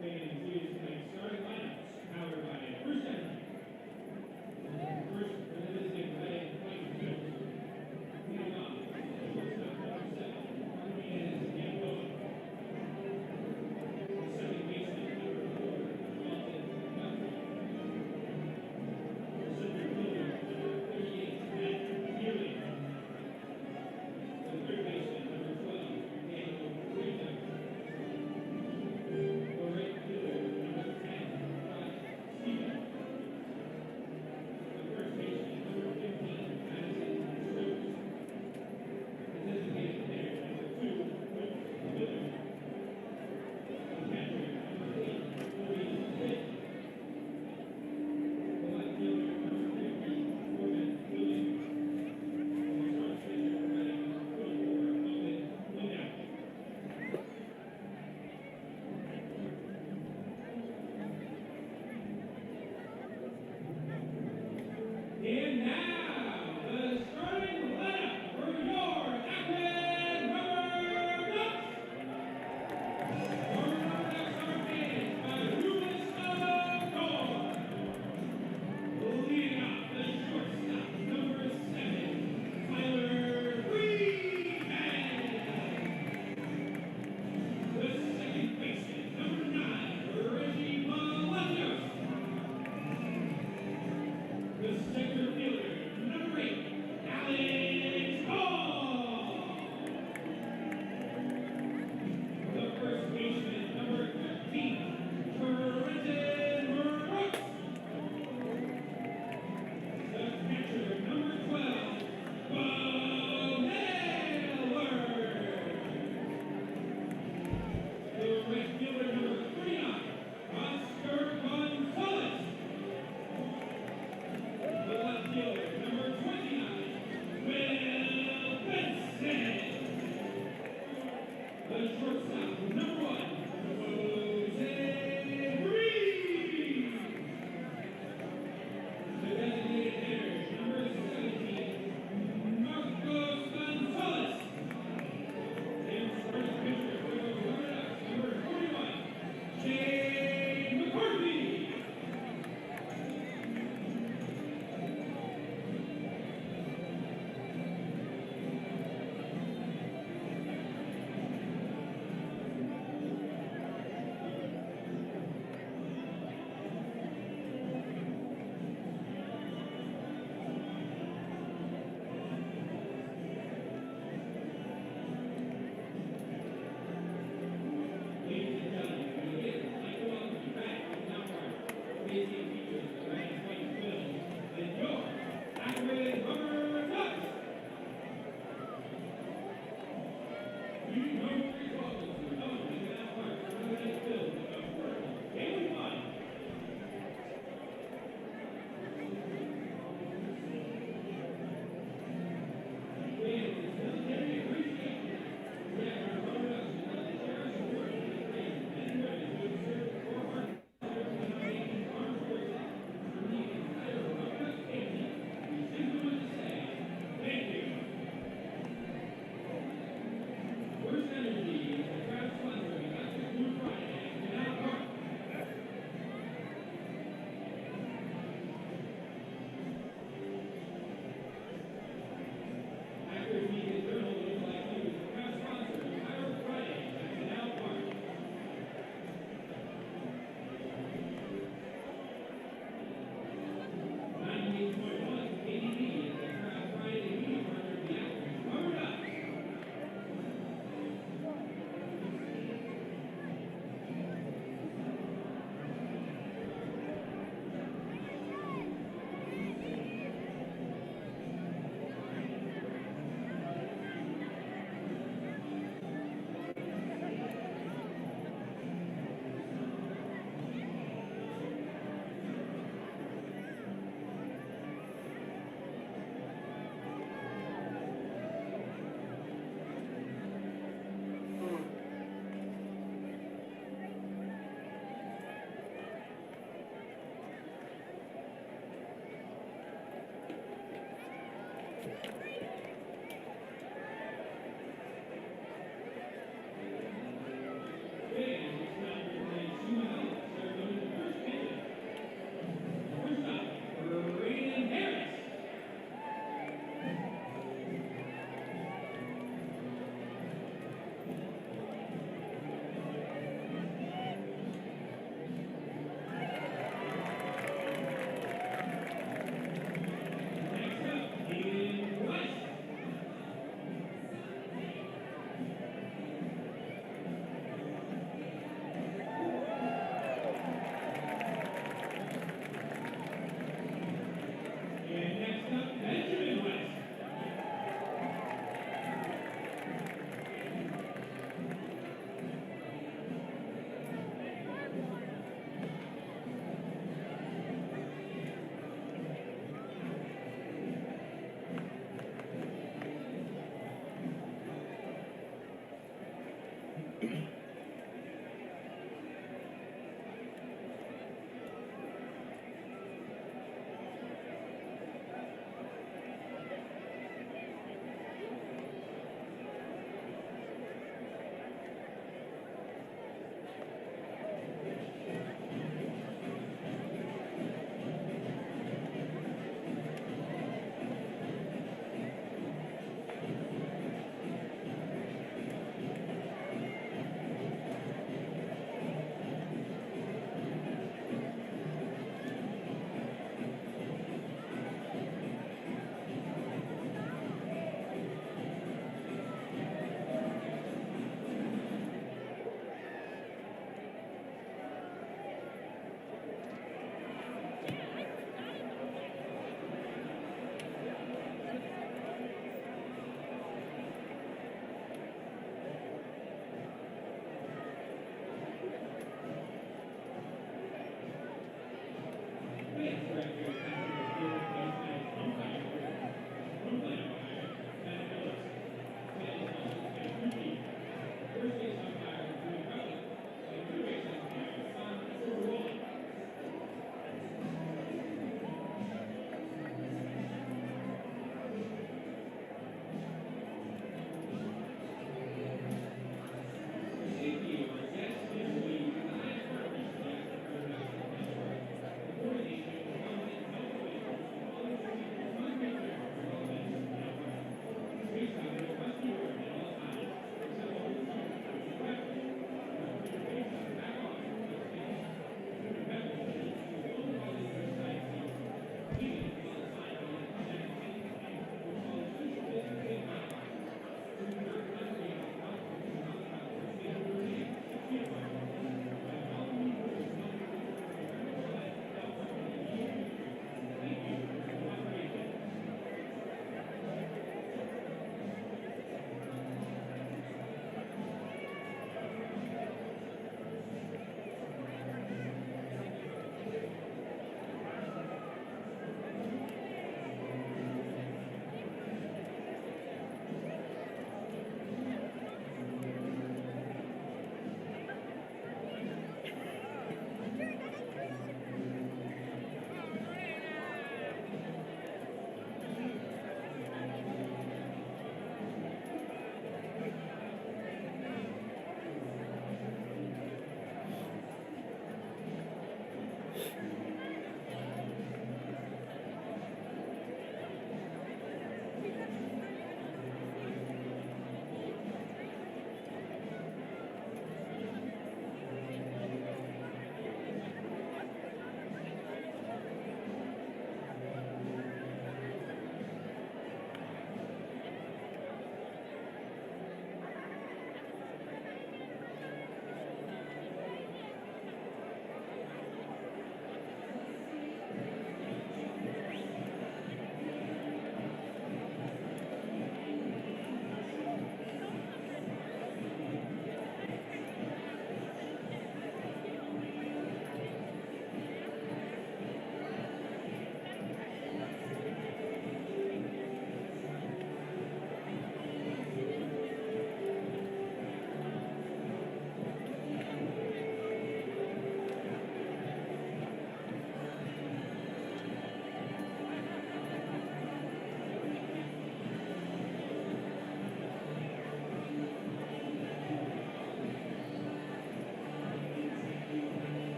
Fading Hughes tonight's starting lineups, powered by First Energy. First, for the visiting play, Mike Jones. Leading off, shortstop number 7, is Dan Bowen. The second baseman, number 4, Walton Guthrie. The center fielder, number 38, Matt Healy. The third baseman, number 12, Daniel Rita. The right fielder, number 10,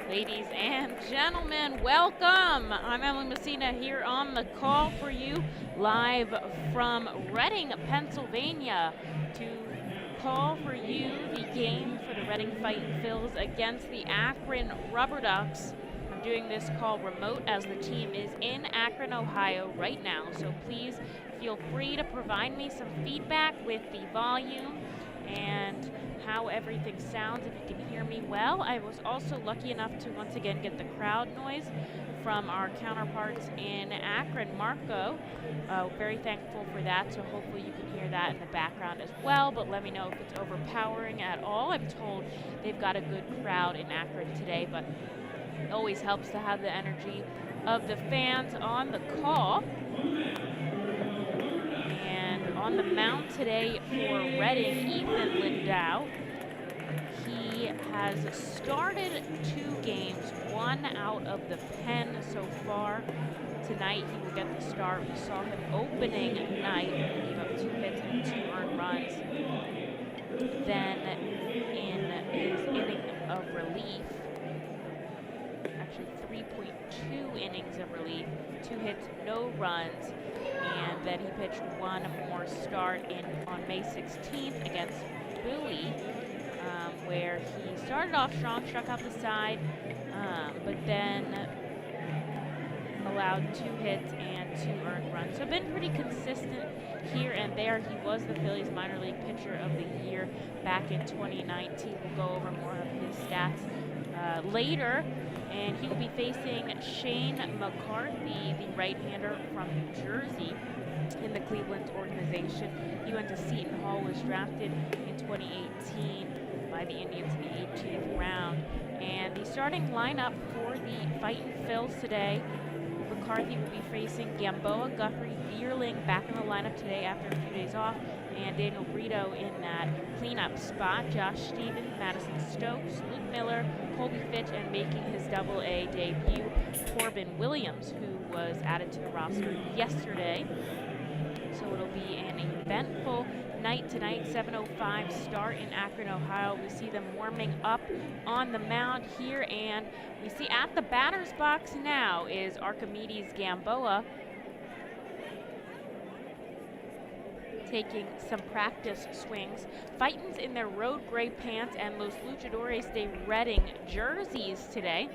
Ladies and gentlemen, welcome. I'm Emily Messina here on the call for you live from Reading, Pennsylvania to call for you the game for the Reading Fightin' Phils against the Akron RubberDucks. I'm doing this call remote as the team is in Akron, Ohio right now, so please feel free to provide me some feedback with the volume and how everything sounds if you can hear me well. I was also lucky enough to once again get the crowd noise from our counterparts in Akron, Marco. Very thankful for that, so hopefully you can hear that in the background as well, but let me know if it's overpowering at all. I'm told they've got a good crowd in Akron today, but it always helps to have the energy of the fans on the call. On the mound today for Reading, Ethan Lindau. He has started 2 games, 1 out of the pen so far. Tonight he will get the start. We saw him opening night, he gave up 2 hits and 2 earned runs. Then in his inning of relief, actually 3.2 innings of relief, 2 hits, no runs. And then he pitched 1 more start on May 16th against Bowie, where he started off strong, struck out the side, but then allowed 2 hits and 2 earned runs. So been pretty consistent here and there. He was the Phillies minor league pitcher of the year back in 2019. We'll go over more of his stats later. And he will be facing Shane McCarthy, the right-hander from New Jersey in the Cleveland organization. He went to Seton Hall, was drafted in 2018 by the Indians in the 18th round. And the starting lineup for the Fightin' Phils today, McCarthy will be facing Gamboa, Guthrie, Bierling back in the lineup today after a few days off, and Daniel Brito in that cleanup spot. Josh Stevens, Madison Stokes, Luke Miller, Colby Fitch, and making his Double-A debut, Corbin Williams, who was added to the roster yesterday. So it'll be an eventful night tonight, 7:05 start in Akron, Ohio. We see them warming up on the mound here, and we see at the batter's box now is Archimedes Gamboa taking some practice swings. Fightins in their road gray pants and Los Luchadores de Reading jerseys today.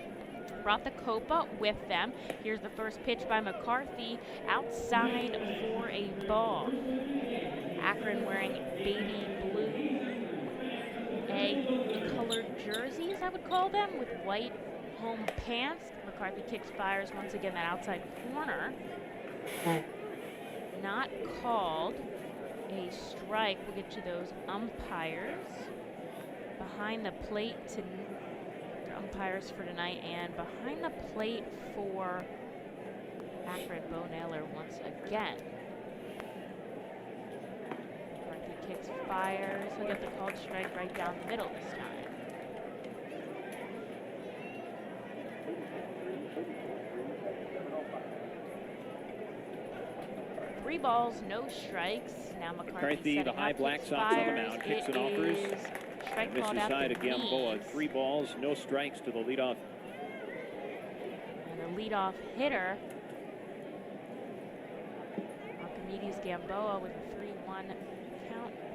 Brought the Copa with them. Here's the first pitch by McCarthy, outside for a ball. Akron wearing baby blue egg-colored jerseys, I would call them, with white home pants. McCarthy kicks, fires once again that outside corner. Not called. A strike. We'll get to those umpires. Behind the plate to umpires for tonight, and behind the plate for Akron, Bo Naylor once again. McCarthy kicks, fires. He'll get the called strike right down the middle this time. Three balls, no strikes. Now McCarthy the high Black Sox on the mound, kicks and offers. Strike Misses side of Gamboa. 3 balls, no strikes to the leadoff. And the leadoff hitter, Archimedes Gamboa, with a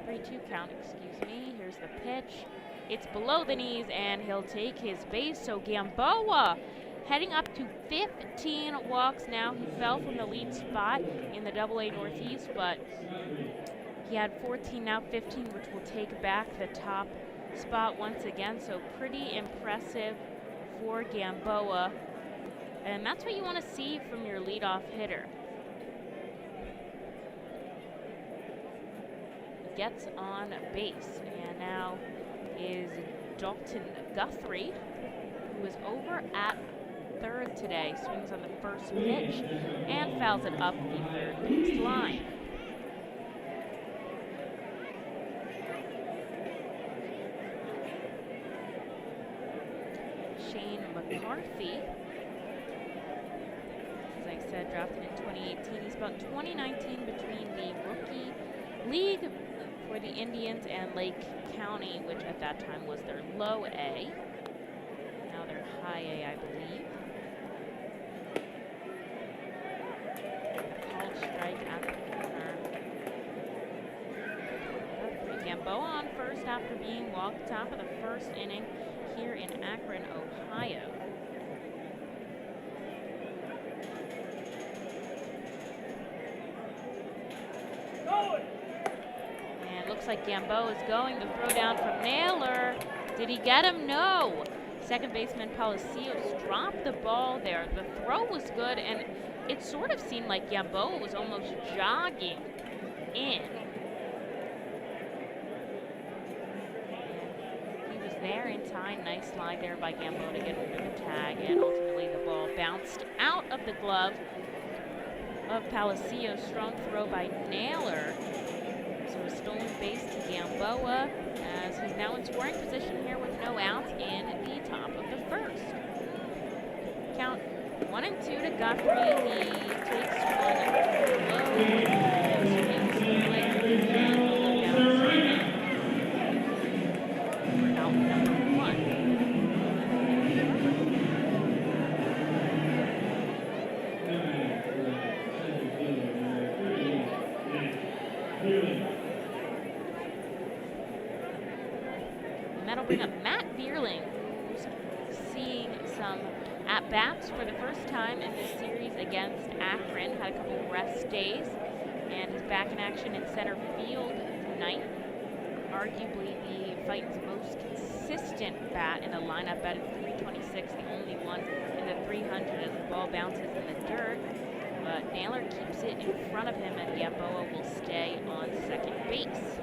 3-2 count, excuse me. Here's the pitch. It's below the knees, and he'll take his base. So Gamboa heading up to 15 walks now. He fell from the lead spot in the Double-A Northeast, but he had 14, now 15, which will take back the top spot once again. So pretty impressive for Gamboa. And that's what you want to see from your leadoff hitter. He gets on base, and now is Dalton Guthrie, who is over at third today. Swings on the first pitch and fouls it up the third base line. Shane McCarthy, as I said, drafted in 2018. He spent 2019 between the rookie league for the Indians and Lake County, which at that time was their low A. Now another high A, I believe. Called strike at the corner. Gamboa on first after being walked top of the first inning here in Akron, Ohio. And it looks like Gamboa is going. The throw down from Naylor. Did he get him? No. Second baseman Palacios dropped the ball there. The throw was good, and it sort of seemed like Gamboa was almost jogging in. He was there in time. Nice slide there by Gamboa to get under the tag, and ultimately the ball bounced out of the glove of Palacios. Strong throw by Naylor. So a stolen base to Gamboa, as he's now in scoring position here with no outs in the top of the first. Count 1-2 to Guthrie. He takes one low. Out number 1. That'll bring up Matt Bierling, who's seeing some at-bats for the first time in this series against Akron. Had a couple rest days, and is back in action in center field tonight. Arguably the Fighting's most consistent bat in the lineup, batted .326, the only one in the 300 as the ball bounces in the dirt. But Naylor keeps it in front of him, and Gamboa will stay on second base.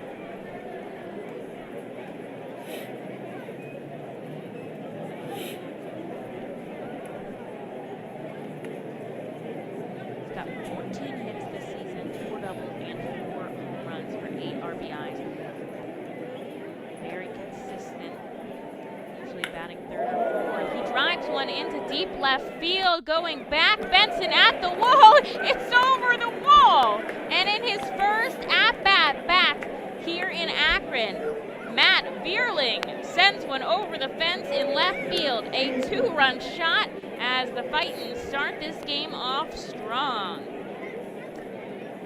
He's got 14 hits this season, 4 doubles and 4 home runs for 8 RBIs. Very consistent, usually batting third or fourth. He drives one into deep left field, going back. Benson at the wall. It's over the wall. And in his first at-bat back here in Akron, Matt Bierling sends one over the fence in left field. A 2-run shot as the Fightins start this game off strong.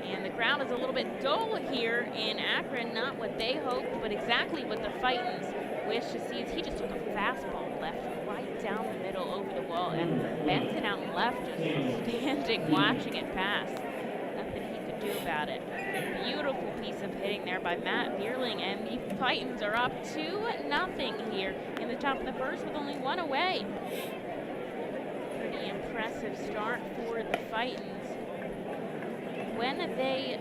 And the crowd is a little bit dull here in Akron. Not what they hoped, but exactly what the Fightins wish to see. Is he just took a fastball left right down the middle over the wall, and Benson out left just standing watching it pass. Nothing he could do about it. Beautiful piece of hitting there by Matt Bierling, and the Fightins are up 2-0 here in the top of the first with only 1 away. Pretty impressive start for the Fightins. When they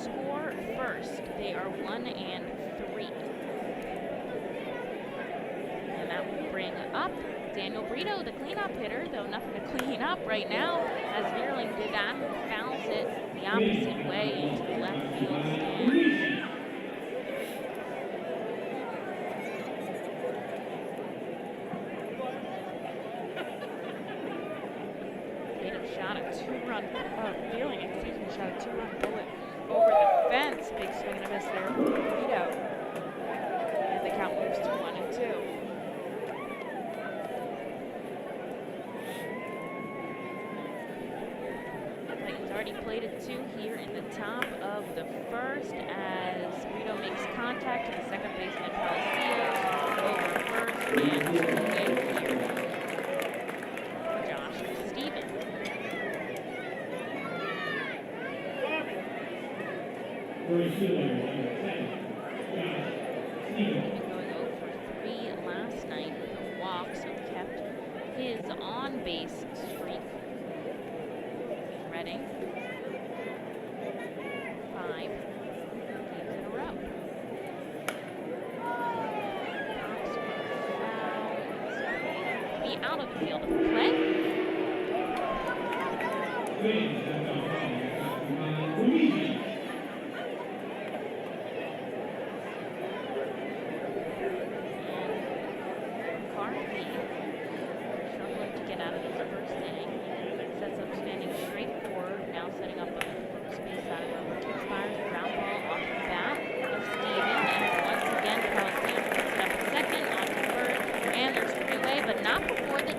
score first, they are 1-3. And that will bring up Daniel Brito, the cleanup hitter, though nothing to clean up right now, as Bierling did that, fouls it the opposite way into the left field stand. Shot a 2-run, Bierling, excuse me, shot a 2-run bullet over the fence. Big swing and a miss there for Brito. And the count moves to 1-2. Titans already played a 2 here in the top of the first as Brito makes contact to the second baseman Palacios over first and 2-away here. Going 0 for 3 last night with a walk, so kept his on-base streak. Reading 5 games in a row. Fox foul, so be out of the field of play. Not before the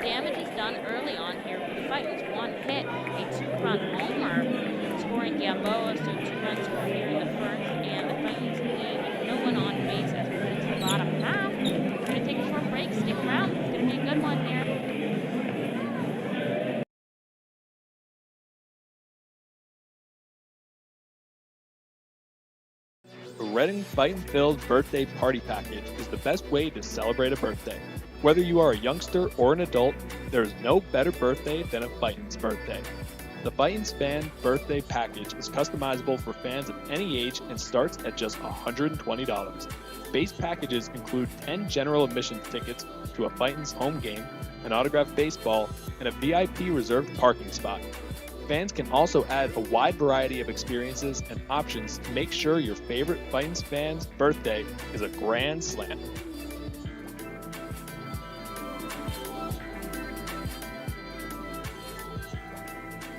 Reading Fightin' Phil's birthday party package is the best way to celebrate a birthday. Whether you are a youngster or an adult, there is no better birthday than a Fightin's birthday. The Fightin's Fan Birthday Package is customizable for fans of any age and starts at just $120. Base packages include 10 general admissions tickets to a Fightin's home game, an autographed baseball, and a VIP reserved parking spot. Fans can also add a wide variety of experiences and options to make sure your favorite Fightin's fan's birthday is a grand slam.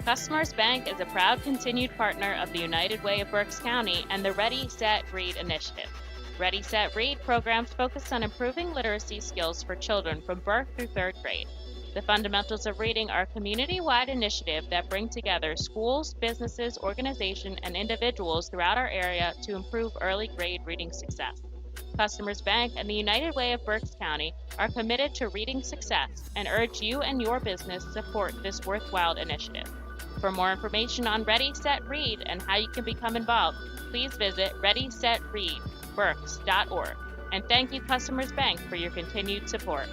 Customers Bank is a proud continued partner of the United Way of Berks County and the Ready, Set, Read initiative. Ready, Set, Read programs focus on improving literacy skills for children from birth through 3rd grade. The Fundamentals of Reading are a community-wide initiative that bring together schools, businesses, organizations, and individuals throughout our area to improve early grade reading success. Customers Bank and the United Way of Berks County are committed to reading success and urge you and your business to support this worthwhile initiative. For more information on Ready, Set, Read and how you can become involved, please visit readysetreadberks.org. And thank you, Customers Bank, for your continued support.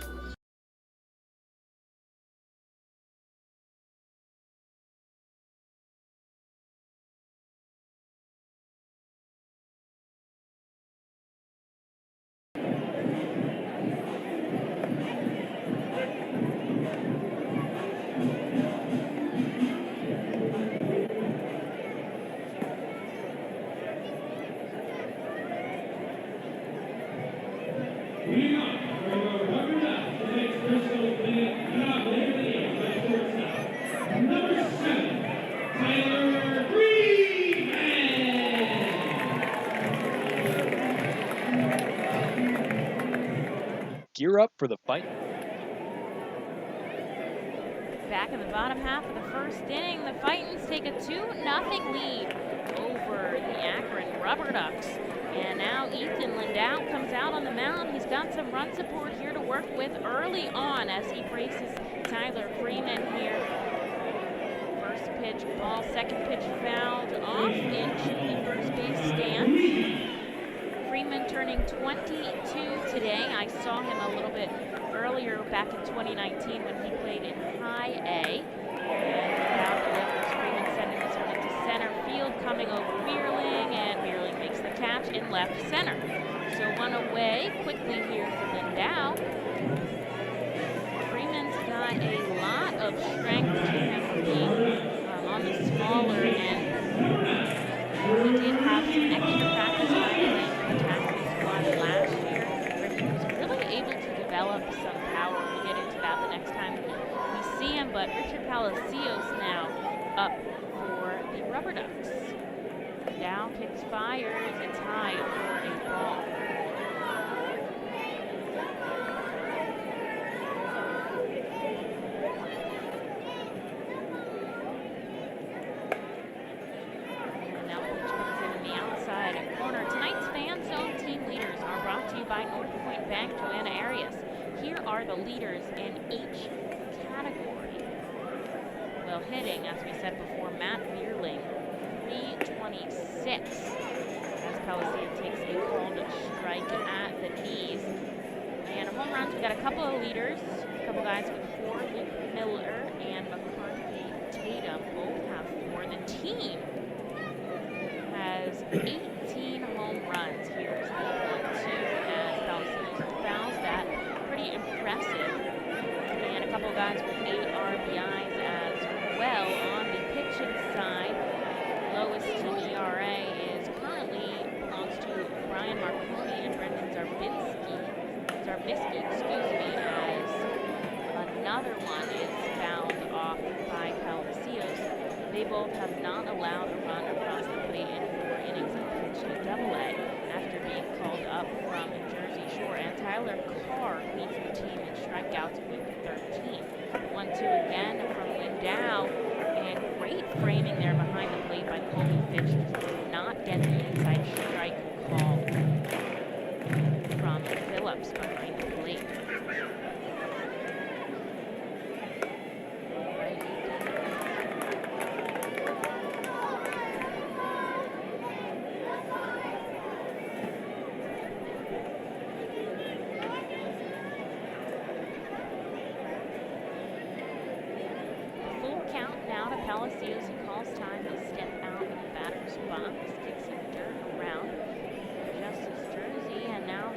Leading off for your RubberDucks, tonight's personal clinic cutoff later in the game by shortstop. Number 7, Tyler Freeman. Gear up for the fight. Back in the bottom half of the first inning, the Fightins take a 2-0 lead over the Akron RubberDucks. And now Ethan Lindau comes out on the mound. He's got some run support here to work with early on as he braces Tyler Freeman here. First pitch ball, second pitch fouled off into the first base stand. Freeman turning 22 today. I saw him a little bit earlier back in 2019 when he played in High A. And now delivers. Freeman sending this one into center field, coming over Bierling, and Bierling makes the catch in left center. So one away quickly here for Lindau. Freeman's got a lot of strength to him for being on the smaller end. He did have some extra practice time playing for the tackle squad last year, where he was really able to develop some power. We'll get into that the next time we see him, but Richard Palacios now up for the RubberDucks. Dow kicks, fires, it's high for a ball. And now the pitch comes in the outside corner. Tonight's Fan Zone team leaders are brought to you by North Point Bank, Joanna Arias. Here are the leaders in each category. Well, hitting, as we said before, Matt Bierling, 326. As Palacios takes a called strike at the knees. And home runs, we got a couple of leaders, a couple guys with 4, Luke Miller and McCarthy Tatum both have 4. The team has 18 home runs. Here's the 1-2 as Palacios fouls that. Pretty impressive. And a couple guys with 8 RBIs as well. On the pitching side, lowest team ERA is currently belongs to Brian Marconi and Brendan Zarbisky, as another one is fouled off by Palacios. They both have not allowed a run across the plate in 4 innings and pitched a double-A after being called up from Jersey Shore. And Tyler Carr leads the team in strikeouts with 13. 1-2 again from Lindau, and great framing there behind the plate by Colby Fitch. Did not get the inside strike call from Phillips behind the plate.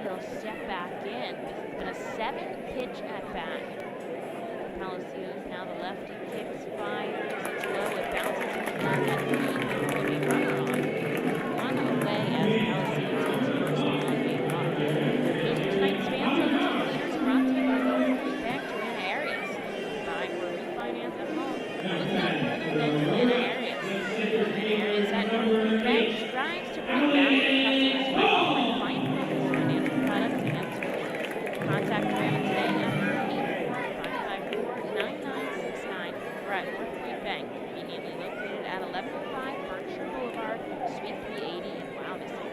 he'll step back in. This has been a 7-pitch at bat. Palacios now the lefty kicks, fires, it's low, it bounces into the net, and there will be a runner on. One away as Palacios takes first on a run. Those are tonight's fans of 2 leaders brought to you by RubberDucks Bank, Joanna Arias. Buy or refinance at home. Look no further than Joanna Arias. Arias at RubberDucks Bank strives to bring value to customers by offering client-focused financial products and services. Contact Joanna today at 844-554-9969 or at North Point Bank, conveniently located at 1105 Berkshire Boulevard, Suite 380 in Wildison.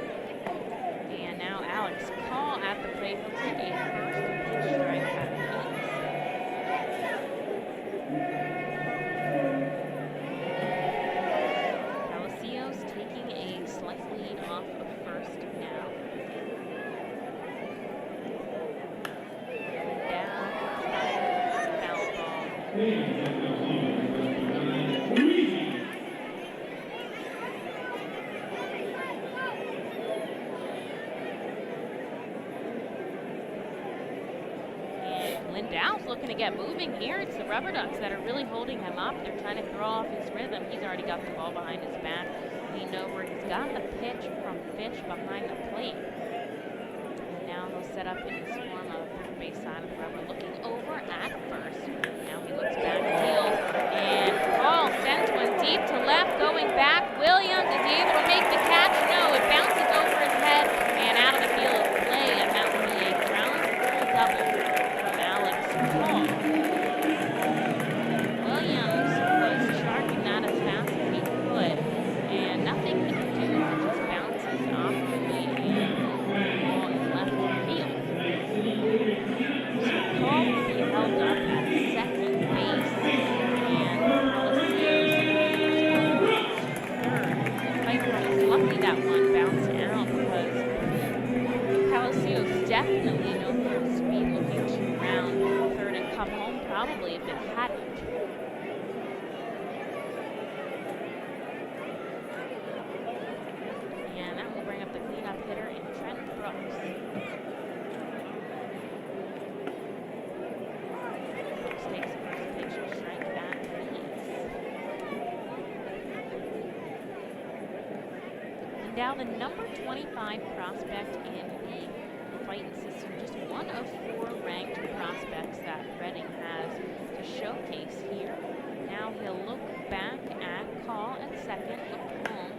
And now Alex Call at the plate. He'll take a first pitch strike at Phoenix. Palacios taking a slight lead off of first now. Down, fires, foul ball. Lindau's looking to get moving here. It's the RubberDucks that are really holding him up. They're trying to throw off his rhythm. He's already got the ball behind his back. Leaned over. He's got the pitch from Fish behind the plate. And now he'll set up in his form of third base side of the rubber, looking over at first. Now he looks back, deals, and Paul sends one deep to left, going back. Williams is he able to make the catch? No, it bounces over his head and out of the field of play, and that will be a ground ball double. Williams was charging that as fast as he could, and nothing he can do. It just bounces off the plate and the ball is left field. So Paul will be held up at second base, and Palacios third. Piper is lucky that one bounced out because Palacios definitely no full speed looking to round third and come home probably if it hadn't. And that will bring up the cleanup hitter in Trent Brooks. Brooks takes the first pitch and strike at Phoenix. And now the number 25 prospect in the Fighting system, just one of 4 ranked prospects that Reading has to showcase here. Now he'll look back at Call at second, look home,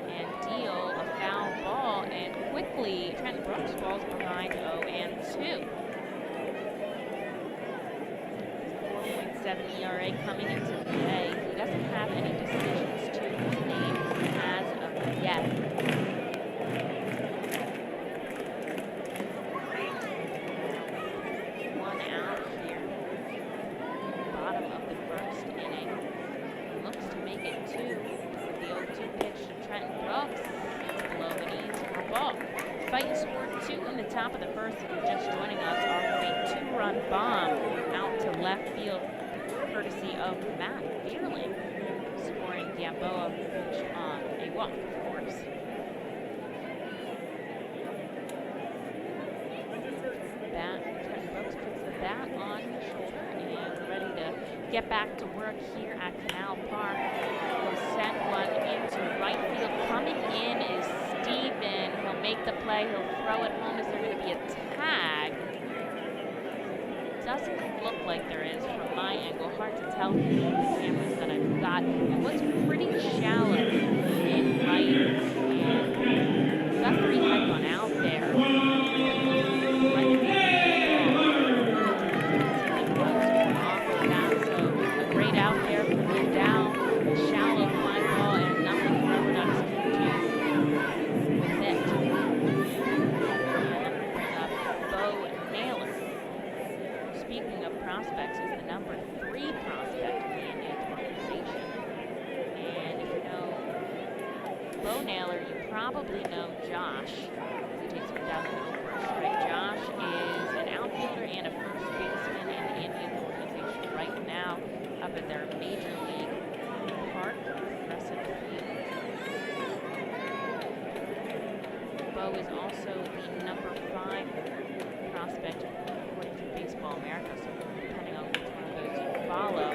and deal a foul ball, and quickly Trent Brooks falls behind 0-2. 4.7 ERA coming into the day. He doesn't have any decisions to his name as of yet. Fighting scored 2 in the top of the first. If you're just joining us, off of a 2-run bomb out to left field, courtesy of Matt Fearling, scoring Gamboa pitch on a walk, of course. Trent Brooks puts the bat on his shoulder, and we're ready to get back to work here at Canal Park. He'll send one into right field. Coming in is Steven. He'll make the play. He'll throw it home. Is there going to be a tag? Doesn't look like there is from my angle. Hard to tell from the cameras that I've got. It was pretty shallow in right, and Guthrie had gone out there. Great out there for Lindau, a shallow fly ball, and nothing RubberDucks can do with it. And bring up Bo Naylor. Speaking of prospects, is the number 3 prospect in the Indians organization. And if you know Bo Naylor, you probably know Josh. He takes him down the middle for a strike. Josh is an outfielder and a first baseman in the Indians organization right now, up at their major league park, Crescent Field. Bo is also the number 5 follow.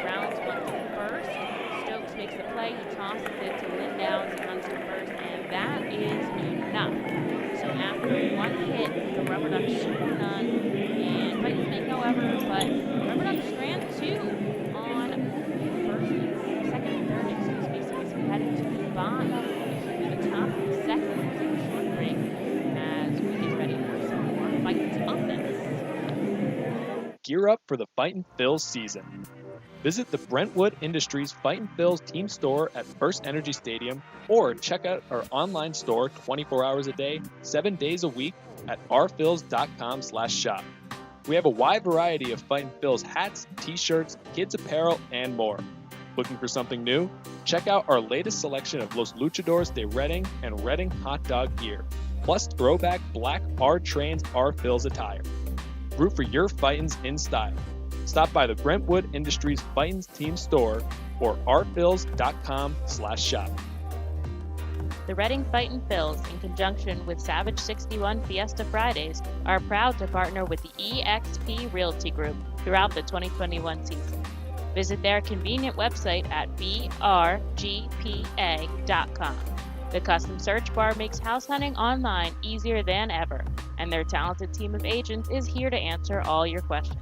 Browns one to first. Stokes makes the play. He tosses it to Lindowns and runs to first, and that is enough. So after one hit, the RubberDucks score none, and Titans make no errors, but RubberDucks strand two on second and third, excuse me, so as we head into the bottom, the top of the second, we'll take a short break as we get ready for some more Titans offense. Gear up for the Fightin' Phils season. Visit the Brentwood Industries Fightin' Phils team store at First Energy Stadium, or check out our online store 24 hours a day, 7 days a week at rphils.com/shop. We have a wide variety of Fightin' Phils hats, t-shirts, kids apparel, and more. Looking for something new? Check out our latest selection of Los Luchadores de Reading and Reading hot dog gear, plus throwback black R-Trains R-Phils attire. Root for your Fightins in style. Stop by the Brentwood Industries Fightins team store or rphils.com/shop. The Reading Fightin' Phils, in conjunction with Savage 61 Fiesta Fridays, are proud to partner with the eXp Realty Group throughout the 2021 season. Visit their convenient website at brgpa.com. The custom search bar makes house hunting online easier than ever, and their talented team of agents is here to answer all your questions.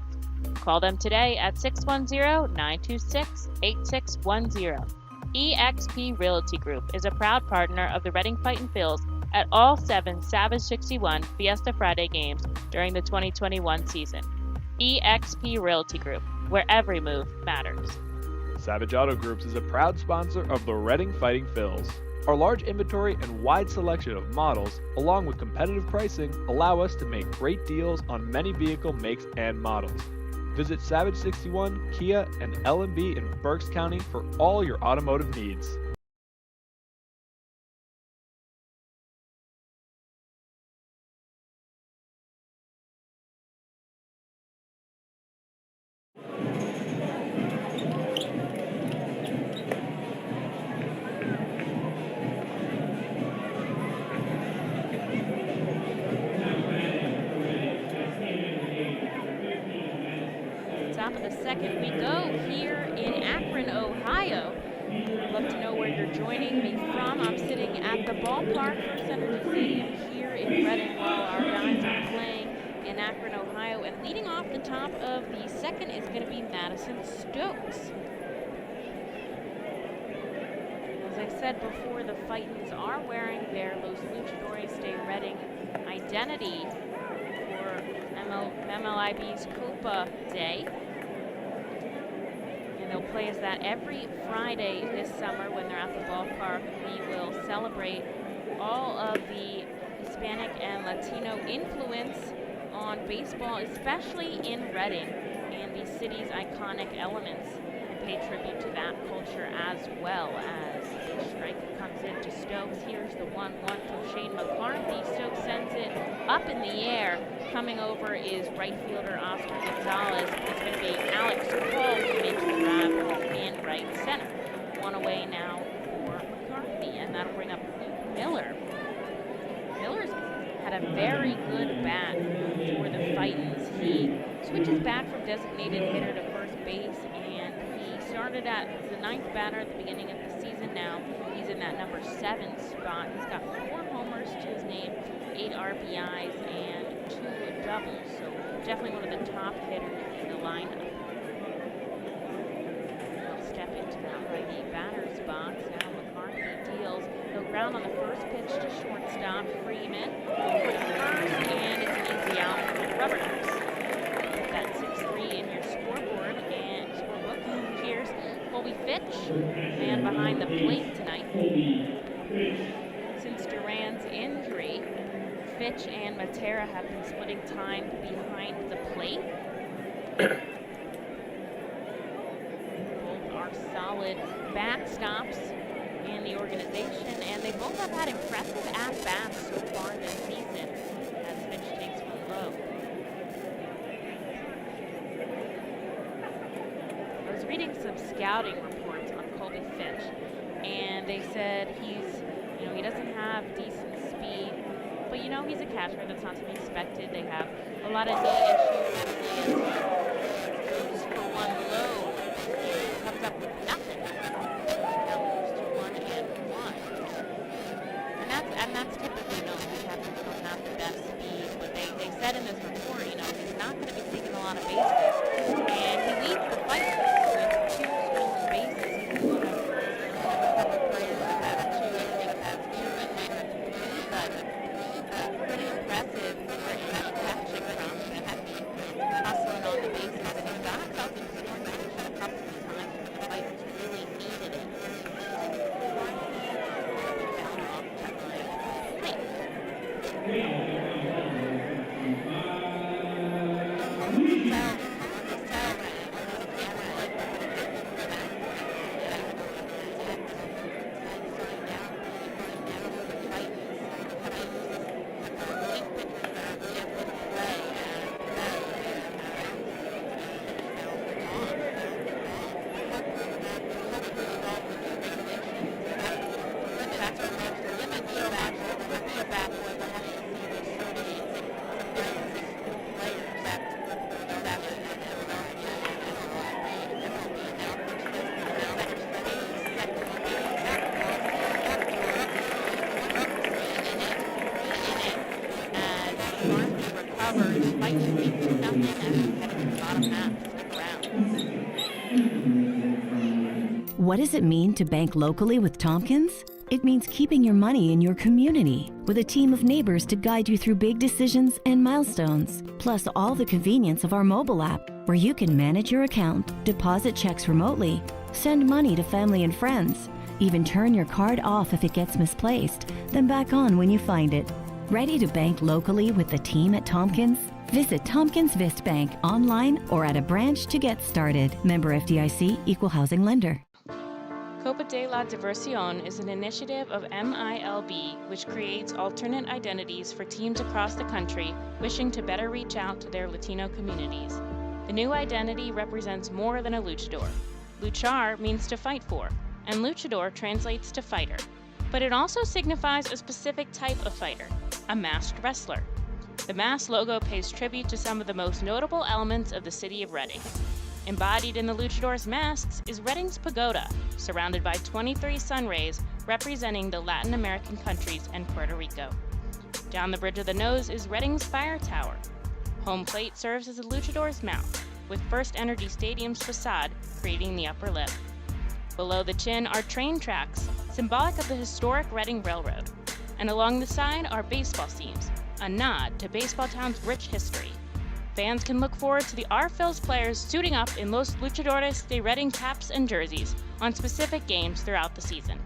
Call them today at 610-926-8610. eXp Realty Group is a proud partner of the Reading Fightin' Phils at all 7 Savage 61 Fiesta Friday games during the 2021 season. eXp Realty Group, where every move matters. Savage Auto Groups is a proud sponsor of the Reading Fightin' Phils. Our large inventory and wide selection of models, along with competitive pricing, allow us to make great deals on many vehicle makes and models. Visit Savage 61, Kia, and L&B in Berks County for all your automotive needs. Top of the second we go here in Akron, Ohio. I'd love to know where you're joining me from. I'm sitting at the ballpark, First Energy Stadium here in Reading while our guys are playing in Akron, Ohio. And leading off the top of the second is going to be Madison Stokes. As I said before, the Fightins are wearing their Los Luchadores de Reading identity for MLIB's Copa Day. They'll play as that every Friday this summer when they're at the ballpark. We will celebrate all of the Hispanic and Latino influence on baseball, especially in Reading and the city's iconic elements, and pay tribute to that culture as well. As the strike comes into Stokes, here's the 1-1 from Shane McCarthy. Stokes sends it up in the air. Coming over is right fielder Oscar Gonzalez. It's going to be Alex Cole who makes the grab in right center. One away now for McCarthy, and that'll bring up Luke Miller. Miller's had a very good bat for the Fightins. He switches back from designated hitter to first base, and he started as the 9th batter at the beginning of the season. Now he's in that number 7 spot. He's got 4 homers to his name, 8 RBIs, and 2 doubles, so definitely one of the top hitters in the lineup. He'll step into that righty batter's box. Now McCarthy deals. He'll ground on the first pitch to shortstop Freeman. Over to first, and it's an easy out for the RubberDucks. Put that 6-3 in your scoreboard and scorebook. Here's Colby Fitch, man behind the plate tonight. Since Duran's injury, Fitch and Matera have been splitting time behind the plate. Both are solid backstops in the organization, and they both have had impressive at-bats so far this season as Fitch takes one low. I was reading some scouting reports on Colby Fitch, and they said he doesn't have decent speed, but he's a catcher. That's not to be expected. They have a lot of knee issues. Goes for one low have speed, but they said in this report, he's not going to be taking a lot of bases. And he leads the fight with 2 stolen bases. He's one of a couple players that have 2, I think that's 2 in there. But pretty impressive for him catching from hustling on the bases. And he got himself into scoring position a couple of times when the fight really needed it. What does it mean to bank locally with Tompkins? It means keeping your money in your community with a team of neighbors to guide you through big decisions and milestones, plus all the convenience of our mobile app where you can manage your account, deposit checks remotely, send money to family and friends, even turn your card off if it gets misplaced, then back on when you find it. Ready to bank locally with the team at Tompkins? Visit Tompkins Vist Bank online or at a branch to get started. Member FDIC, Equal Housing Lender. Copa de la Diversión is an initiative of MILB which creates alternate identities for teams across the country wishing to better reach out to their Latino communities. The new identity represents more than a luchador. Luchar means to fight for, and luchador translates to fighter. But it also signifies a specific type of fighter, a masked wrestler. The mask logo pays tribute to some of the most notable elements of the city of Reading. Embodied in the luchador's masks is Reading's pagoda, surrounded by 23 sun rays representing the Latin American countries and Puerto Rico. Down the bridge of the nose is Reading's fire tower. Home plate serves as a luchador's mouth, with First Energy Stadium's facade creating the upper lip. Below the chin are train tracks, symbolic of the historic Reading Railroad. And along the side are baseball seams, a nod to Baseball Town's rich history. Fans can look forward to the R-Phils players suiting up in Los Luchadores de Reading caps and jerseys on specific games throughout the season.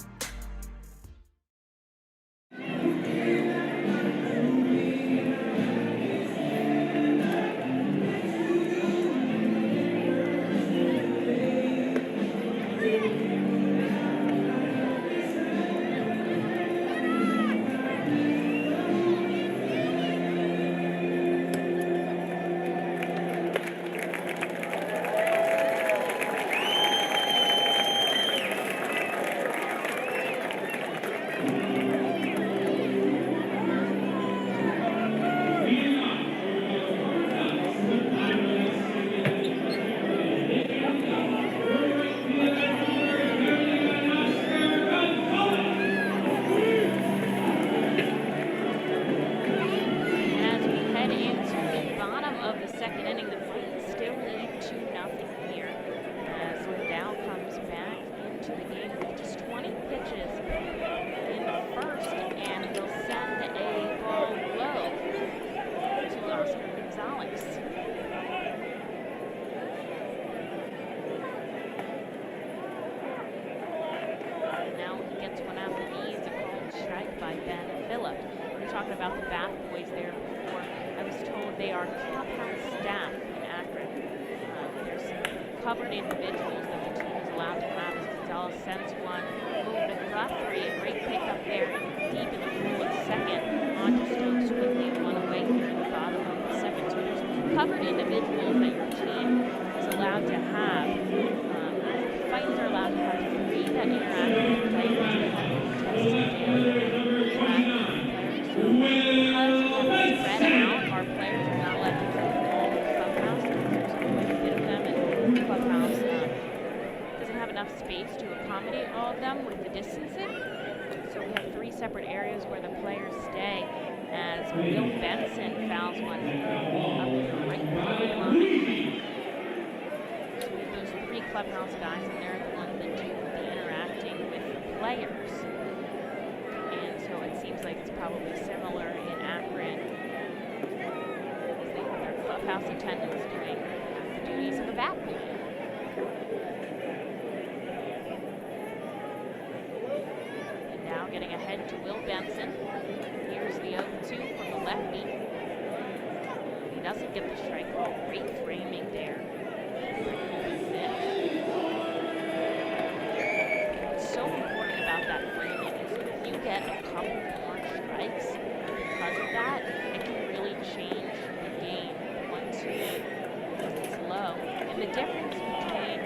About the Bat Boys there before. I was told they are clubhouse staff in Akron. There's some covered individuals that the team is allowed to have. Gonzalez sends one over to Guthrie. A great pickup there deep in the pool at second. On to Stokes quickly one away here in the bottom of the second. So there's covered individuals that your team is allowed to have. Fighters are allowed to have 3 that interact with the players. They have to be tested daily. Because we have spread out, our players are not allowed to go in the clubhouse. There's quite a bit of them, and the clubhouse doesn't have enough space to accommodate all of them with the distancing. So we have 3 separate areas where the players stay as Will Benson fouls one up the right blue line. So we have those three clubhouse guys, and they're the ones that do the interacting with the players. And so it seems like it's probably similar in Akron, as they have their clubhouse attendants doing the duties of a backman. And now getting ahead to Will Benson. Here's the 0-2 from the lefty. He doesn't get the strike call. Great framing there. What's so important about that framing is if you get a couple more strikes because of that, it can really change the game. 1-2 is low. And the difference between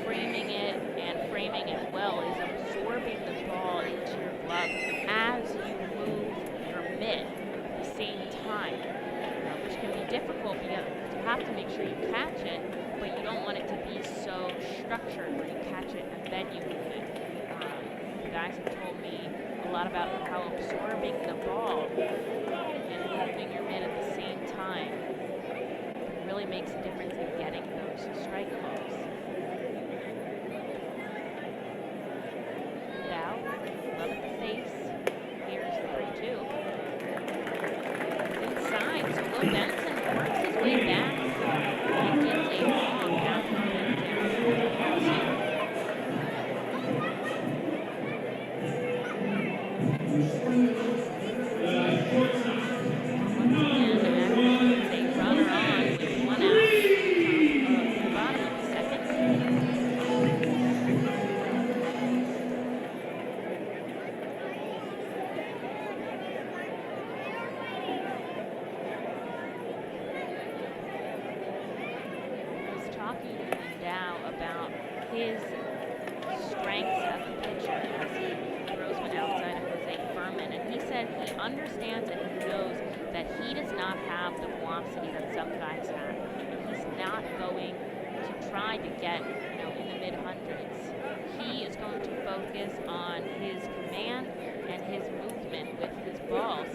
framing it and framing it well is absorbing the ball into your glove as you move your mitt at the same time, which can be difficult because you have to make sure you catch it, but you don't want it to be so structured where you catch it and then you move it. The guys have told me a lot about how absorbing the ball and moving your mitt at the same time really makes a difference in getting those strike calls. Dow, love at the face. Here's the 3-2. It's inside, so Will Benson works his way back and gets a long after the down. Once again, Akron gets a runner on with 1 out. Top of the bottom of the second. Talking to Dow about his strengths as a pitcher as he throws one outside of Jose Furman, and he said he understands and he knows that he does not have the velocity that some guys have. He's not going to try to get, in the mid-hundreds. He is going to focus on his command and his movement with his balls,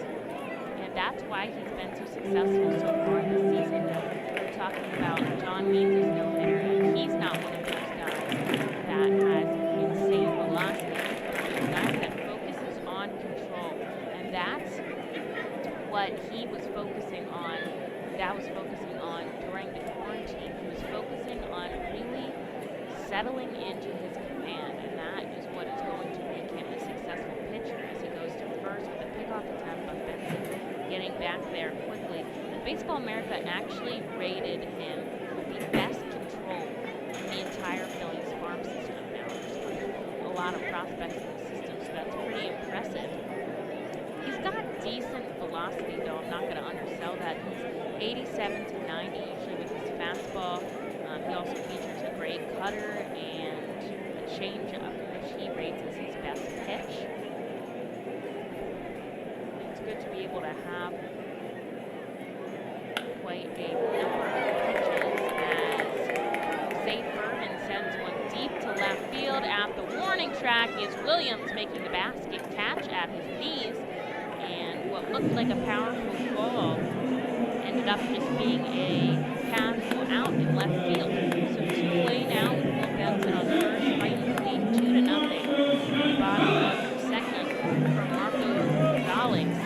and that's why he's been so successful so far this season. We're talking about John Means' no-hitter, and he's not one of those guys that has insane velocity. He's a guy that focuses on control, and that's what he was focusing on. That was focusing on during the quarantine. He was focusing on really settling into his command, and that is what is going to make him a successful pitcher as he goes to first with a pickoff attempt on Benson, getting back there quickly. Baseball America actually rated him with the best control in the entire Phillies farm system. Now, there's a lot of prospects in the system, so that's pretty impressive. He's got decent velocity, though. I'm not going to undersell that. He's 87 to 90 usually with his fastball. He also features a great cutter and a changeup, which he rates as his best pitch. It's good to be able to have quite a number of pitches as Jose Furman sends one deep to left field. At the warning track is Williams making the basket catch at his knees, and what looked like a powerful ball ended up just being a casual out in left field. So 2-away now with Will Benson on first, fighting the lead 2-0. Bottom of the second from Marco Gonzalez.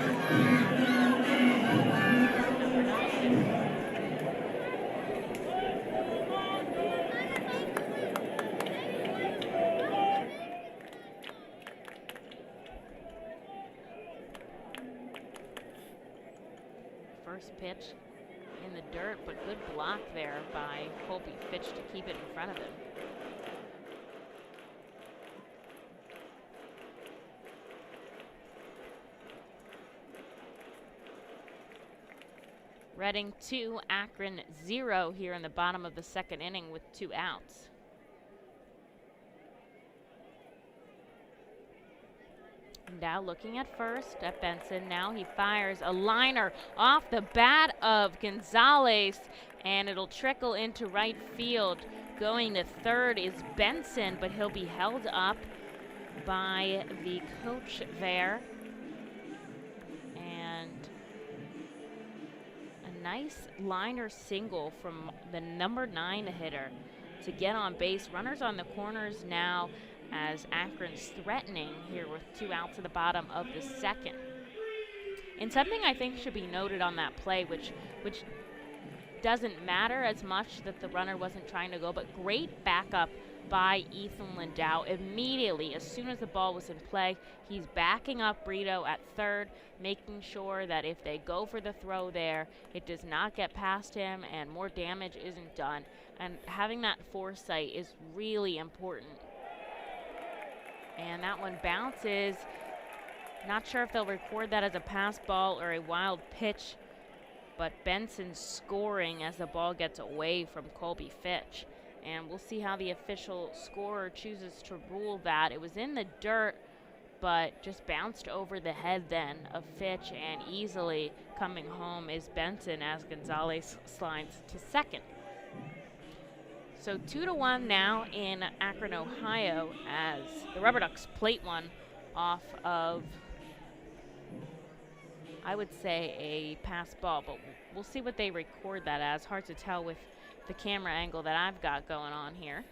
First pitch in the dirt, but good block there by Colby Fitch to keep it in front of him. Reading 2, Akron 0 here in the bottom of the second inning with 2 outs. Now looking at first at Benson. Now he fires a liner off the bat of Gonzalez, and it'll trickle into right field. Going to third is Benson, but he'll be held up by the coach there. And nice liner single from the number 9 hitter to get on base. Runners on the corners now as Akron's threatening here with 2 outs at the bottom of the second. And something I think should be noted on that play, which doesn't matter as much that the runner wasn't trying to go, but great backup by Ethan Lindau. Immediately, as soon as the ball was in play, he's backing up Brito at third, making sure that if they go for the throw there, it does not get past him and more damage isn't done. And having that foresight is really important. And that one bounces. Not sure if they'll record that as a pass ball or a wild pitch, but Benson scoring as the ball gets away from Colby Fitch. And we'll see how the official scorer chooses to rule that. It was in the dirt, but just bounced over the head then of Fitch, and easily coming home is Benson as Gonzalez slides to second. So 2-1 now in Akron, Ohio, as the RubberDucks plate one off of, I would say, a pass ball, but we'll see what they record that as. Hard to tell with the camera angle that I've got going on here.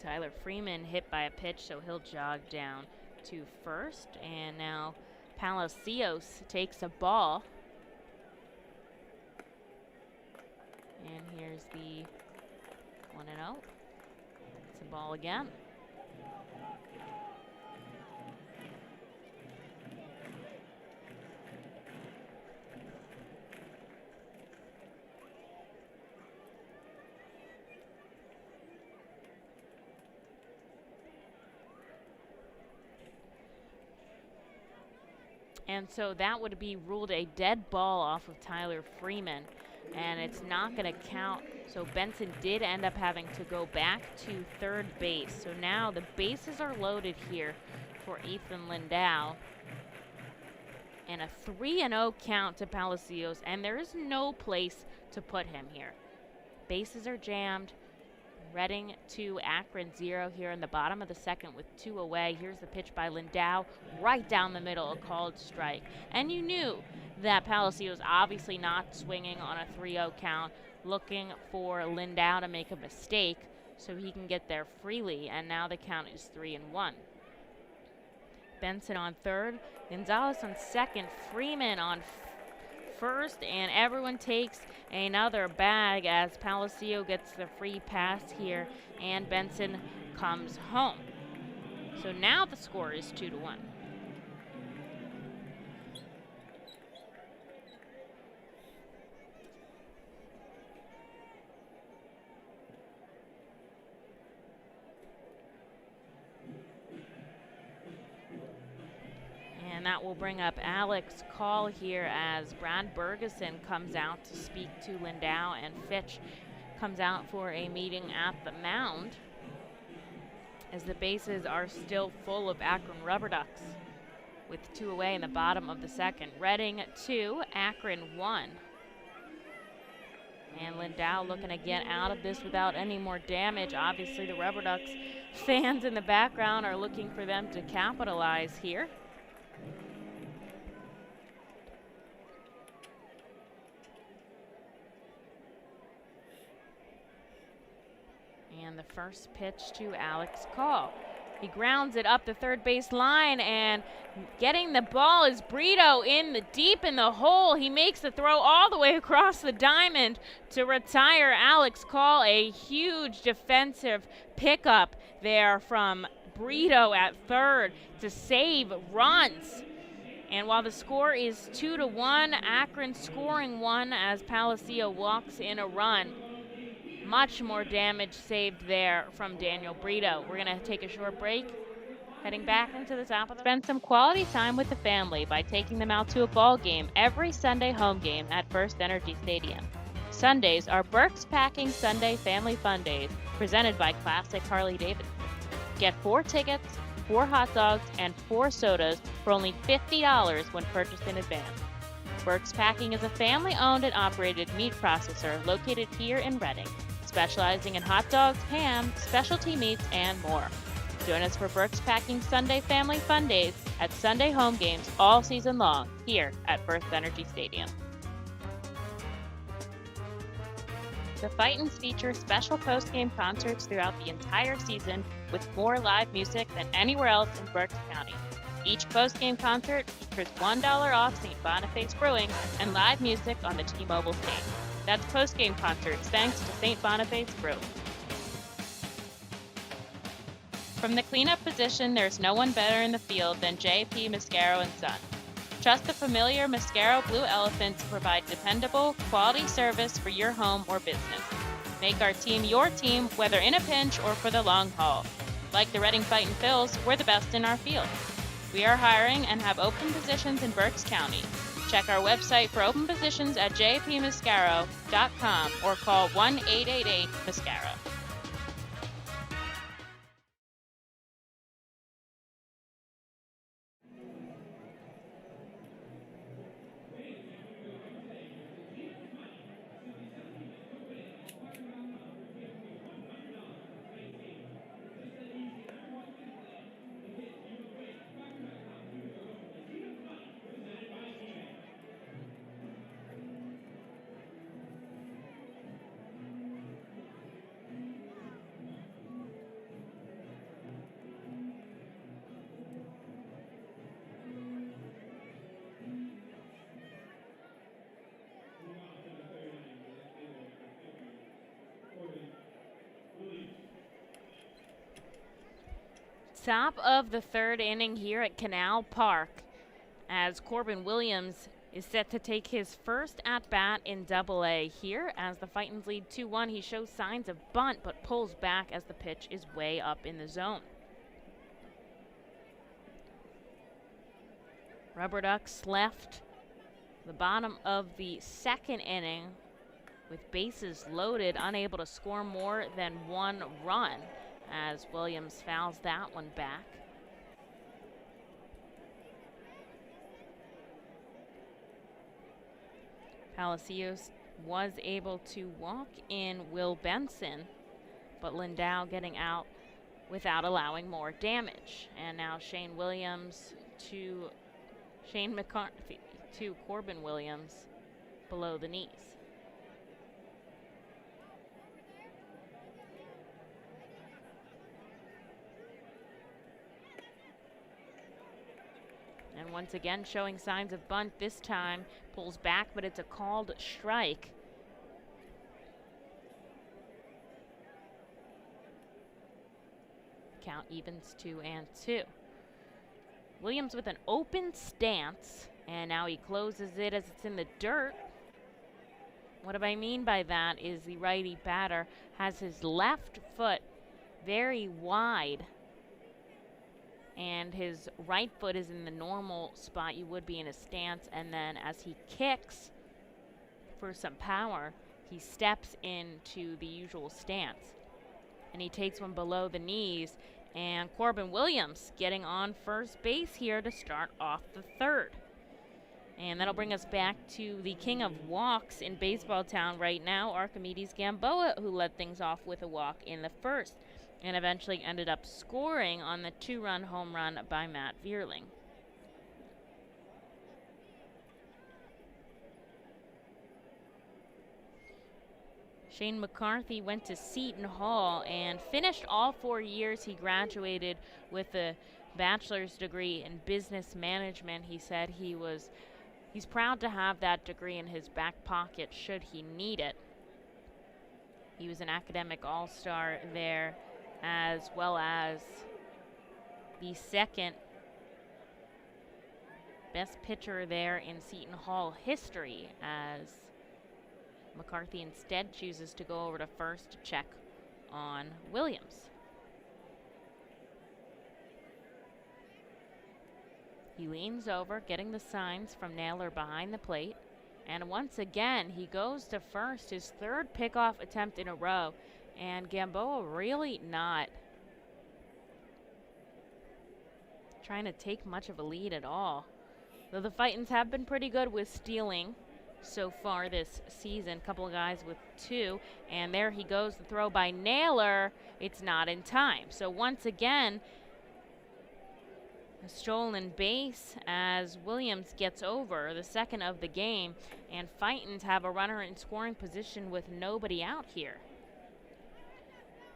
Tyler Freeman hit by a pitch, so he'll jog down to first. And now Palacios takes a ball. And here's the 1-0. It's a ball again. And so that would be ruled a dead ball off of Tyler Freeman, and it's not going to count. So Benson did end up having to go back to third base. So now the bases are loaded here for Ethan Lindau. And a 3-0 count to Palacios, and there is no place to put him here. Bases are jammed. Reading 2, Akron 0 here in the bottom of the second with 2 away. Here's the pitch by Lindau, right down the middle, a called strike. And you knew that Palacios obviously not swinging on a 3-0 count, looking for Lindau to make a mistake so he can get there freely, and now the count is 3-1. Benson on third, Gonzalez on second, Freeman on first, and everyone takes another bag as Palacio gets the free pass here, and Benson comes home. So now the score is 2-1. And that will bring up Alex Call here as Brad Bergeson comes out to speak to Lindau, and Fitch comes out for a meeting at the mound as the bases are still full of Akron RubberDucks with 2 away in the bottom of the second. Reading 2, Akron 1. And Lindau looking to get out of this without any more damage. Obviously the RubberDucks fans in the background are looking for them to capitalize here. And the first pitch to Alex Call. He grounds it up the third base line, and getting the ball is Brito deep in the hole. He makes the throw all the way across the diamond to retire Alex Call. A huge defensive pickup there from Brito at third to save runs. And while the score is 2-1, Akron scoring 1 as Palacio walks in a run. Much more damage saved there from Daniel Brito. We're going to take a short break. Heading back into the top of the... Spend some quality time with the family by taking them out to a ball game every Sunday home game at First Energy Stadium. Sundays are Burke's Packing Sunday Family Fun Days, presented by Classic Harley-Davidson. Get 4 tickets, 4 hot dogs, and 4 sodas for only $50 when purchased in advance. Burke's Packing is a family-owned and operated meat processor located here in Reading. specializing in hot dogs, ham, specialty meats, and more. Join us for Berks Packing Sunday Family Fun Days at Sunday home games all season long here at First Energy Stadium. The Fightins feature special post-game concerts throughout the entire season with more live music than anywhere else in Berks County. Each post-game concert features $1 off St. Boniface Brewing and live music on the T-Mobile stage. That's post-game concerts thanks to St. Boniface Brewing. From the cleanup position, there's no one better in the field than J.P. Mascaro & Son. Trust the familiar Mascaro Blue Elephant to provide dependable, quality service for your home or business. Make our team your team, whether in a pinch or for the long haul. Like the Reading Fightin' Phils, we're the best in our field. We are hiring and have open positions in Berks County. Check our website for open positions at jpmascaro.com or call 1-888-MASCARO. Top of the third inning here at Canal Park as Corbin Williams is set to take his first at-bat in Double-A here as the Fightins lead 2-1. He shows signs of bunt but pulls back as the pitch is way up in the zone. RubberDucks left the bottom of the second inning with bases loaded, unable to score more than one run as Williams fouls that one back. Palacios was able to walk in Will Benson, but Lindau getting out without allowing more damage. And now Shane McCarthy to Corbin Williams below the knees. And once again showing signs of bunt, this time pulls back, but it's a called strike. Count evens 2-2. Williams with an open stance, and now he closes it as it's in the dirt. What I mean by that is the righty batter has his left foot very wide, and his right foot is in the normal spot you would be in a stance, and then as he kicks for some power, he steps into the usual stance. And he takes one below the knees, and Corbin Williams getting on first base here to start off the third. And that'll bring us back to the king of walks in baseball town right now, Archimedes Gamboa, who led things off with a walk in the first, and eventually ended up scoring on the 2-run home run by Matt Vierling. Shane McCarthy went to Seton Hall and finished all 4 years. He graduated with a bachelor's degree in business management. He said he's proud to have that degree in his back pocket should he need it. He was an academic all-star there, as well as the second best pitcher there in Seton Hall history, as McCarthy instead chooses to go over to first to check on Williams. He leans over, getting the signs from Naylor behind the plate, and once again he goes to first, his third pickoff attempt in a row, and Gamboa really not trying to take much of a lead at all. Though the Fightins have been pretty good with stealing so far this season. A couple of guys with 2, and there he goes. The throw by Naylor. It's not in time. So once again, a stolen base as Williams gets over, the second of the game, and Fightins have a runner in scoring position with nobody out here.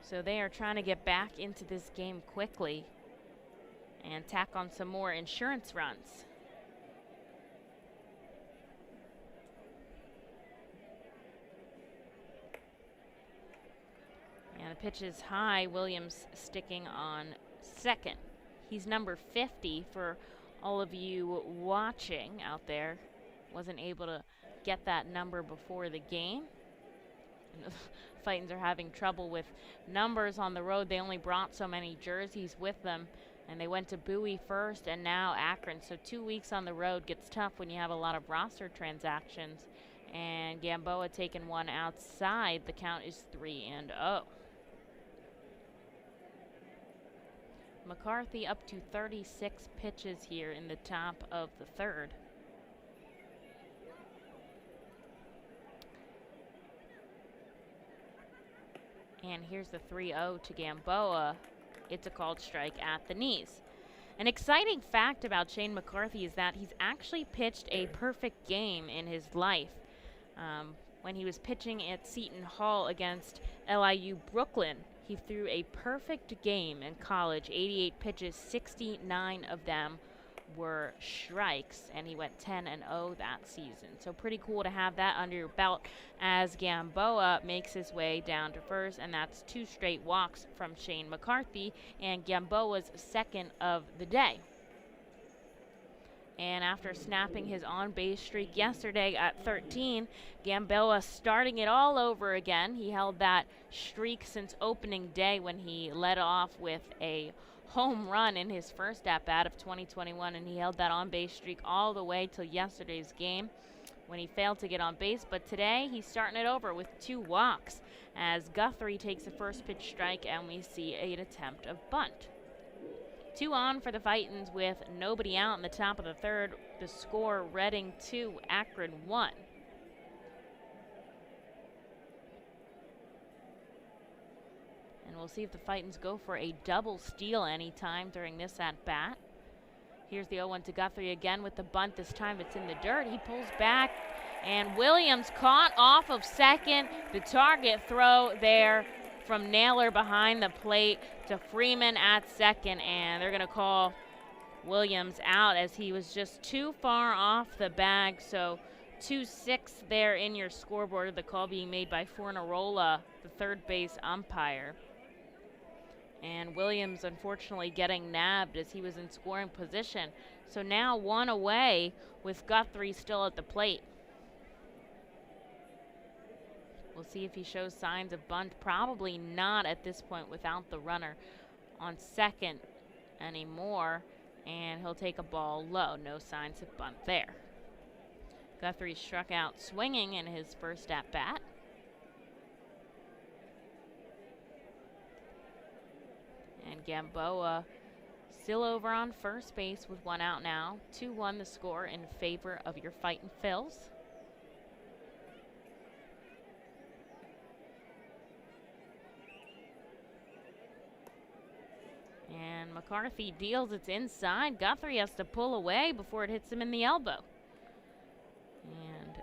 So they are trying to get back into this game quickly and tack on some more insurance runs. And the pitch is high. Williams sticking on second. He's number 50 for all of you watching out there. Wasn't able to get that number before the game. Fightins are having trouble with numbers on the road. They only brought so many jerseys with them, and they went to Bowie first and now Akron. So 2 weeks on the road gets tough when you have a lot of roster transactions. And Gamboa taking one outside. The count is 3-0. McCarthy up to 36 pitches here in the top of the third. And here's the 3-0 to Gamboa. It's a called strike at the knees. An exciting fact about Shane McCarthy is that he's actually pitched a perfect game in his life. When he was pitching at Seton Hall against LIU Brooklyn, he threw a perfect game in college. 88 pitches, 69 of them were strikes, and he went 10-0 that season. So pretty cool to have that under your belt as Gamboa makes his way down to first, and that's 2 straight walks from Shane McCarthy and Gamboa's second of the day. And after snapping his on-base streak yesterday at 13, Gamboa starting it all over again. He held that streak since opening day when he led off with a home run in his first at-bat of 2021, and he held that on-base streak all the way till yesterday's game when he failed to get on base. But today he's starting it over with 2 walks as Guthrie takes the first pitch strike, and we see an attempt of bunt. 2 on for the Fightins with nobody out in the top of the third. The score, Reading 2, Akron 1. And we'll see if the Fightins go for a double steal anytime during this at-bat. Here's the 0-1 to Guthrie again with the bunt. This time it's in the dirt. He pulls back, and Williams caught off of second. The target throw there from Naylor behind the plate to Freeman at second, and they're going to call Williams out as he was just too far off the bag. So 2-6 there in your scoreboard. The call being made by Fornarola, the third base umpire. And Williams unfortunately getting nabbed as he was in scoring position. So now 1 away with Guthrie still at the plate. We'll see if he shows signs of bunt. Probably not at this point without the runner on second anymore. And he'll take a ball low. No signs of bunt there. Guthrie struck out swinging in his first at-bat. And Gamboa still over on first base with 1 out now. 2-1 the score in favor of your Fightin' Phils. And McCarthy deals it inside. Guthrie has to pull away before it hits him in the elbow. And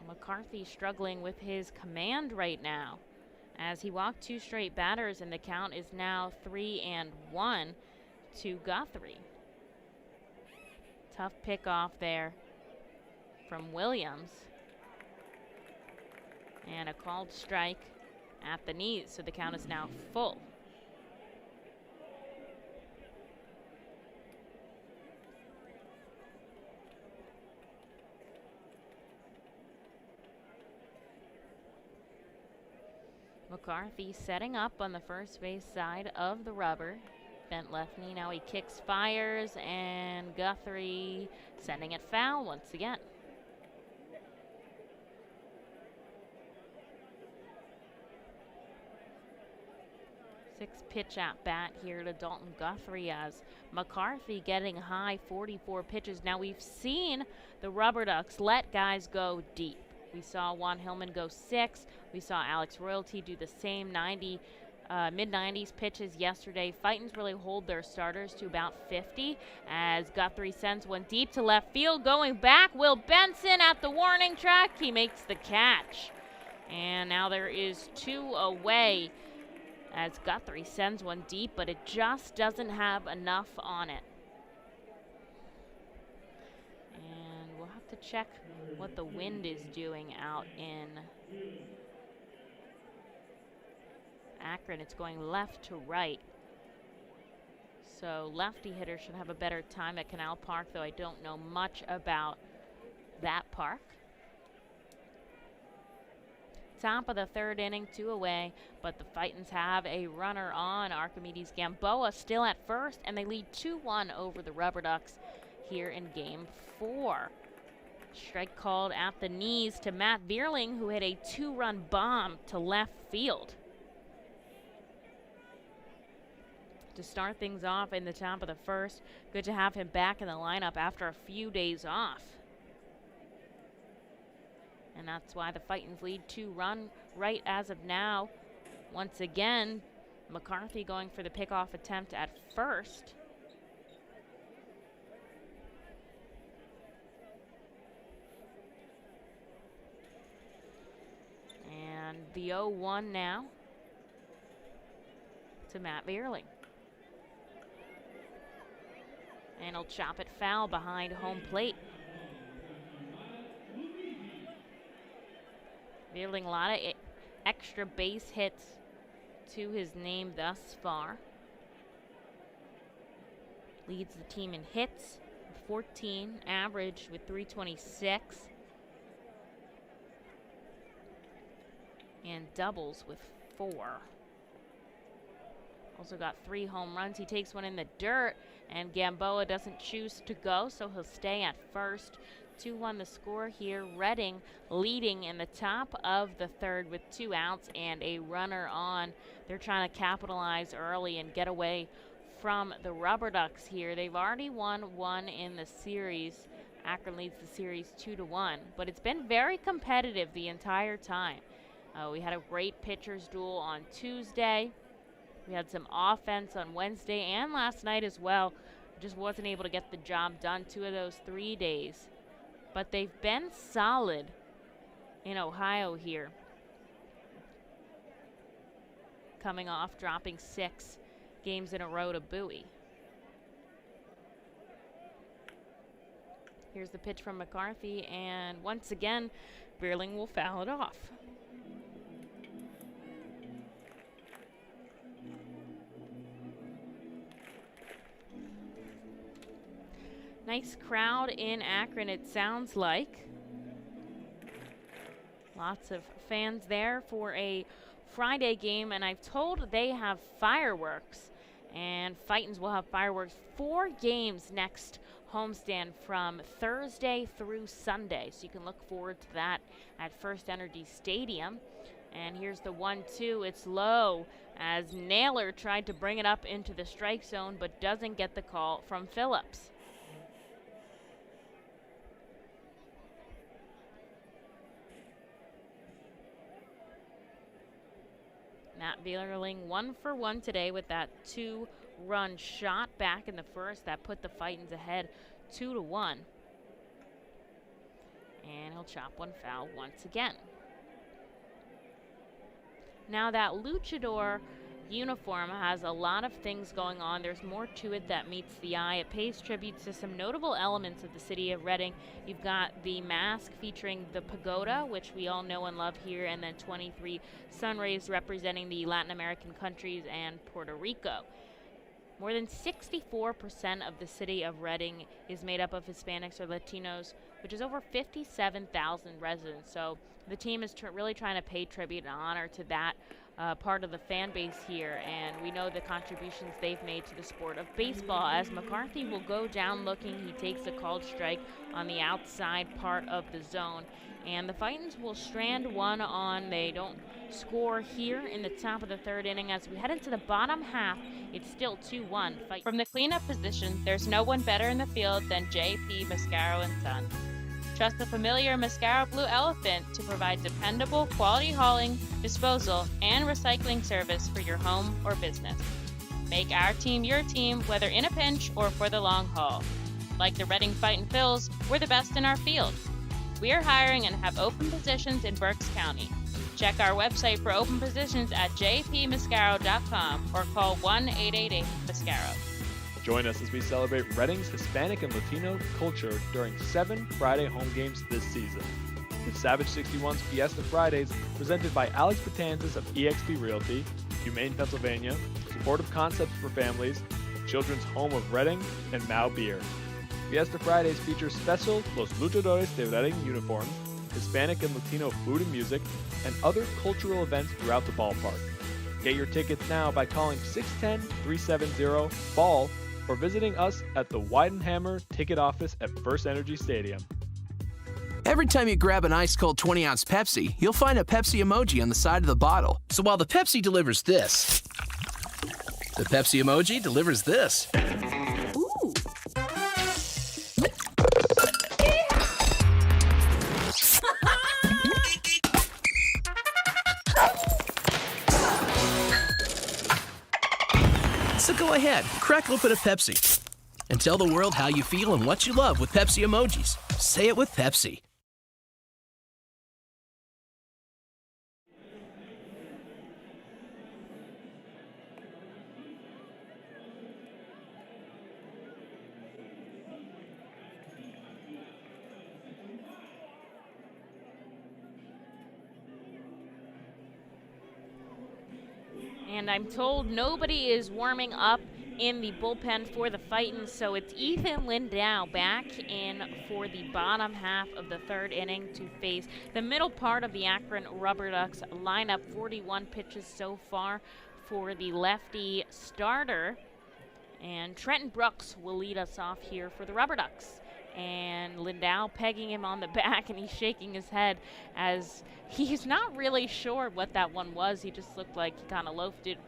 McCarthy struggling with his command right now as he walked 2 straight batters, and the count is now 3-1 to Guthrie. Tough pickoff there from Williams. And a called strike at the knees, so the count is now full. McCarthy setting up on the first base side of the rubber. Bent left knee, now he kicks, fires, and Guthrie sending it foul once again. Sixth pitch at bat here to Dalton Guthrie as McCarthy getting high 44 pitches. Now we've seen the RubberDucks let guys go deep. We saw Juan Hillman go 6. We saw Alex Royalty do the same mid-90s pitches yesterday. Fightins really hold their starters to about 50 as Guthrie sends one deep to left field. Going back, Will Benson at the warning track. He makes the catch. And now there is 2 away as Guthrie sends one deep, but it just doesn't have enough on it. And we'll have to check what the wind is doing out in Akron. It's going left to right. So lefty hitters should have a better time at Canal Park, though I don't know much about that park. Top of the 3rd inning, 2 away, but the Fightins have a runner on. Archimedes Gamboa still at first, and they lead 2-1 over the RubberDucks here in Game 4. Strike called at the knees to Matt Vierling, who hit a 2-run bomb to left field. To start things off in the top of the 1st, good to have him back in the lineup after a few days off. And that's why the Fightins lead 2-run right as of now. Once again, McCarthy going for the pickoff attempt at first. And the 0-1 now to Matt Vierling. And he'll chop it foul behind home plate. Vierling, a lot of extra base hits to his name thus far. Leads the team in hits, 14, average with 326. And doubles with 4. Also got 3 home runs. He takes one in the dirt, and Gamboa doesn't choose to go, so he'll stay at first. 2-1 the score here. Reading leading in the top of the 3rd with 2 outs and a runner on. They're trying to capitalize early and get away from the RubberDucks here. They've already won 1 in the series. Akron leads the series 2-1, but it's been very competitive the entire time. We had a great pitcher's duel on Tuesday. We had some offense on Wednesday and last night as well. Just wasn't able to get the job done 2 of those 3 days. But they've been solid in Ohio here. Coming off dropping 6 games in a row to Bowie. Here's the pitch from McCarthy, and once again, Vierling will foul it off. Nice crowd in Akron, it sounds like. Lots of fans there for a Friday game, and I've told they have fireworks. And Fightins will have fireworks 4 games next homestand from Thursday through Sunday. So you can look forward to that at First Energy Stadium. And here's the 1-2. It's low as Naylor tried to bring it up into the strike zone but doesn't get the call from Phillips. Matt Vierling 1 for 1 today with that 2-run shot back in the 1st that put the Fightins ahead 2-1. And he'll chop one foul once again. Now that luchador uniform has a lot of things going on. There's more to it that meets the eye. It pays tribute to some notable elements of the city of Reading. You've got the mask featuring the pagoda, which we all know and love here, and then 23 sun rays representing the Latin American countries and Puerto Rico. More than 64% of the city of Reading is made up of Hispanics or Latinos, which is over 57,000 residents. So The team is really trying to pay tribute and honor to that part of the fan base here, and we know the contributions they've made to the sport of baseball. As McCarthy will go down looking, he takes a called strike on the outside part of the zone, and the Fightins will strand one on. They don't score here in the top of the third inning. As we head into the bottom half, it's still 2-1. From the cleanup position, there's no one better in the field than J.P. Mascaro & Son. Trust the familiar Mascaro Blue Elephant to provide dependable quality hauling, disposal, and recycling service for your home or business. Make our team your team, whether in a pinch or for the long haul. Like the Reading Fightin' Phils, we're the best in our field. We are hiring and have open positions in Berks County. Check our website for open positions at jpmascaro.com or call 1-888-MASCARO. Join us as we celebrate Reading's Hispanic and Latino culture during 7 Friday home games this season. With Savage 61's Fiesta Fridays, presented by Alex Batanzas of eXp Realty, Humane Pennsylvania, Supportive Concepts for Families, Children's Home of Reading, and Mao Beer. Fiesta Fridays features special Los Luchadores de Reading uniforms, Hispanic and Latino food and music, and other cultural events throughout the ballpark. Get your tickets now by calling 610-370-BALL or visiting us at the Weidenhammer ticket office at First Energy Stadium. Every time you grab an ice-cold 20-ounce Pepsi, you'll find a Pepsi emoji on the side of the bottle. So while the Pepsi delivers this, the Pepsi emoji delivers this. Ooh. So go ahead, crack open a Pepsi and tell the world how you feel and what you love with Pepsi emojis. Say it with Pepsi. And I'm told nobody is warming up in the bullpen for the Fightins, so it's Ethan Lindau back in for the bottom half of the third inning to face the middle part of the Akron RubberDucks lineup. 41 pitches so far for the lefty starter. And Trenton Brooks will lead us off here for the RubberDucks. And Lindau pegging him on the back, and he's shaking his head as he's not really sure what that one was. He just looked like he kind of loafed it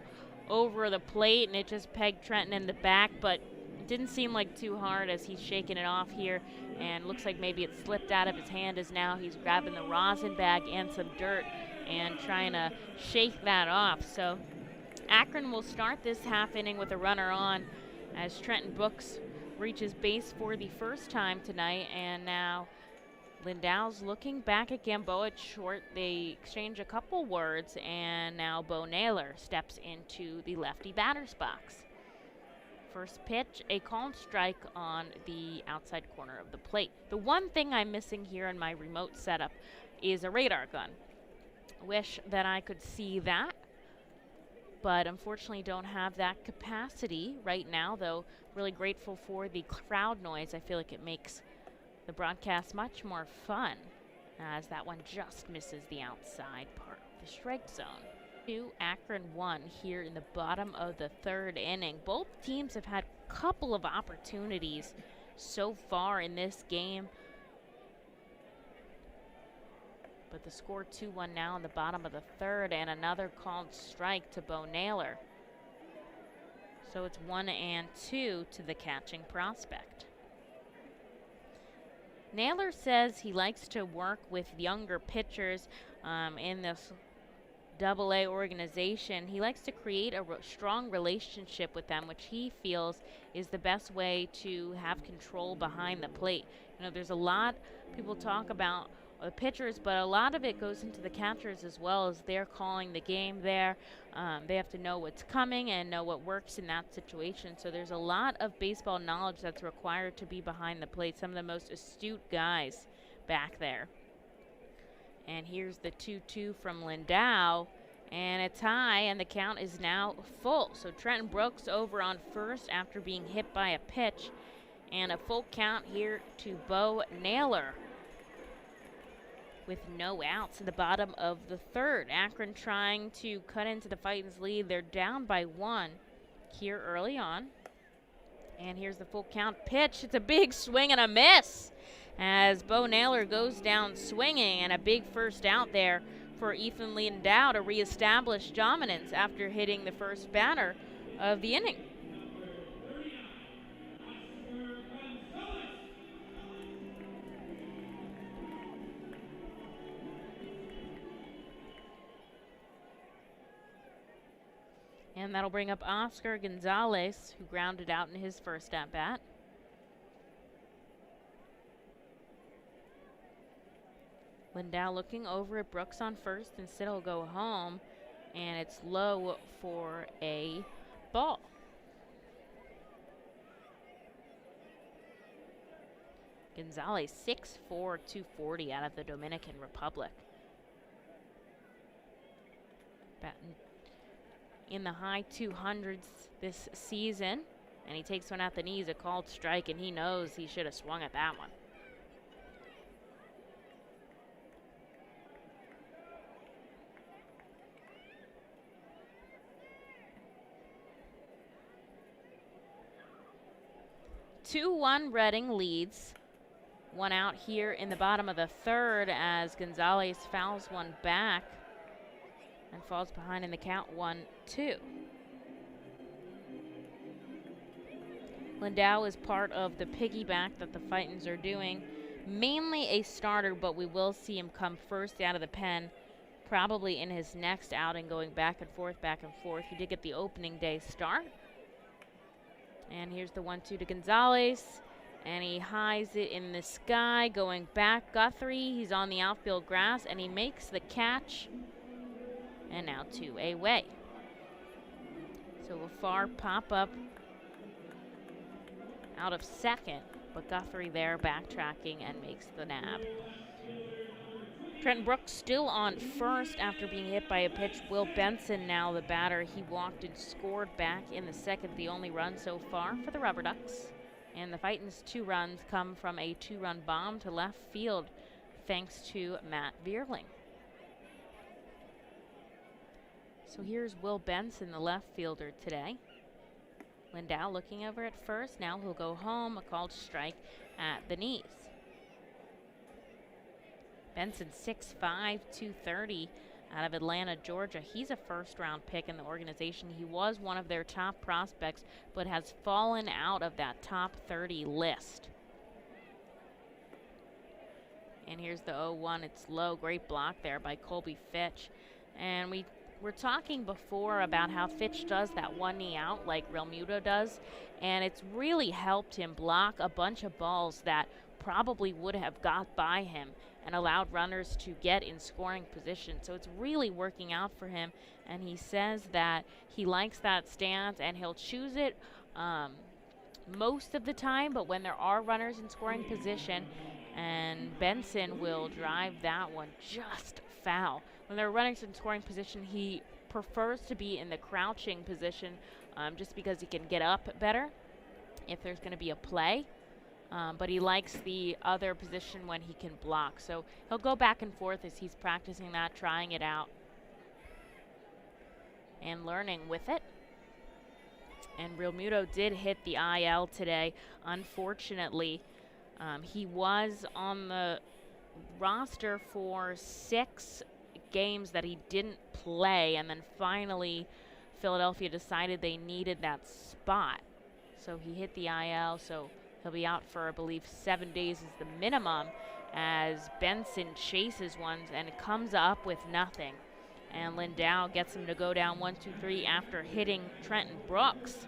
over the plate, and it just pegged Trenton in the back, but it didn't seem like too hard as he's shaking it off here, and looks like maybe it slipped out of his hand as now he's grabbing the rosin bag and some dirt and trying to shake that off. So Akron will start this half inning with a runner on as Trenton Brooks reaches base for the first time tonight, and now Lindau's looking back at Gamboa at short. They exchange a couple words, and now Bo Naylor steps into the lefty batter's box. First pitch, a called strike on the outside corner of the plate. The one thing I'm missing here in my remote setup is a radar gun. Wish that I could see that, but unfortunately don't have that capacity right now, though really grateful for the crowd noise. I feel like it makes the broadcast much more fun, as that one just misses the outside part of the strike zone. 2, Akron 1 here in the bottom of the third inning. Both teams have had a couple of opportunities so far in this game, but the score 2-1 now in the bottom of the third, and another called strike to Bo Naylor. So it's 1-2 to the catching prospect. Naylor says he likes to work with younger pitchers in this AA organization. He likes to create a strong relationship with them, which he feels is the best way to have control behind the plate. You know, there's a lot people talk about the pitchers, but a lot of it goes into the catchers as well, as they're calling the game there. They have to know what's coming and know what works in that situation. So there's a lot of baseball knowledge that's required to be behind the plate. Some of the most astute guys back there. And here's the 2-2 from Lindau, and it's high, and the count is now full. So Trenton Brooks over on first after being hit by a pitch, and a full count here to Bo Naylor. with no outs in the bottom of the third. Akron trying to cut into the Fightins' lead. They're down by 1 here early on. And here's the full count pitch. It's a big swing and a miss as Bo Naylor goes down swinging, and a big first out there for Ethan Lindau to reestablish dominance after hitting the first batter of the inning. And that'll bring up Oscar Gonzalez, who grounded out in his first at-bat. Lindau looking over at Brooks on first. Instead, he'll go home, and it's low for a ball. Gonzalez, 6'4", 240 out of the Dominican Republic. Batting in the high 200s this season, and he takes one at the knees, a called strike, and he knows he should have swung at that one. Two-1 Reading leads. One out here in the bottom of the third as Gonzalez fouls one back and falls behind in the count 1-2. Lindau is part of the piggyback that the Fightins are doing. Mainly a starter, but we will see him come first out of the pen, probably in his next outing, going back and forth, back and forth. He did get the opening day start. And here's the 1-2 to Gonzalez. And he highs it in the sky, going back. Guthrie, he's on the outfield grass, and he makes the catch. And now 2 away. So a far pop-up out of second, but Guthrie there backtracking and makes the nab. Trenton Brooks still on first after being hit by a pitch. Will Benson now the batter. He walked and scored back in the second, the only run so far for the RubberDucks. And the Fightins' 2 runs come from a 2-run bomb to left field thanks to Matt Bierling. So here's Will Benson, the left fielder today. Lindau looking over at first. Now he'll go home, a called strike at the knees. Benson, 6'5", 230 out of Atlanta, Georgia. He's a first-round pick in the organization. He was one of their top prospects, but has fallen out of that top 30 list. And here's the 0-1. It's low. Great block there by Colby Fitch. And we were talking before about how Fitch does that one knee out like Real Muto does, and it's really helped him block a bunch of balls that probably would have got by him and allowed runners to get in scoring position. So it's really working out for him, and he says that he likes that stance and he'll choose it most of the time, but when there are runners in scoring position, and Benson will drive that one just foul. When there are runners in scoring position, he prefers to be in the crouching position just because he can get up better if there's going to be a play. But he likes the other position when he can block. So he'll go back and forth as he's practicing that, trying it out, and learning with it. And Real Muto did hit the IL today. Unfortunately, he was on the roster for 6 games that he didn't play, and then finally Philadelphia decided they needed that spot. So he hit the IL, so he'll be out for, I believe, 7 days is the minimum, as Benson chases ones and comes up with nothing. And Lindau gets him to go down 1-2-3 after hitting Trenton Brooks,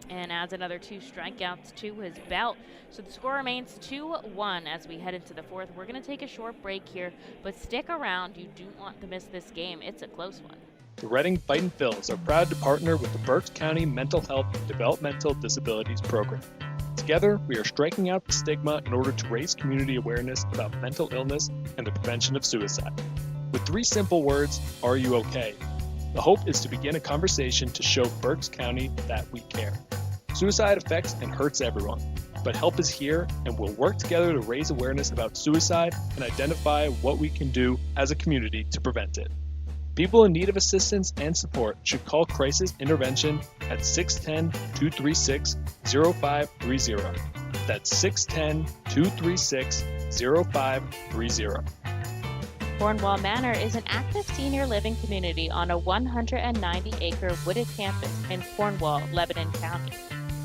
and adds another 2 strikeouts to his belt. So the score remains 2-1 as we head into the fourth. We're going to take a short break here, but stick around. You do want to miss this game. It's a close one. The Reading Fightin' Phils are proud to partner with the Berks County Mental Health and Developmental Disabilities Program. Together, we are striking out the stigma in order to raise community awareness about mental illness and the prevention of suicide. With 3 simple words, are you okay? The hope is to begin a conversation to show Berks County that we care. Suicide affects and hurts everyone. but help is here, and we'll work together to raise awareness about suicide and identify what we can do as a community to prevent it. People in need of assistance and support should call Crisis Intervention at 610-236-0530. That's 610-236-0530. Cornwall Manor is an active senior living community on a 190-acre wooded campus in Cornwall, Lebanon County.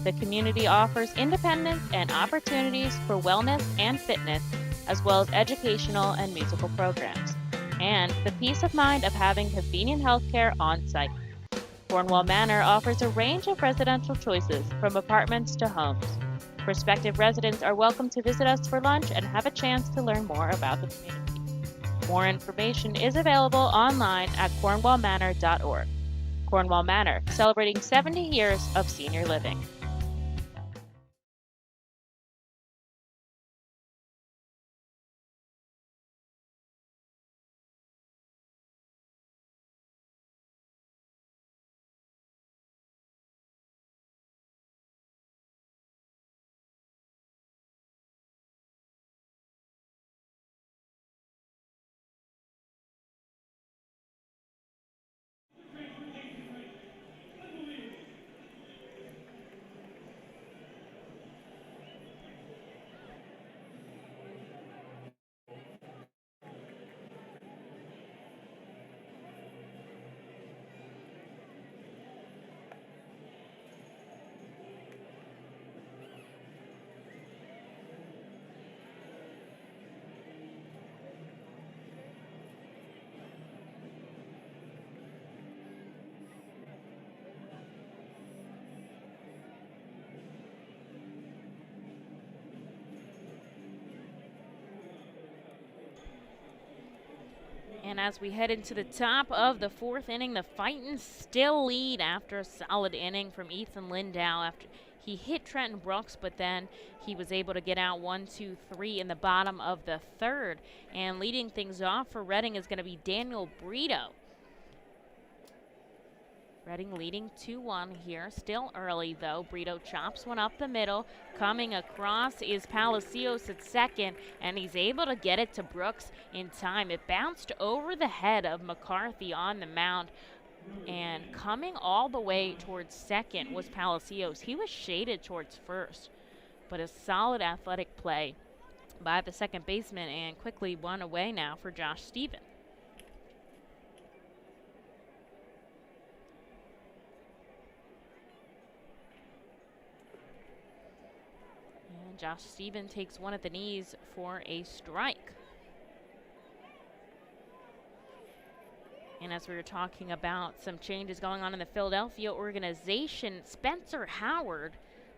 The community offers independence and opportunities for wellness and fitness, as well as educational and musical programs, and the peace of mind of having convenient health care on site. Cornwall Manor offers a range of residential choices from apartments to homes. Prospective residents are welcome to visit us for lunch and have a chance to learn more about the community. More information is available online at cornwallmanor.org. Cornwall Manor, celebrating 70 years of senior living. And as we head into the top of the fourth inning, the Fightins still lead after a solid inning from Ethan Lindow after he hit Trenton Brooks, but then he was able to get out 1, 2, 3 in the bottom of the third. And leading things off for Reading is going to be Daniel Brito. Reading leading 2-1 here. Still early, though. Brito chops one up the middle. Coming across is Palacios at second, and he's able to get it to Brooks in time. It bounced over the head of McCarthy on the mound, and coming all the way towards second was Palacios. He was shaded towards first, but a solid athletic play by the second baseman, and quickly one away now for Josh Stevens. Josh Stevens takes one at the knees for a strike. And as we were talking about some changes going on in the Philadelphia organization, Spencer Howard,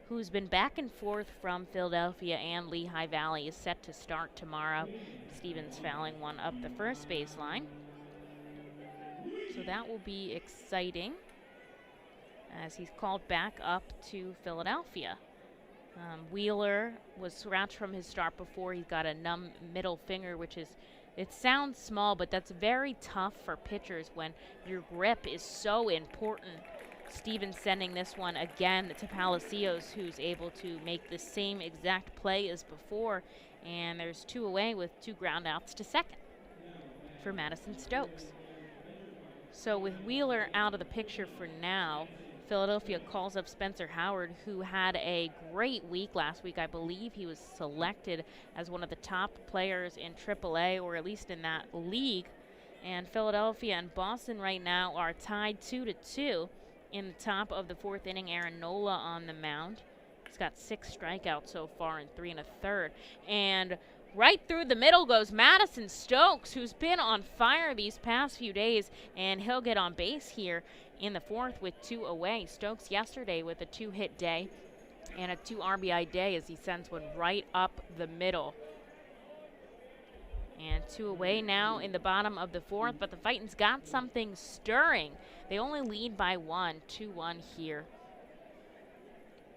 who's been back and forth from Philadelphia and Lehigh Valley, is set to start tomorrow. Stevens fouling one up the first baseline. So that will be exciting as he's called back up to Philadelphia. Wheeler was scratched from his start before. He's got a numb middle finger, which is, it sounds small, but that's very tough for pitchers when your grip is so important. Stevens sending this one again to Palacios, who's able to make the same exact play as before. And there's two away with two ground outs to second for Madison Stokes. So with Wheeler out of the picture for now, Philadelphia calls up Spencer Howard, who had a great week last week. I believe he was selected as one of the top players in AAA, or at least in that league. And Philadelphia and Boston right now are tied 2-2 in the top of the fourth inning. Aaron Nola on the mound. He's got 6 strikeouts so far in 3 1/3. And right through the middle goes Madison Stokes, who's been on fire these past few days, and he'll get on base here in the fourth with 2 away. Stokes yesterday with a 2-hit day and a 2 RBI day as he sends one right up the middle. And 2 away now in the bottom of the fourth, but the Fightins got something stirring. They only lead by 1, 2-1 here,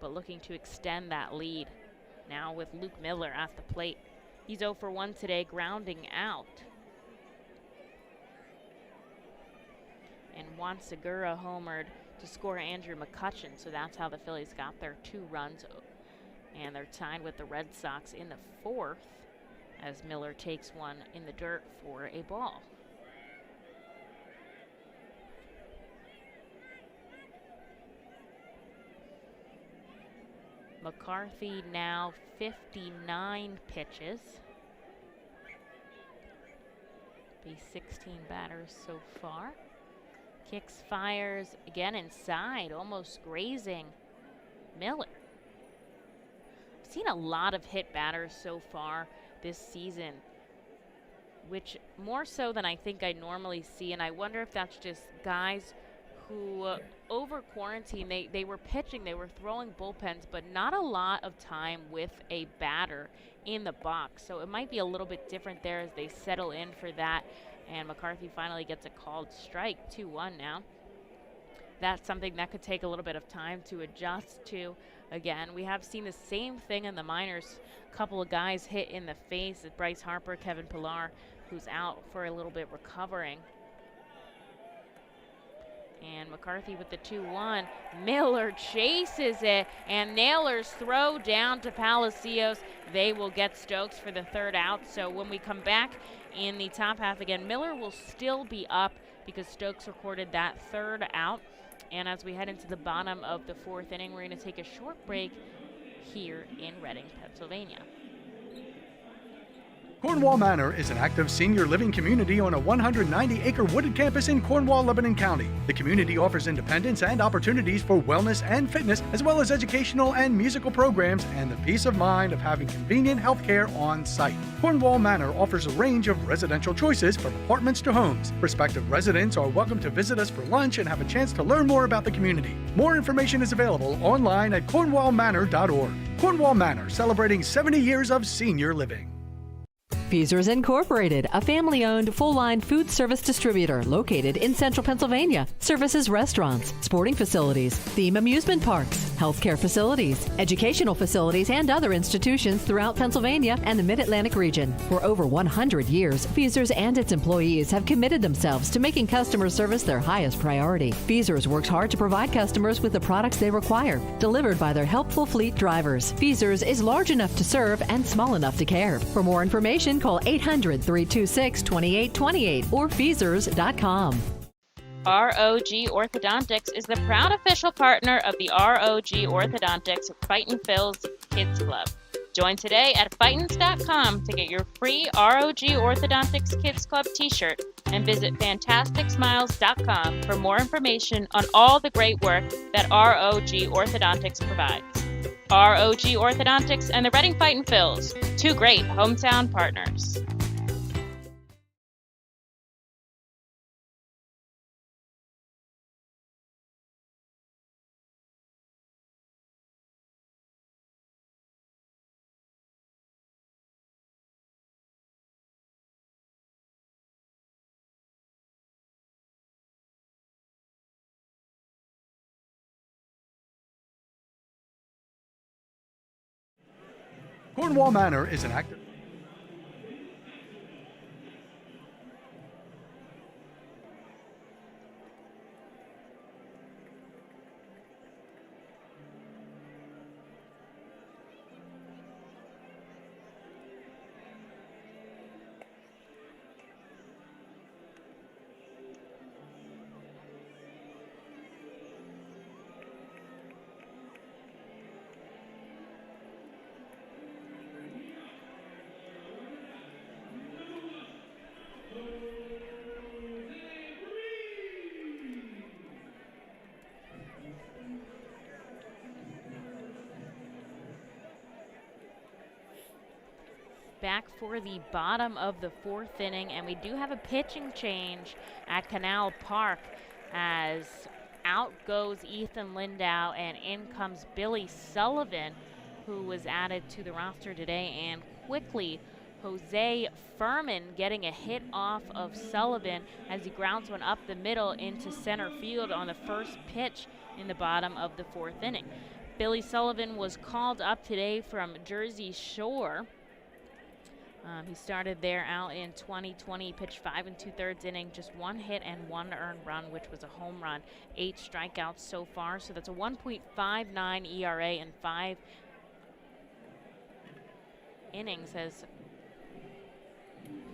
but looking to extend that lead now with Luke Miller at the plate. He's 0 for 1 today, grounding out. And Juan Segura homered to score Andrew McCutcheon, so that's how the Phillies got their 2 runs. And they're tied with the Red Sox in the 4th as Miller takes one in the dirt for a ball. McCarthy now 59 pitches. Be 16 batters so far. Kicks, fires, again inside, almost grazing Miller. I've seen a lot of hit batters so far this season, which more so than I think I normally see, and I wonder if that's just guys who over quarantine, they were pitching, they were throwing bullpens, but not a lot of time with a batter in the box. So it might be a little bit different there as they settle in for that. And McCarthy finally gets a called strike, 2-1 now. That's something that could take a little bit of time to adjust to. Again, we have seen the same thing in the minors. A couple of guys hit in the face. Bryce Harper, Kevin Pillar, who's out for a little bit recovering. And McCarthy with the 2-1. Miller chases it, and Naylor's throw down to Palacios. They will get Stokes for the 3rd out. So when we come back in the top half again, Miller will still be up because Stokes recorded that 3rd out. And as we head into the bottom of the 4th inning, we're going to take a short break here in Reading, Pennsylvania. Cornwall Manor is an active senior living community on a 190-acre wooded campus in Cornwall, Lebanon County. The community offers independence and opportunities for wellness and fitness, as well as educational and musical programs, and the peace of mind of having convenient health care on site. Cornwall Manor offers a range of residential choices from apartments to homes. Prospective residents are welcome to visit us for lunch and have a chance to learn more about the community. More information is available online at cornwallmanor.org. Cornwall Manor, celebrating 70 years of senior living. Feasers Incorporated, a family-owned, full-line food service distributor located in central Pennsylvania. Services restaurants, sporting facilities, theme amusement parks, healthcare facilities, educational facilities, and other institutions throughout Pennsylvania and the Mid-Atlantic region. For over 100 years, Feasers and its employees have committed themselves to making customer service their highest priority. Feasers works hard to provide customers with the products they require, delivered by their helpful fleet drivers. Feasers is large enough to serve and small enough to care. For more information, call 800-326-2828 or Feasers.com. ROG Orthodontics is the proud official partner of the ROG Orthodontics Fightin' Phil's Kids Club. Join today at Fightins.com to get your free ROG Orthodontics Kids Club t-shirt and visit FantasticSmiles.com for more information on all the great work that ROG Orthodontics provides. ROG Orthodontics and the Reading Fightin' Phils, 2 great hometown partners. Cornwall Manor is an active... Back for the bottom of the 4th inning, and we do have a pitching change at Canal Park as out goes Ethan Lindau and in comes Billy Sullivan, who was added to the roster today, and quickly Jose Furman getting a hit off of Sullivan as he grounds one up the middle into center field on the first pitch in the bottom of the 4th inning. Billy Sullivan was called up today from Jersey Shore. He started there out in 2020, pitched 5 2/3 inning, just 1 hit and 1 earned run, which was a home run, 8 strikeouts so far. So that's a 1.59 ERA and 5 innings as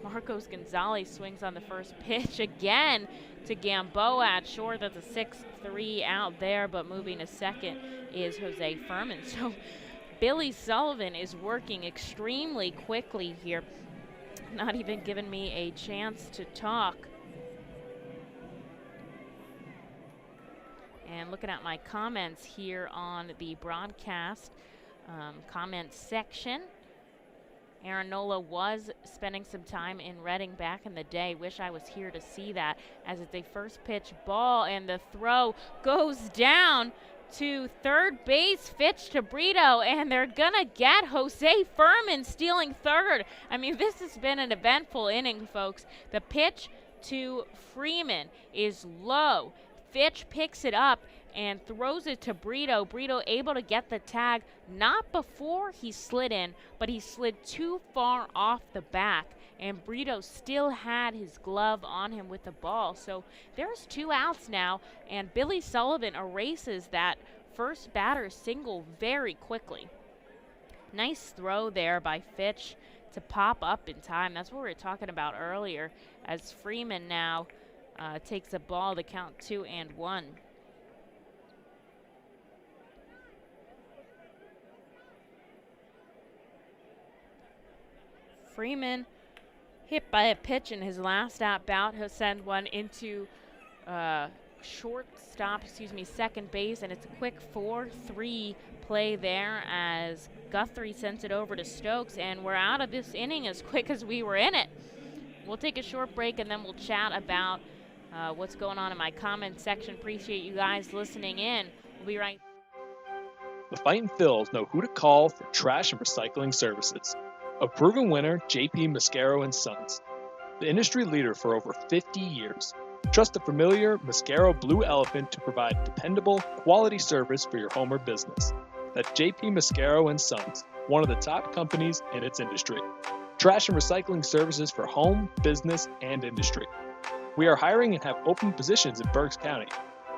Marcos Gonzalez swings on the first pitch again to Gamboa at short. That's a 6-3 out there, but moving to second is Jose Furman. So Billy Sullivan is working extremely quickly here, not even giving me a chance to talk. And looking at my comments here on the broadcast comments section, Aaron Nola was spending some time in Reading back in the day. Wish I was here to see that, as it's a first pitch ball, and the throw goes down to third base. Fitch to Brito, and they're gonna get Jose Furman stealing third. I mean, this has been an eventful inning, folks. The pitch to Freeman is low. Fitch picks it up and throws it to Brito. Brito able to get the tag, not before he slid in, but he slid too far off the back, and Brito still had his glove on him with the ball. So there's 2 outs now, and Billy Sullivan erases that first batter single very quickly. Nice throw there by Fitch to pop up in time. That's what we were talking about earlier, as Freeman now takes a ball to count 2-1. Freeman hit by a pitch in his last at bat. He'll send one into second base, and it's a quick 4-3 play there as Guthrie sends it over to Stokes, and we're out of this inning as quick as we were in it. We'll take a short break, and then we'll chat about what's going on in my comment section. Appreciate you guys listening in. We'll be right. The Fightin' Phils know who to call for trash and recycling services. A proven winner, JP Mascaro & Sons. The industry leader for over 50 years. Trust the familiar Mascaro Blue Elephant to provide dependable, quality service for your home or business. That's JP Mascaro & Sons, one of the top companies in its industry. Trash and recycling services for home, business, and industry. We are hiring and have open positions in Berks County.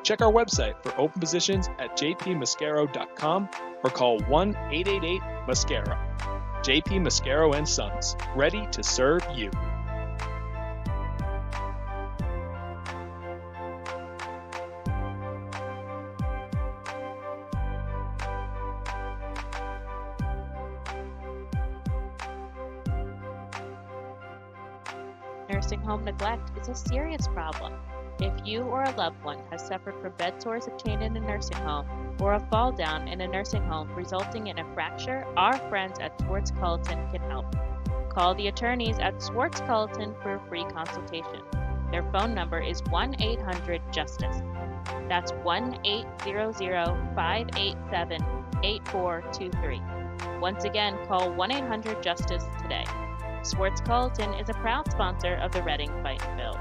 Check our website for open positions at jpmascaro.com or call 1-888-MASCARO. JP Mascaro & Sons, ready to serve you. Nursing home neglect is a serious problem. If you or a loved one has suffered from bed sores obtained in a nursing home or a fall down in a nursing home resulting in a fracture, our friends at Swartz Culleton can help. Call the attorneys at Swartz Culleton for a free consultation. Their phone number is 1-800-JUSTICE. That's 1-800-587-8423. Once again, call 1-800-JUSTICE today. Swartz Culleton is a proud sponsor of the Reading Fightin' Phils.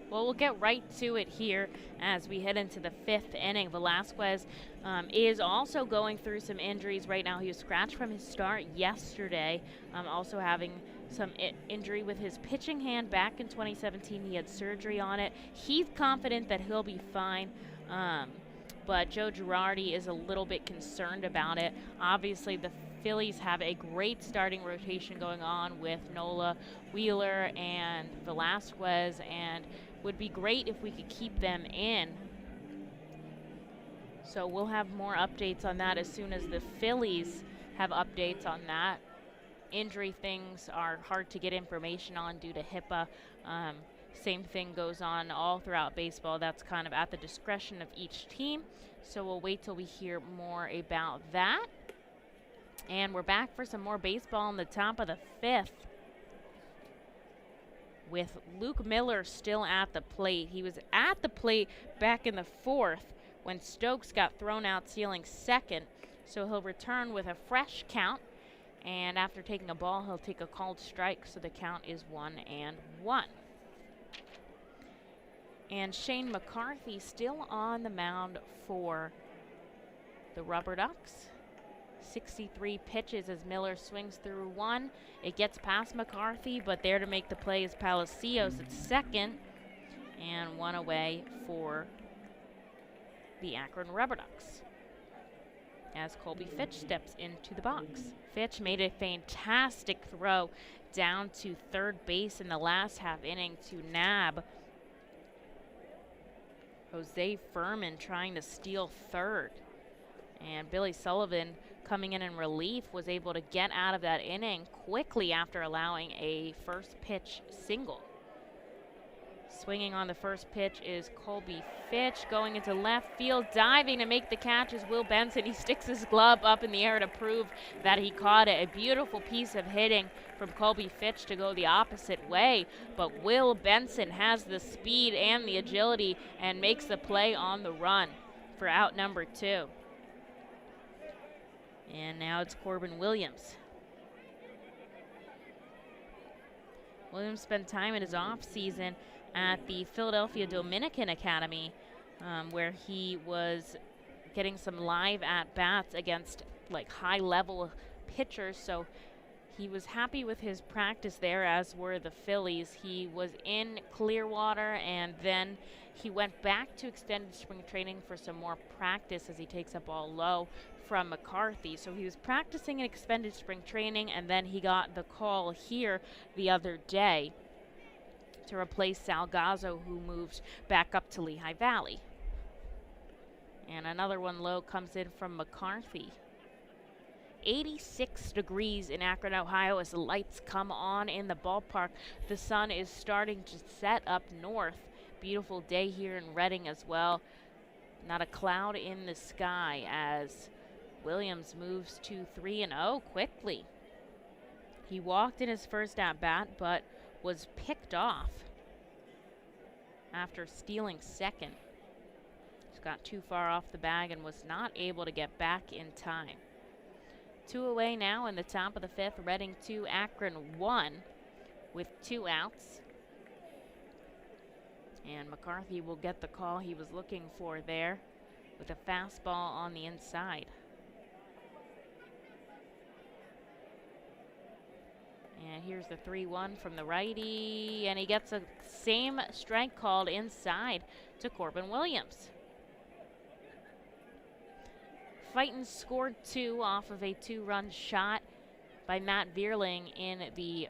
Well, we'll get right to it here as we head into the 5th inning. Velasquez is also going through some injuries right now. He was scratched from his start yesterday, also having some injury with his pitching hand back in 2017. He had surgery on it. He's confident that he'll be fine. But Joe Girardi is a little bit concerned about it. Obviously, the Phillies have a great starting rotation going on with Nola, Wheeler, and Velasquez, and would be great if we could keep them in. So we'll have more updates on that as soon as the Phillies have updates on that. Injury things are hard to get information on due to HIPAA. Same thing goes on all throughout baseball. That's kind of at the discretion of each team. So we'll wait till we hear more about that. And we're back for some more baseball in the top of the 5th with Luke Miller still at the plate. He was at the plate back in the 4th when Stokes got thrown out stealing second. So he'll return with a fresh count. And after taking a ball, he'll take a called strike. So the count is 1-1. And Shane McCarthy still on the mound for the RubberDucks. 63 pitches as Miller swings through one. It gets past McCarthy, but there to make the play is Palacios at second. And one away for the Akron RubberDucks, as Colby Fitch steps into the box. Fitch made a fantastic throw down to third base in the last half inning to nab Jose Furman, trying to steal third. And Billy Sullivan, coming in relief, was able to get out of that inning quickly after allowing a first pitch single. Swinging on the first pitch is Colby Fitch, going into left field, diving to make the catch is Will Benson. He sticks his glove up in the air to prove that he caught it. A beautiful piece of hitting from Colby Fitch to go the opposite way, but Will Benson has the speed and the agility and makes the play on the run for out number 2. And now it's Corbin Williams. Williams spent time in his off-season at the Philadelphia Dominican Academy, where he was getting some live at-bats against like high-level pitchers, so he was happy with his practice there, as were the Phillies. He was in Clearwater, and then he went back to extended spring training for some more practice as he takes a ball low from McCarthy. So he was practicing in extended spring training, and then he got the call here the other day to replace Salgazzo, who moved back up to Lehigh Valley. And another one low comes in from McCarthy. 86 degrees in Akron, Ohio, as the lights come on in the ballpark. The sun is starting to set up north. Beautiful day here in Reading as well. Not a cloud in the sky as Williams moves to 3-0 quickly. He walked in his first at-bat, but was picked off after stealing second. Just got too far off the bag and was not able to get back in time. 2 away now in the top of the 5th. Reading 2, Akron 1 with 2 outs. And McCarthy will get the call he was looking for there with a fastball on the inside. And here's the 3-1 from the righty, and he gets a same strike called inside to Corbin Williams. Fighton scored 2 off of a 2-run shot by Matt Vierling in the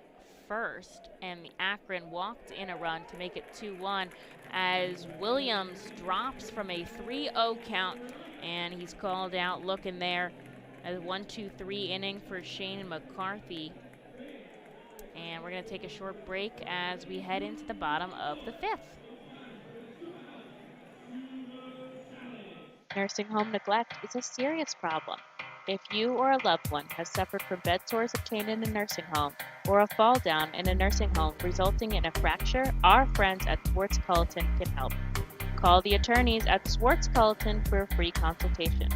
first, and the Akron walked in a run to make it 2-1 as Williams drops from a 3-0 count, and he's called out looking there as 1-2-3 inning for Shane McCarthy. And we're going to take a short break as we head into the bottom of the 5th. Nursing home neglect is a serious problem. If you or a loved one has suffered from bed sores obtained in a nursing home or a fall down in a nursing home resulting in a fracture, our friends at Swartz Culleton can help. Call the attorneys at Swartz Culleton for a free consultation.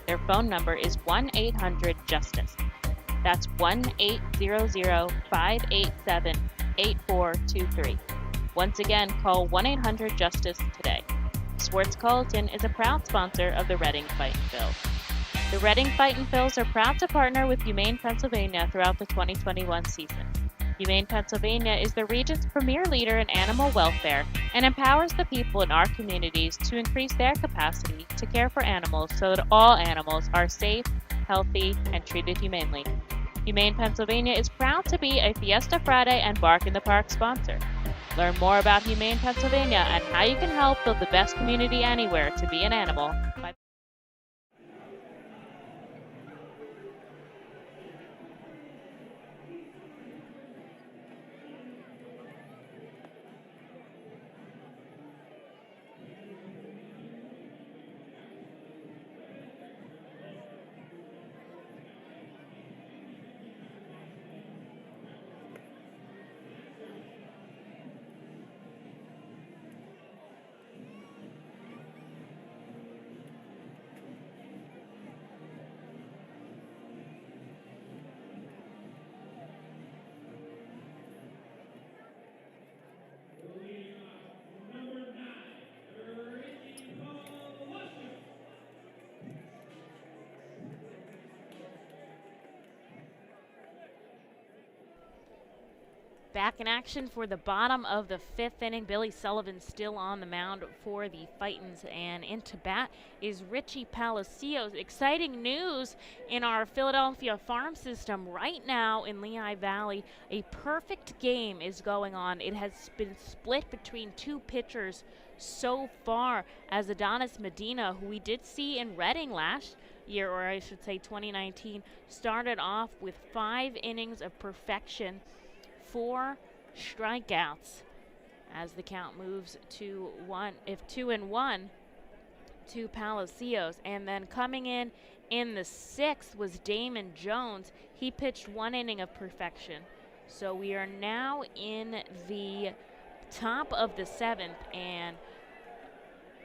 Their phone number is 1-800-JUSTICE. That's 1-800-587-8423. Once again, call 1-800-JUSTICE today. Swartz Culleton is a proud sponsor of the Reading Fightin' Phils. The Reading Fightin' Phils are proud to partner with Humane Pennsylvania throughout the 2021 season. Humane Pennsylvania is the region's premier leader in animal welfare and empowers the people in our communities to increase their capacity to care for animals so that all animals are safe, healthy, and treated humanely. Humane Pennsylvania is proud to be a Fiesta Friday and Bark in the Park sponsor. Learn more about Humane Pennsylvania and how you can help build the best community anywhere to be an animal by Back in action for the bottom of the 5th inning. Billy Sullivan still on the mound for the Fightins, and into bat is Richie Palacios. Exciting news in our Philadelphia farm system right now in Lehigh Valley. A perfect game is going on. It has been split between 2 pitchers so far, as Adonis Medina, who we did see in Reading last year, or I should say 2019, started off with 5 innings of perfection, 4 strikeouts, as the count moves to 2-1 to Palacios. And then coming in the 6th was Damon Jones. He pitched 1 inning of perfection. So we are now in the top of the 7th, and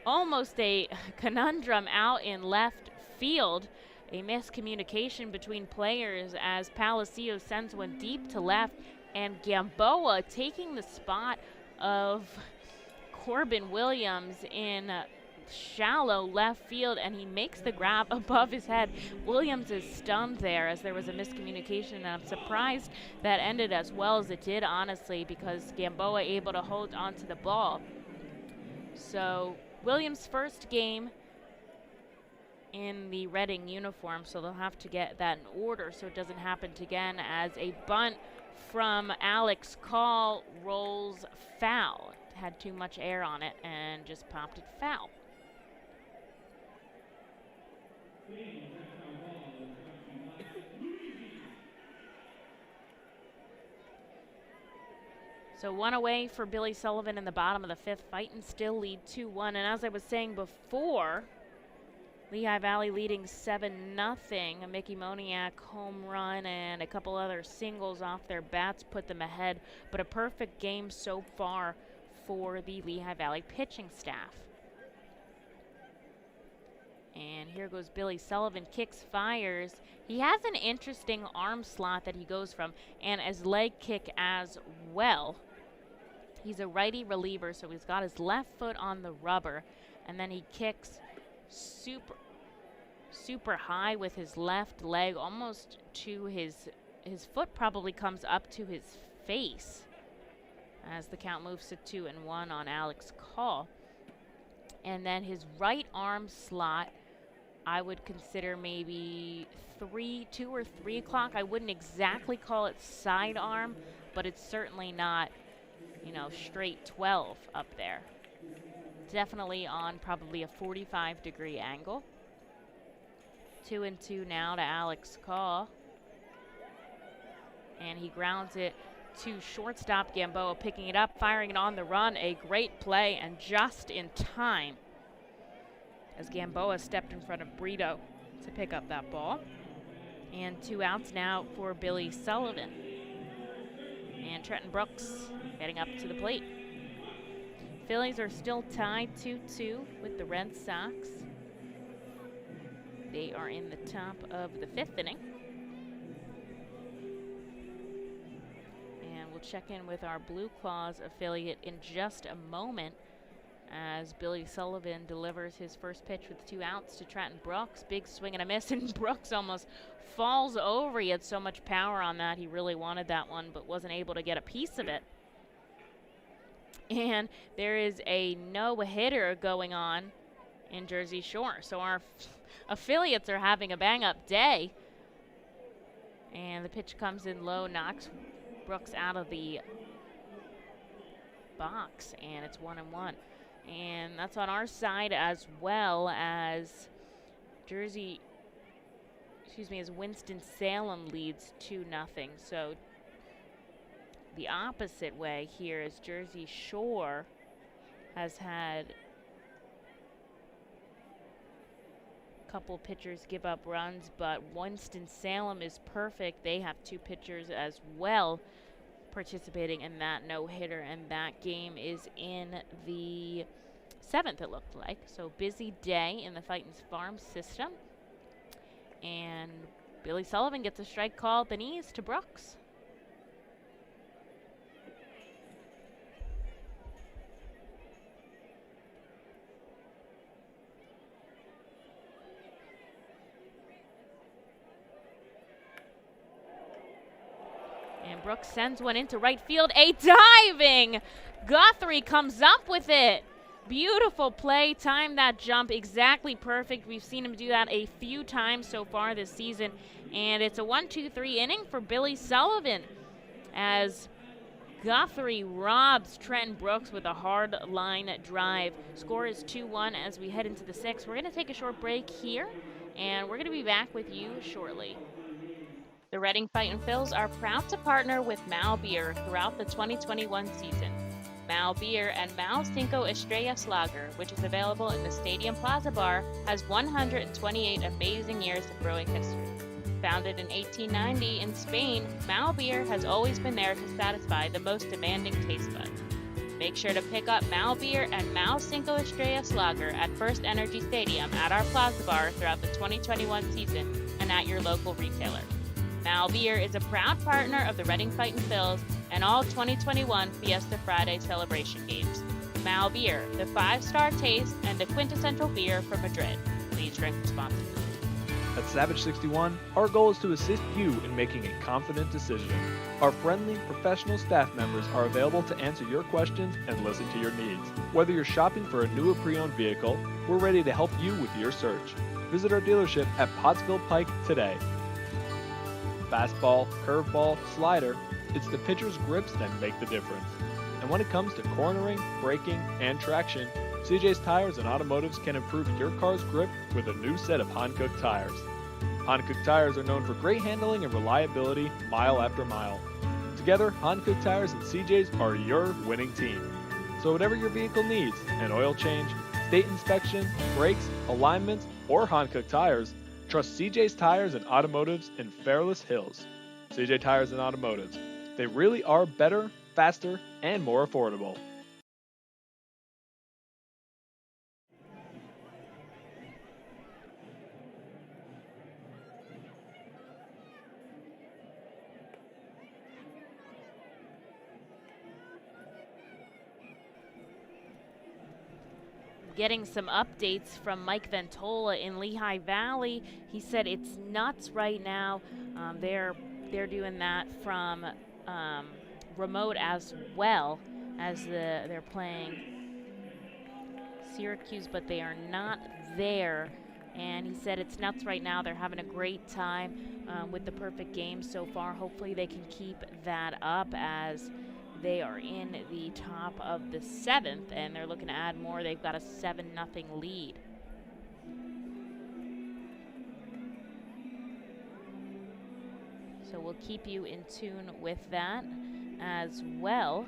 almost a conundrum out in left field. A miscommunication between players as Palacios sends one deep to left, and Gamboa taking the spot of Corbin Williams in shallow left field, and he makes the grab above his head. Williams is stunned there as there was a miscommunication, and I'm surprised that ended as well as it did, honestly, because Gamboa able to hold onto the ball. So Williams' first game in the Reading uniform, so they'll have to get that in order so it doesn't happen again, as a bunt from Alex Call rolls foul. It had too much air on it and just popped it foul. So 1 away for Billy Sullivan in the bottom of the 5th. Fightin' still lead 2-1. And as I was saying before, Lehigh Valley leading 7-0. A Mickey Moniak home run and a couple other singles off their bats put them ahead. But a perfect game so far for the Lehigh Valley pitching staff. And here goes Billy Sullivan, kicks, fires. He has an interesting arm slot that he goes from, and his leg kick as well. He's a righty reliever, so he's got his left foot on the rubber, and then he kicks super high with his left leg, almost to his foot probably comes up to his face, as the count moves to 2-1 on Alex Call. And then his right arm slot, I would consider maybe 2 or 3 o'clock. I wouldn't exactly call it sidearm, but it's certainly not, straight 12 up there. Definitely on probably a 45-degree angle. 2-2 now to Alex Call. And he grounds it to shortstop. Gamboa picking it up, firing it on the run. A great play, and just in time, as Gamboa stepped in front of Brito to pick up that ball. And 2 outs now for Billy Sullivan. And Trenton Brooks heading up to the plate. Phillies are still tied 2-2 with the Red Sox. They are in the top of the 5th inning. And we'll check in with our Blue Claws affiliate in just a moment, as Billy Sullivan delivers his first pitch with 2 outs to Trenton Brooks. Big swing and a miss, and Brooks almost falls over. He had so much power on that. He really wanted that one, but wasn't able to get a piece of it. And there is a no-hitter going on in Jersey Shore. So our affiliates are having a bang-up day. And the pitch comes in low, knocks Brooks out of the box, and it's 1-1. And that's on our side, as well as as Winston-Salem leads 2-0. So the opposite way here is Jersey Shore has had a couple pitchers give up runs, but Winston-Salem is perfect. They have 2 pitchers as well participating in that no-hitter, and that game is in the 7th, it looked like. So busy day in the Fightins farm system. And Billy Sullivan gets a strike call at the knees to Brooks. Brooks sends one into right field. A diving Guthrie comes up with it. Beautiful play, timed that jump exactly perfect. We've seen him do that a few times so far this season. And it's a 1-2-3 inning for Billy Sullivan as Guthrie robs Trenton Brooks with a hard line drive. Score is 2-1 as we head into the sixth. We're going to take a short break here, and we're going to be back with you shortly. The Reading Fightin' Phils are proud to partner with Mao Beer throughout the 2021 season. Mao Beer and Mao Cinco Estrellas Lager, which is available in the Stadium Plaza Bar, has 128 amazing years of brewing history. Founded in 1890 in Spain, Mao Beer has always been there to satisfy the most demanding taste buds. Make sure to pick up Mao Beer and Mao Cinco Estrellas Lager at First Energy Stadium at our Plaza Bar throughout the 2021 season and at your local retailer. Mao Beer is a proud partner of the Reading Fightin' Phils and all 2021 Fiesta Friday celebration games. Mao Beer, the 5-star taste and the quintessential beer from Madrid. Please drink responsibly. At Savage 61, our goal is to assist you in making a confident decision. Our friendly, professional staff members are available to answer your questions and listen to your needs. Whether you're shopping for a new or pre-owned vehicle, we're ready to help you with your search. Visit our dealership at Pottsville Pike today. Fastball, curveball, slider, it's the pitcher's grips that make the difference. And when it comes to cornering, braking, and traction, CJ's Tires and Automotives can improve your car's grip with a new set of Hankook tires. Hankook tires are known for great handling and reliability mile after mile. Together, Hankook Tires and CJ's are your winning team. So whatever your vehicle needs, an oil change, state inspection, brakes, alignments, or Hankook tires, trust CJ's Tires and Automotives in Fairless Hills. CJ Tires and Automotives. They really are better, faster, and more affordable. Getting some updates from Mike Ventola in Lehigh Valley. He said it's nuts right now. They're doing that from remote as well as they're playing Syracuse, but they are not there. And he said it's nuts right now. They're having a great time with the perfect game so far. Hopefully they can keep that up as they are in the top of the 7th, and they're looking to add more. They've got a 7-0 lead. So we'll keep you in tune with that as well.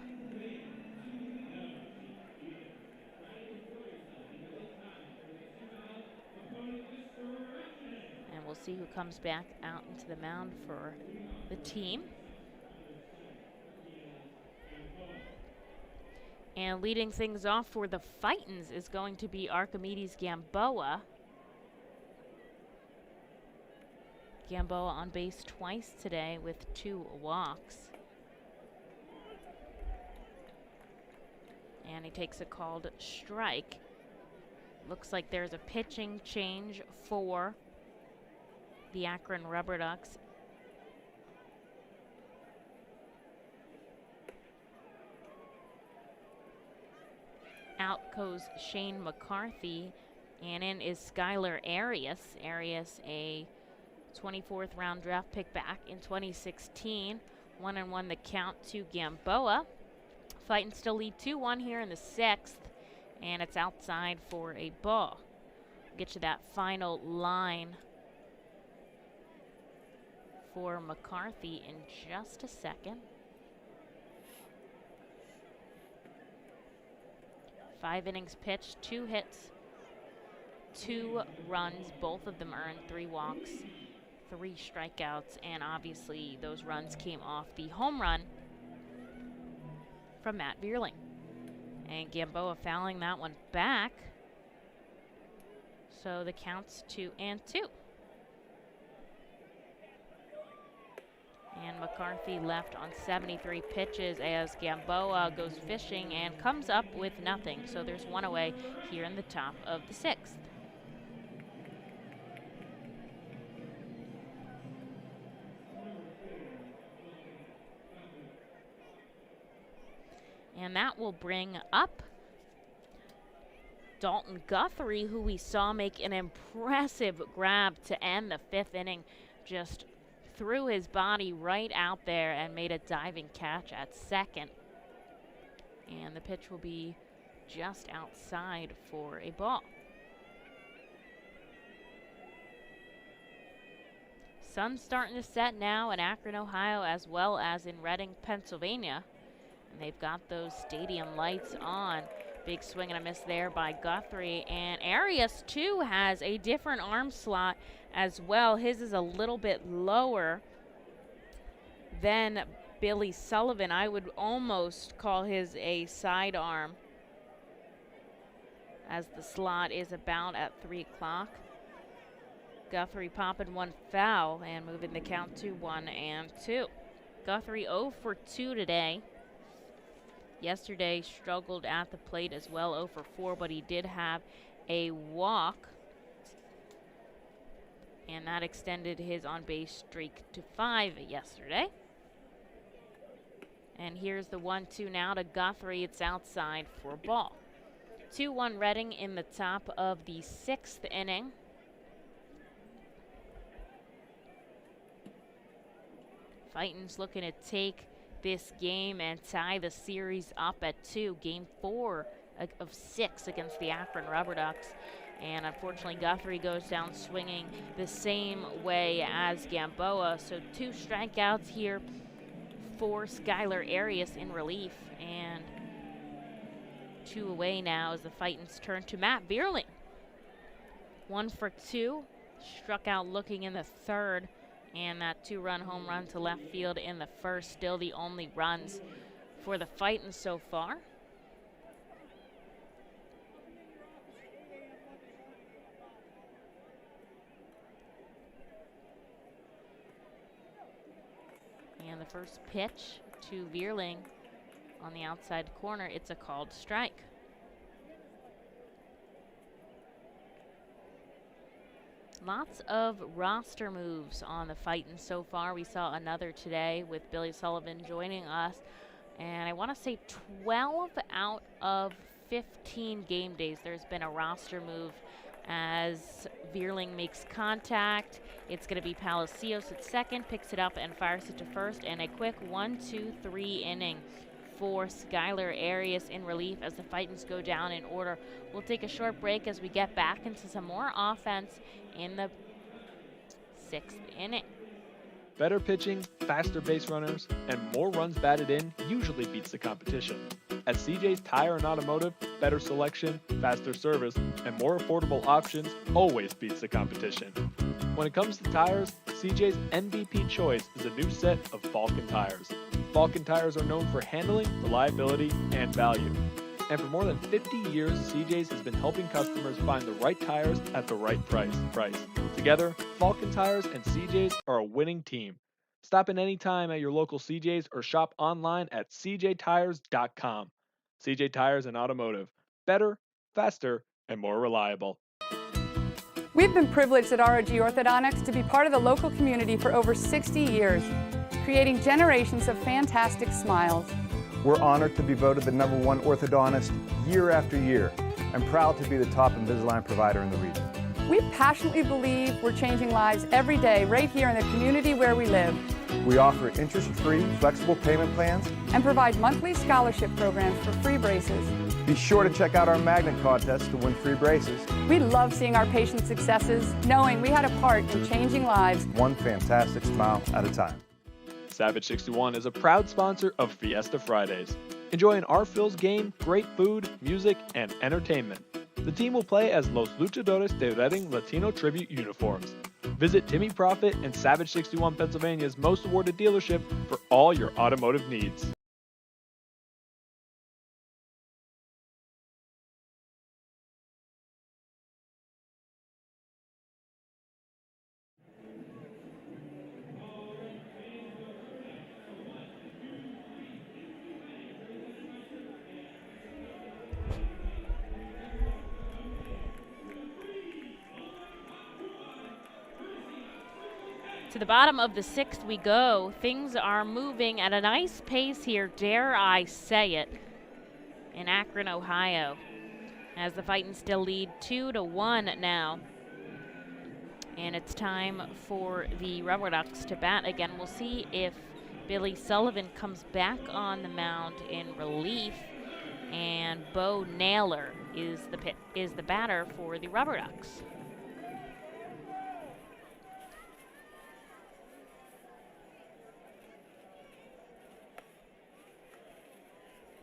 And we'll see who comes back out into the mound for the team. And leading things off for the Fightins is going to be Archimedes Gamboa. Gamboa on base twice today with 2 walks. And he takes a called strike. Looks like there's a pitching change for the Akron RubberDucks. Out goes Shane McCarthy, and in is Skylar Arias. Arias, a 24th round draft pick back in 2016. 1-1 the count to Gamboa. Fighting still lead 2-1 here in the 6th, and it's outside for a ball. Get you that final line for McCarthy in just a second. 5 innings pitched, 2 hits, 2 runs. Both of them earned 3 walks, 3 strikeouts, and obviously those runs came off the home run from Matt Vierling. And Gamboa fouling that one back. So the count's 2-2. And McCarthy left on 73 pitches as Gamboa goes fishing and comes up with nothing. So there's 1 away here in the top of the 6th. And that will bring up Dalton Guthrie, who we saw make an impressive grab to end the 5th inning. Just threw his body right out there and made a diving catch at second. And the pitch will be just outside for a ball. Sun's starting to set now in Akron, Ohio, as well as in Reading, Pennsylvania. And they've got those stadium lights on. Big swing and a miss there by Guthrie. And Arias, too, has a different arm slot as well. His is a little bit lower than Billy Sullivan. I would almost call his a sidearm, as the slot is about at 3 o'clock. Guthrie popping one foul and moving the count to 1-2. Guthrie 0 for 2 today. Yesterday struggled at the plate as well, 0 for 4, but he did have a walk, and that extended his on-base streak to 5 yesterday. And here's the 1-2 now to Guthrie. It's outside for a ball. 2-1 Reading in the top of the 6th inning. Fighton's looking to take this game and tie the series up at 2. Game 4 of 6 against the Akron RubberDucks. And unfortunately, Guthrie goes down swinging the same way as Gamboa. So 2 strikeouts here for Skylar Arias in relief. And 2 away now as the Fightons turn to Matt Bierling. 1 for 2. Struck out looking in the 3rd. And that 2-run home run to left field in the 1st, still the only runs for the Fightons so far. And the first pitch to Bierling on the outside corner, it's a called strike. Lots of roster moves on the Fightons so far. We saw another today with Billy Sullivan joining us. And I want to say 12 out of 15 game days there's been a roster move as Bierling makes contact. It's going to be Palacios at second, picks it up and fires it to first. And a quick 1-2-3 inning for Skylar Arias in relief as the Fightons go down in order. We'll take a short break as we get back into some more offense in the 6th inning. Better pitching, faster base runners, and more runs batted in usually beats the competition. At CJ's Tire and Automotive, better selection, faster service, and more affordable options always beats the competition. When it comes to tires, CJ's MVP choice is a new set of Falken tires. Falken tires are known for handling, reliability, and value. And for more than 50 years, CJ's has been helping customers find the right tires at the right price. Together, Falken Tires and CJ's are a winning team. Stop in any time at your local CJ's or shop online at cjtires.com. CJ Tires and Automotive. Better, faster, and more reliable. We've been privileged at ROG Orthodontics to be part of the local community for over 60 years, creating generations of fantastic smiles. We're honored to be voted the #1 orthodontist year after year, and proud to be the top Invisalign provider in the region. We passionately believe we're changing lives every day right here in the community where we live. We offer interest-free, flexible payment plans and provide monthly scholarship programs for free braces. Be sure to check out our magnet contest to win free braces. We love seeing our patients' successes, knowing we had a part in changing lives. One fantastic smile at a time. Savage 61 is a proud sponsor of Fiesta Fridays. Enjoy an R-Phil's game, great food, music, and entertainment. The team will play as Los Luchadores de Reading Latino Tribute uniforms. Visit Timmy Profit and Savage 61 Pennsylvania's most awarded dealership for all your automotive needs. To the bottom of the 6th we go. Things are moving at a nice pace here, dare I say it. in Akron, Ohio, as the Fightin' still lead 2-1 now. And it's time for the RubberDucks to bat again. We'll see if Billy Sullivan comes back on the mound in relief, and Bo Naylor is the batter for the RubberDucks.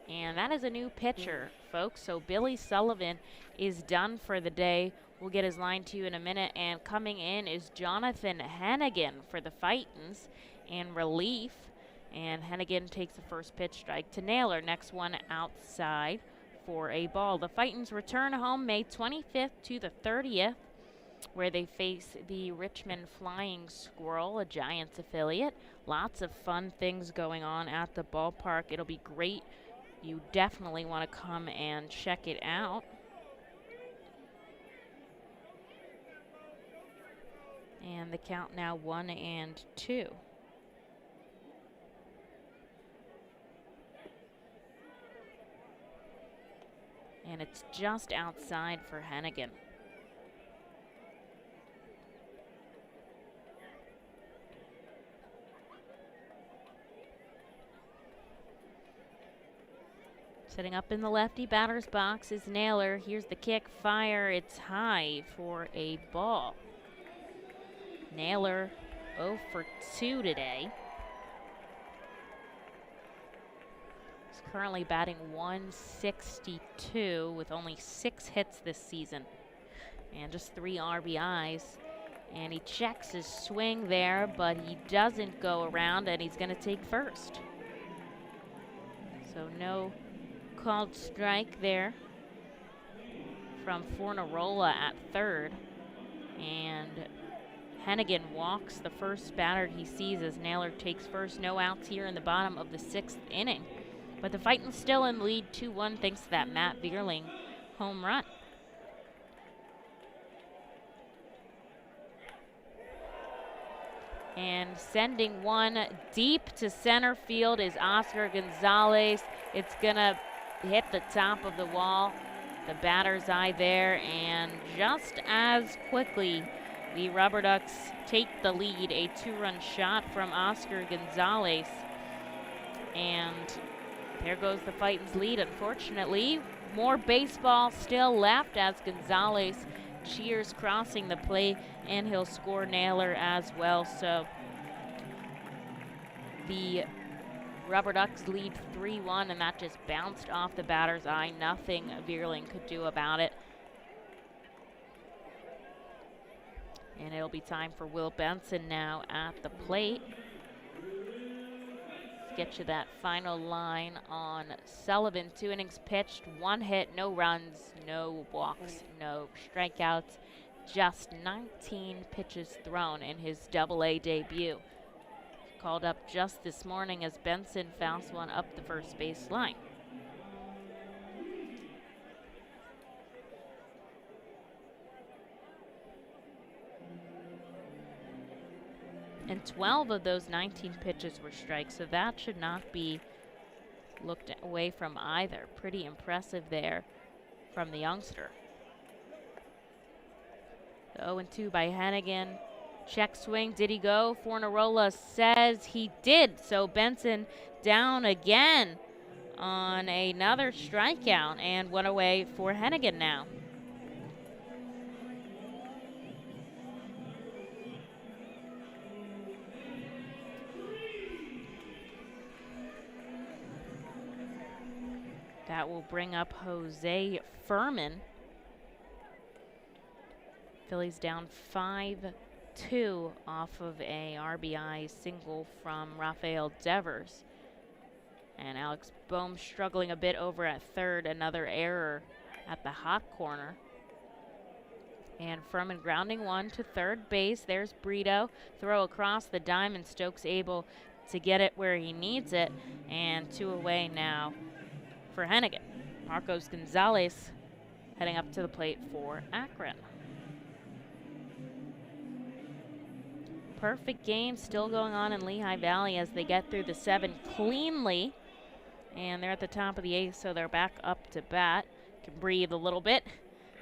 And that is a new pitcher, folks. So Billy Sullivan is done for the day. We'll get his line to you in a minute. And coming in is Jonathan Hennigan for the Fightins in relief. And Hennigan takes the first pitch, strike to Naylor. Next one outside for a ball. The Fightins return home May 25th to the 30th, where they face the Richmond Flying Squirrel, a Giants affiliate. Lots of fun things going on at the ballpark. It'll be great. You definitely want to come and check it out. And the count now 1-2. And it's just outside for Hennigan. Setting up in the lefty batter's box is Naylor. Here's the kick, fire, it's high for a ball. Naylor 0 for 2 today. He's currently batting .162 with only 6 hits this season and just 3 RBIs. And he checks his swing there, but he doesn't go around, and he's going to take first. So no called strike there from Fornarola at third, and Hennigan walks the first batter he sees as Naylor takes first. No outs here in the bottom of the 6th inning, but the Fightins still in lead 2-1 thanks to that Matt Vierling home run. And sending one deep to center field is Oscar Gonzalez. It's gonna hit the top of the wall, the batter's eye there, and just as quickly the RubberDucks take the lead. A 2-run shot from Oscar Gonzalez, and there goes the Fightins' lead. Unfortunately, more baseball still left as Gonzalez cheers crossing the plate, and he'll score Naylor as well. So the RubberDucks lead 3-1, and that just bounced off the batter's eye. Nothing Vierling could do about it. And it'll be time for Will Benson now at the plate. Let's get you that final line on Sullivan. 2 innings pitched, 1 hit, no runs, no walks, no strikeouts. Just 19 pitches thrown in his Double-A debut. Called up just this morning as Benson fouls one up the first base line. And 12 of those 19 pitches were strikes, so that should not be looked away from either. Pretty impressive there from the youngster. 0-2 by Hennigan. Check swing, did he go? Fornarola says he did. So Benson down again on another strikeout, and one away for Hennigan now. That will bring up Jose Furman. Phillies down 5-2 off of a RBI single from Rafael Devers. And Alex Bohm struggling a bit over at third, another error at the hot corner. And Furman grounding one to third base. There's Brito. Throw across the diamond. Stokes able to get it where he needs it. And 2 away now for Hennigan. Marcos Gonzalez heading up to the plate for Akron. Perfect game still going on in Lehigh Valley as they get through the 7 cleanly. And they're at the top of the 8th, so they're back up to bat. Can breathe a little bit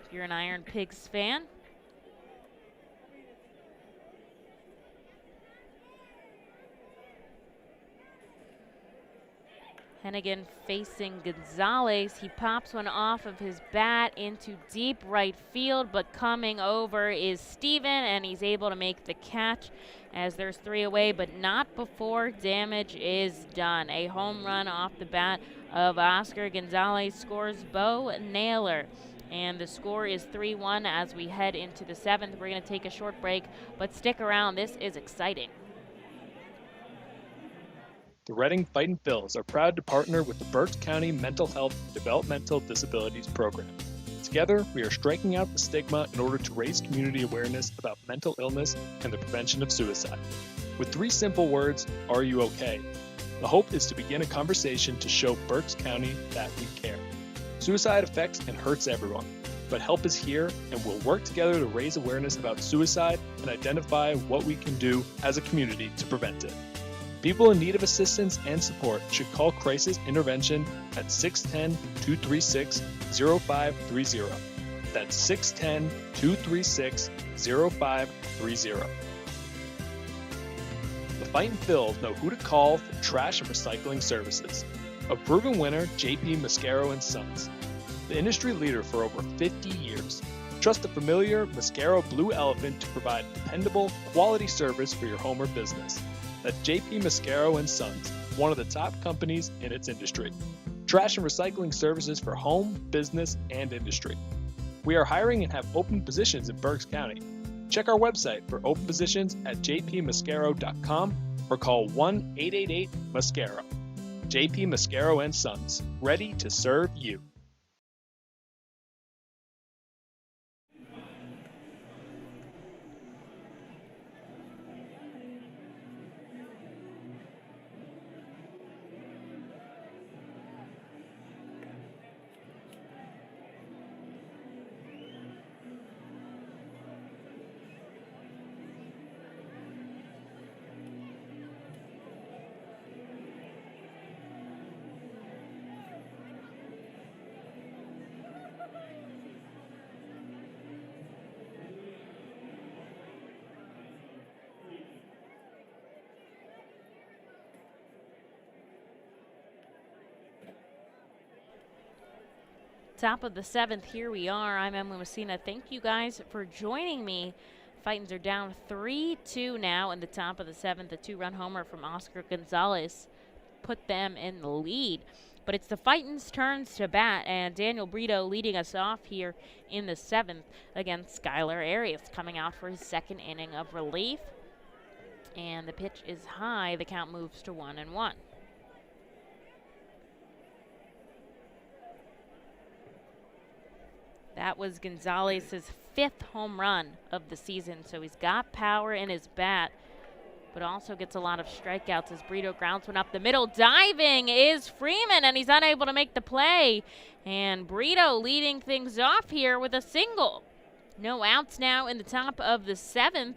if you're an Iron Pigs fan. Hennigan facing Gonzalez. He pops one off of his bat into deep right field, but coming over is Steven, and he's able to make the catch as there's 3 away, but not before damage is done. A home run off the bat of Oscar Gonzalez scores Bo Naylor. And the score is 3-1 as we head into the 7th. We're going to take a short break, but stick around. This is exciting. The Reading Fightin' Phils are proud to partner with the Berks County Mental Health and Developmental Disabilities Program. Together, we are striking out the stigma in order to raise community awareness about mental illness and the prevention of suicide. With 3 simple words, are you okay? The hope is to begin a conversation to show Berks County that we care. Suicide affects and hurts everyone, but help is here, and we'll work together to raise awareness about suicide and identify what we can do as a community to prevent it. People in need of assistance and support should call Crisis Intervention at 610-236-0530. That's 610-236-0530. The Fightin' Phils know who to call for trash and recycling services. A proven winner, JP Mascaro & Sons. The industry leader for over 50 years. Trust the familiar Mascaro Blue Elephant to provide dependable, quality service for your home or business. That's JP Mascaro & Sons, one of the top companies in its industry. Trash and recycling services for home, business, and industry. We are hiring and have open positions in Berks County. Check our website for open positions at jpmascaro.com or call 1-888-MASCARO. JP Mascaro & Sons, ready to serve you. Top of the 7th, here we are. I'm Emily Messina. Thank you guys for joining me. Fightins are down 3-2 now in the top of the 7th. A 2-run homer from Oscar Gonzalez put them in the lead. But it's the Fightins' turns to bat, and Daniel Brito leading us off here in the 7th against Skylar Arias, coming out for his 2nd inning of relief. And the pitch is high. The count moves to 1-1. That was Gonzalez's 5th home run of the season, so he's got power in his bat, but also gets a lot of strikeouts as Brito grounds one up the middle. Diving is Freeman, and he's unable to make the play. And Brito leading things off here with a single. No outs now in the top of the 7th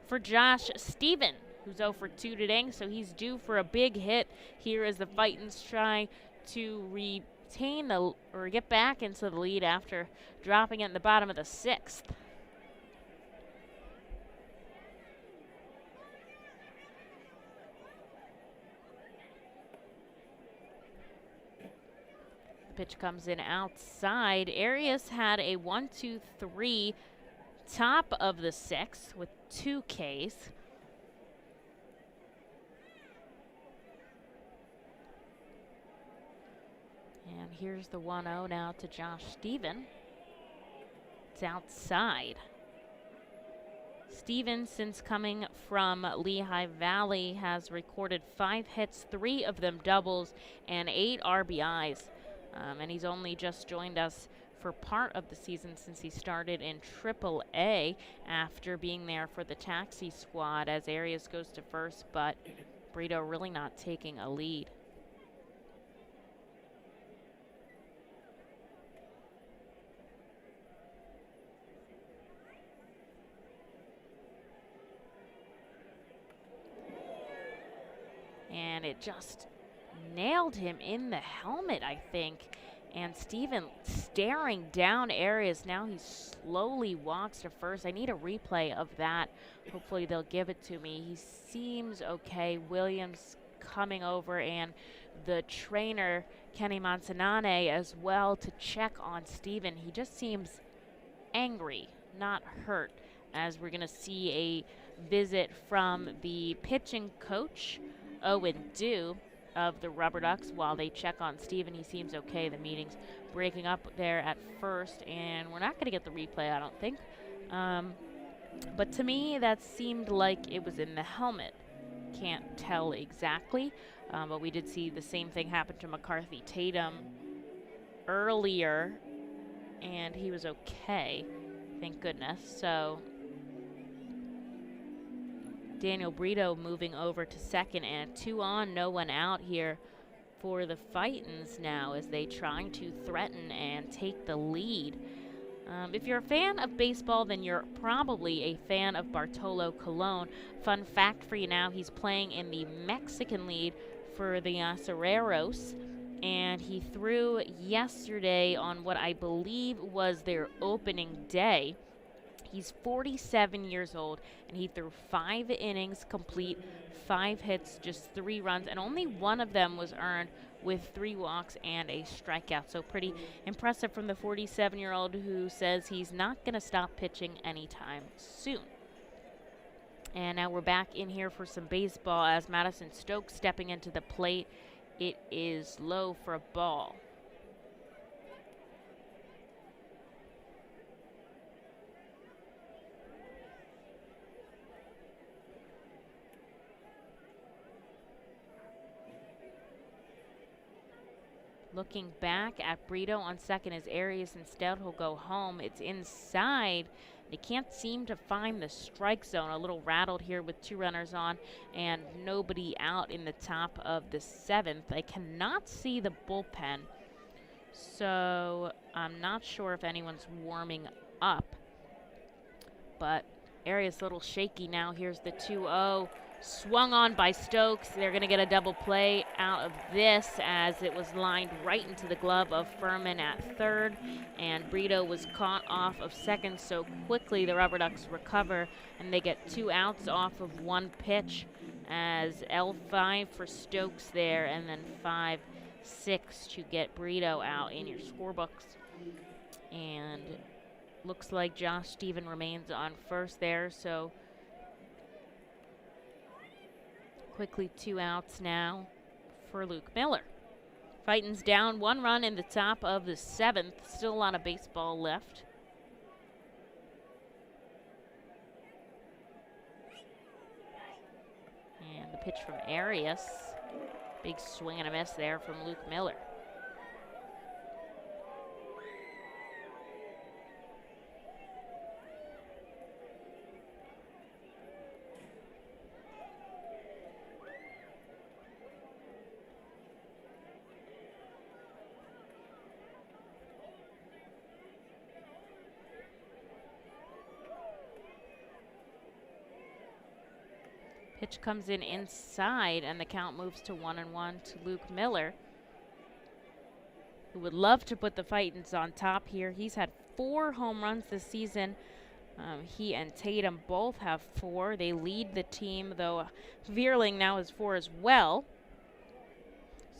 for Josh Steven, who's 0 for 2 today, so he's due for a big hit here as the Fightins try to get back into the lead after dropping it in the bottom of the 6th. The pitch comes in outside. Arias had a 1-2-3 top of the 6th with 2 Ks. And here's the 1-0 now to Josh Steven. It's outside. Steven, since coming from Lehigh Valley, has recorded 5 hits, 3 of them doubles, and 8 RBIs. And he's only just joined us for part of the season since he started in AAA after being there for the taxi squad as Arias goes to first, but Brito really not taking a lead. And it just nailed him in the helmet, I think. And Steven staring down Arias. Now he slowly walks to first. I need a replay of that. Hopefully they'll give it to me. He seems okay. Williams coming over, and the trainer, Kenny Montanane, as well, to check on Steven. He just seems angry, not hurt, as we're going to see a visit from the pitching coach, Owen Dew, of the RubberDucks. While they check on Steven, he seems okay. The meeting's breaking up there at first, and we're not going to get the replay, I don't think. But to me, that seemed like it was in the helmet. Can't tell exactly, but we did see the same thing happen to McCarthy Tatum earlier, and he was okay, thank goodness. So Daniel Brito moving over to second, and 2 on, no one out here for the Fightins now as they trying to threaten and take the lead. If you're a fan of baseball, then you're probably a fan of Bartolo Colon. Fun fact for you now, he's playing in the Mexican League for the Acereros, and he threw yesterday on what I believe was their opening day. He's 47 years old, and he threw 5 innings complete, 5 hits, just 3 runs, and only one of them was earned with 3 walks and a strikeout. So pretty impressive from the 47-year-old who says he's not going to stop pitching anytime soon. And now we're back in here for some baseball as Madison Stokes stepping into the plate. It is low for a ball. Looking back at Brito on second as Arias instead will go home. It's inside. They can't seem to find the strike zone. A little rattled here with 2 runners on and nobody out in the top of the 7th. I cannot see the bullpen, so I'm not sure if anyone's warming up. But Arias a little shaky now. Here's the 2-0. Swung on by Stokes. They're going to get a double play out of this as it was lined right into the glove of Furman at third, and Brito was caught off of second so quickly. The RubberDucks recover, and they get 2 outs off of 1 pitch as L5 for Stokes there, and then 5-6 to get Brito out in your scorebooks. And looks like Josh Steven remains on first there, so quickly 2 outs now for Luke Miller. Fightins down 1 run in the top of the 7th. Still a lot of baseball left. And the pitch from Arias. Big swing and a miss there from Luke Miller. Pitch comes in inside, and the count moves to 1-1 to Luke Miller, who would love to put the Fightins on top here. He's had 4 home runs this season. He and Tatum both have 4. They lead the team, though Vierling now has 4 as well.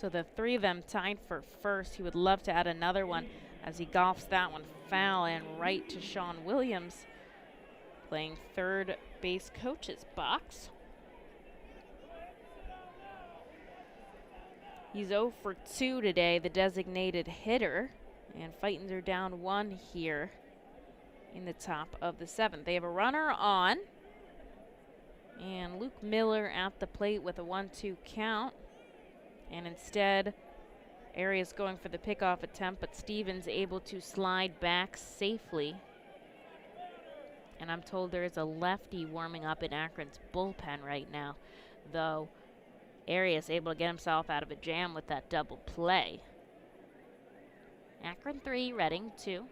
So the 3 of them tied for first. He would love to add another one as he golfs that one foul and right to Sean Williams, playing third base coach's box. He's 0 for 2 today, the designated hitter. And Fightins are down 1 here in the top of the 7th. They have a runner on. And Luke Miller at the plate with a 1-2 count. And instead, Arias going for the pickoff attempt, but Stevens able to slide back safely. And I'm told there is a lefty warming up in Akron's bullpen right now, though Arias able to get himself out of a jam with that double play. Akron 3, Reading 2.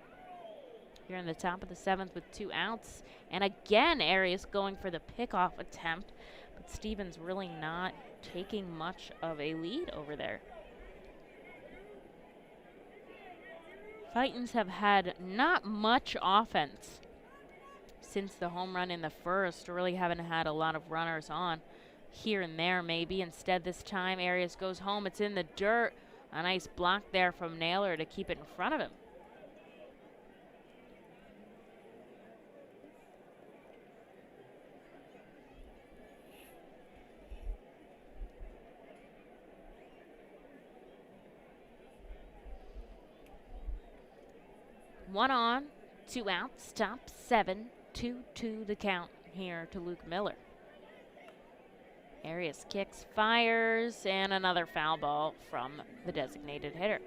Here in the top of the 7th with 2 outs. And again, Arias going for the pickoff attempt, but Stevens really not taking much of a lead over there. Fightins have had not much offense since the home run in the first. Really haven't had a lot of runners on here and there maybe. Instead this time Arias goes home. It's in the dirt. A nice block there from Naylor to keep it in front of him. One on, 2 out, stop 7, 2-2 the count here to Luke Miller. Arias kicks, fires, and another foul ball from the designated hitter.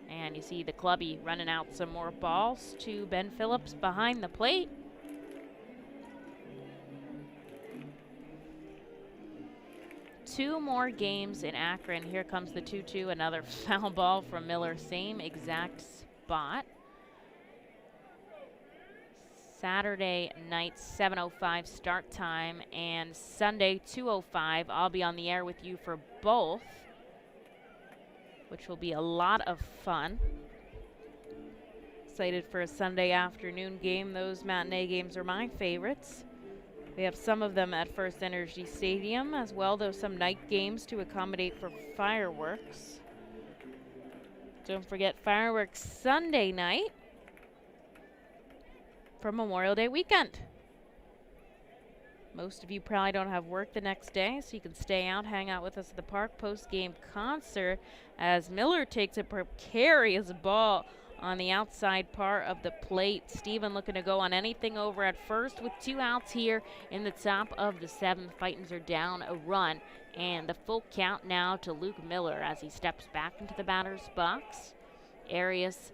And you see the clubby running out some more balls to Ben Phillips behind the plate. Two more games in Akron. Here comes the 2-2, another foul ball from Miller, same exact spot. Saturday night, 7:05 start time, and Sunday, 2:05. I'll be on the air with you for both, which will be a lot of fun. Excited for a Sunday afternoon game. Those matinee games are my favorites. We have some of them at First Energy Stadium as well, though some night games to accommodate for fireworks. Don't forget fireworks Sunday night for Memorial Day weekend. Most of you probably don't have work the next day, so you can stay out, hang out with us at the park post-game concert as Miller takes a precarious ball on the outside part of the plate. Steven looking to go on anything over at first with 2 outs here in the top of the 7th. Fightins are down a run, and the full count now to Luke Miller as he steps back into the batter's box. Arias,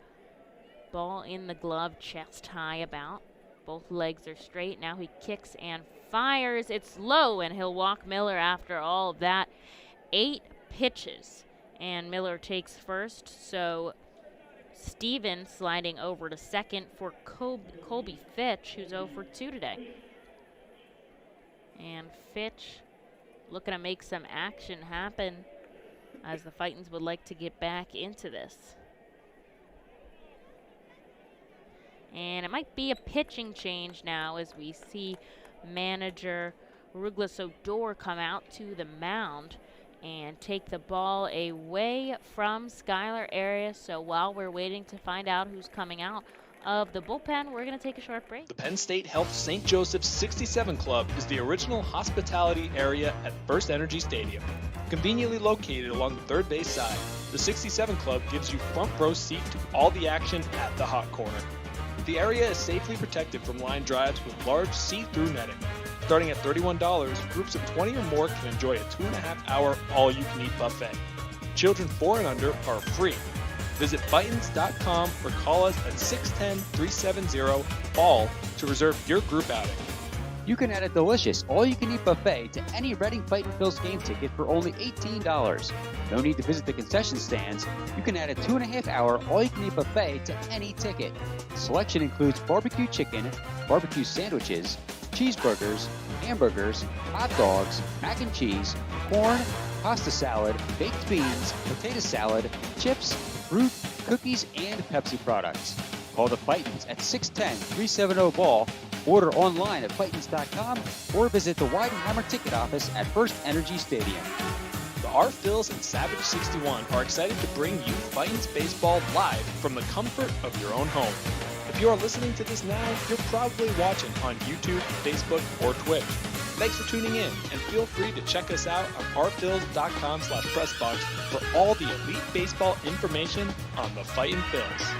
ball in the glove, chest high about. Both legs are straight. Now he kicks and fires. It's low, and he'll walk Miller after all of that. 8 pitches, and Miller takes first. So Steven sliding over to second for Colby Fitch, who's 0 for 2 today. And Fitch looking to make some action happen as the Fightins would like to get back into this. And it might be a pitching change now as we see manager Ruglas Odor come out to the mound and take the ball away from Skylar Arias. So while we're waiting to find out who's coming out of the bullpen, we're going to take a short break. The Penn State Health St. Joseph's 67 Club is the original hospitality area at First Energy Stadium. Conveniently located along the third base side, the 67 Club gives you front row seat to all the action at the hot corner. The area is safely protected from line drives with large see-through netting. Starting at $31, groups of 20 or more can enjoy a 2.5-hour all-you-can-eat buffet. Children 4 and under are free. Visit Fightins.com or call us at 610-370-FALL to reserve your group outing. You can add a delicious all-you-can-eat buffet to any Reading Fightin' Phil's game ticket for only $18. No need to visit the concession stands. You can add a 2.5-hour all-you-can-eat buffet to any ticket. Selection includes barbecue chicken, barbecue sandwiches, cheeseburgers, hamburgers, hot dogs, mac and cheese, corn, pasta salad, baked beans, potato salad, chips, fruit, cookies, and Pepsi products. Call the Fightins at 610-370-BALL. Order online at Fightins.com or visit the Weidenheimer ticket office at First Energy Stadium. The R. Phils and Savage 61 are excited to bring you Fightins baseball live from the comfort of your own home. If you are listening to this now, you're probably watching on YouTube, Facebook, or Twitch. Thanks for tuning in, and feel free to check us out on rphils.com/pressbox for all the elite baseball information on the Fightin' Phils.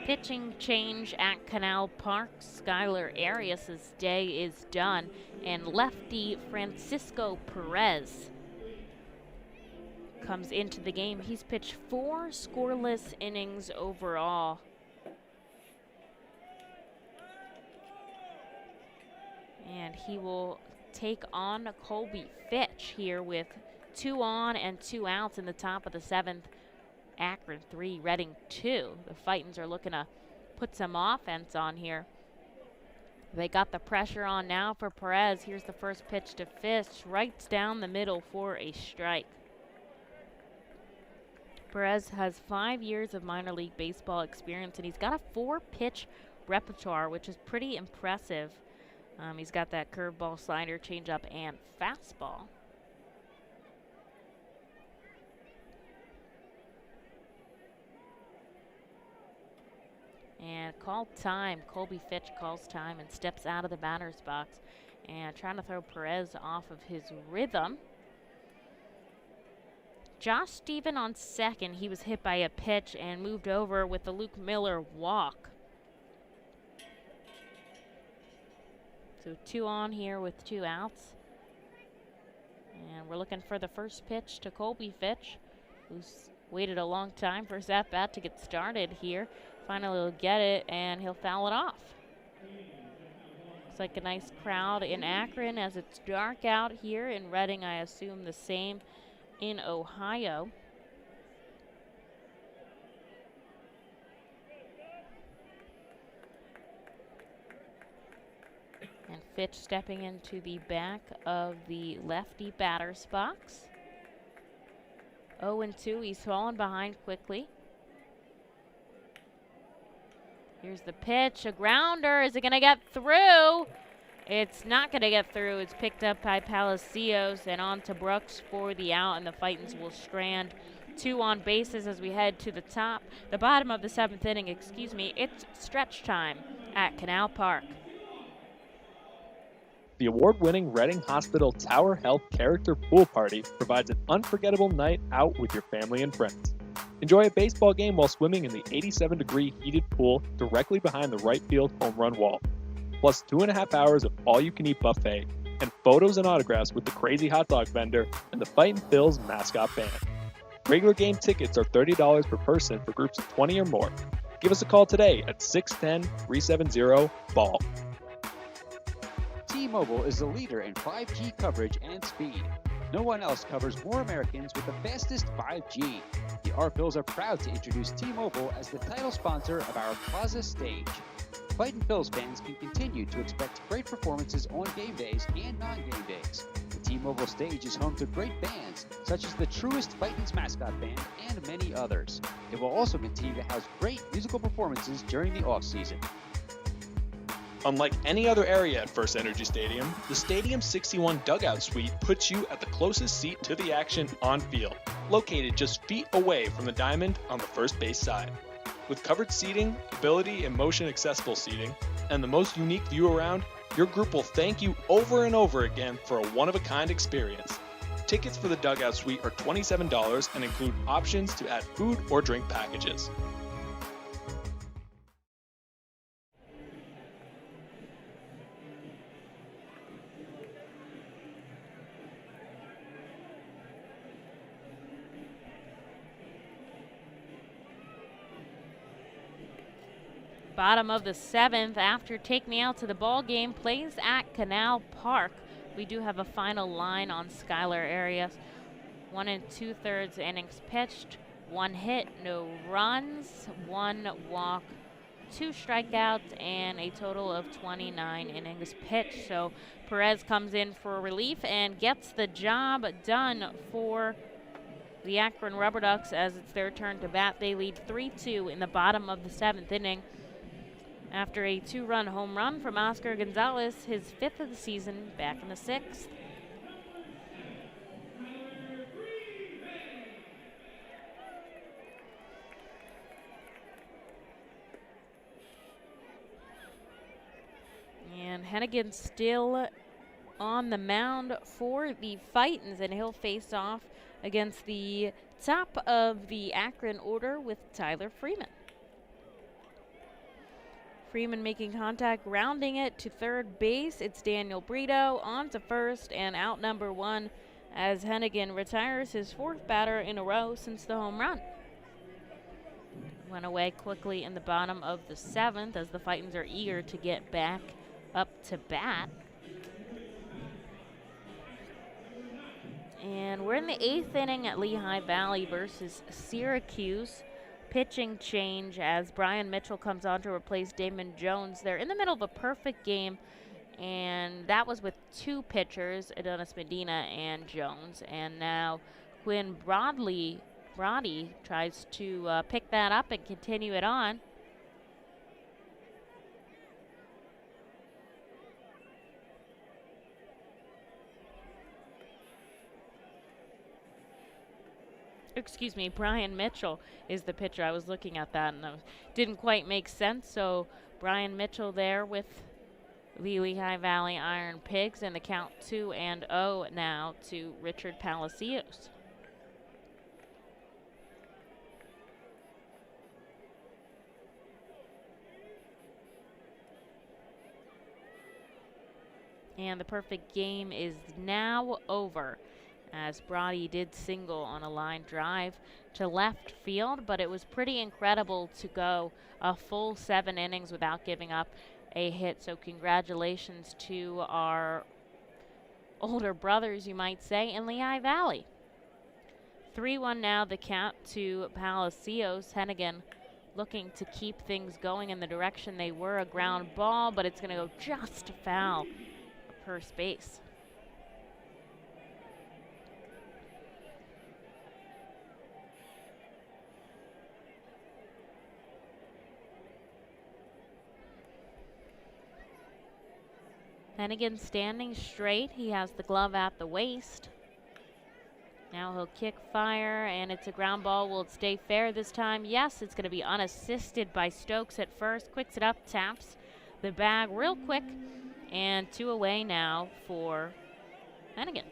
Pitching change at Canal Park. Skylar Arias' day is done, and lefty Francisco Perez comes into the game. He's pitched 4 scoreless innings overall. And he will take on Colby Fitch here with 2 on and 2 outs in the top of the 7th. Akron 3, Reading 2. The Fightins are looking to put some offense on here. They got the pressure on now for Perez. Here's the first pitch to Fitch, right down the middle for a strike. Perez has 5 years of minor league baseball experience, and he's got a 4-pitch repertoire, which is pretty impressive. He's got that curveball, slider, changeup, and fastball. And call time. Colby Fitch calls time and steps out of the batter's box and trying to throw Perez off of his rhythm. Josh Stephen on second. He was hit by a pitch and moved over with the Luke Miller walk. So 2 on here with 2 outs. And we're looking for the first pitch to Colby Fitch, who's waited a long time for his at-bat to get started here. Finally he'll get it, and he'll foul it off. Looks like a nice crowd in Akron as it's dark out here. In Reading, I assume the same in Ohio. And Fitch stepping into the back of the lefty batter's box. 0-2, he's fallen behind quickly. Here's the pitch, a grounder. Is it going to get through? It's not going to get through. It's picked up by Palacios and on to Brooks for the out, and the Fightins will strand 2 on bases as we head to the bottom of the 7th inning, It's stretch time at Canal Park. The award-winning Reading Hospital Tower Health Character Pool Party provides an unforgettable night out with your family and friends. Enjoy a baseball game while swimming in the 87-degree heated pool directly behind the right field home run wall. Plus 2.5 hours of all-you-can-eat buffet and photos and autographs with the crazy hot dog vendor and the Fightin' Phil's mascot band. Regular game tickets are $30 per person for groups of 20 or more. Give us a call today at 610-370-BALL. T-Mobile is the leader in 5G coverage and speed. No one else covers more Americans with the fastest 5G. The R-Phils are proud to introduce T-Mobile as the title sponsor of our Plaza stage. Fightin' Phil's fans can continue to expect great performances on game days and non-game days. The T-Mobile stage is home to great bands, such as the Truest Fightins mascot band and many others. It will also continue to house great musical performances during the off-season. Unlike any other area at First Energy Stadium, the Stadium 61 Dugout Suite puts you at the closest seat to the action on field, located just feet away from the diamond on the first base side. With covered seating, ability and motion accessible seating, and the most unique view around, your group will thank you over and over again for a one-of-a-kind experience. Tickets for the Dugout Suite are $27 and include options to add food or drink packages. Bottom of the 7th after Take Me Out to the Ball Game plays at Canal Park. We do have a final line on Skylar Arias. 1 2/3 innings pitched, 1 hit, no runs, 1 walk, 2 strikeouts, and a total of 29 innings pitched. So Perez comes in for relief and gets the job done for the Akron RubberDucks as it's their turn to bat. They lead 3-2 in the bottom of the 7th inning. After a 2-run home run from Oscar Gonzalez, his 5th of the season, back in the 6th. And Hennigan still on the mound for the Fightins, and he'll face off against the top of the Akron order with Tyler Freeman. Freeman making contact, grounding it to third base. It's Daniel Brito on to first and out number one as Hennigan retires his fourth batter in a row since the home run. Went away quickly in the bottom of the seventh as the Fightins are eager to get back up to bat. And we're in the eighth inning at Lehigh Valley versus Syracuse. Pitching change as Brian Mitchell comes on to replace Damon Jones. They're in the middle of a perfect game, and that was with two pitchers, Adonis Medina and Jones. And now Quinn Brody tries to pick that up and continue it on. Excuse me, Brian Mitchell is the pitcher. I was looking at that and it didn't quite make sense. So Brian Mitchell there with the Lehigh Valley Iron Pigs, and the count 2-0 now to Richard Palacios. And the perfect game is now over, as Brody did single on a line drive to left field, but it was pretty incredible to go a full 7 innings without giving up a hit. So congratulations to our older brothers, you might say, in Lehigh Valley. 3-1 now, the count to Palacios. Hennigan looking to keep things going in the direction they were. A ground ball, but it's going to go just foul first base. Hennigan standing straight. He has the glove at the waist. Now he'll kick fire, and it's a ground ball. Will it stay fair this time? Yes, it's going to be unassisted by Stokes at first. Quicks it up, taps the bag real quick, and 2 away now for Hennigan.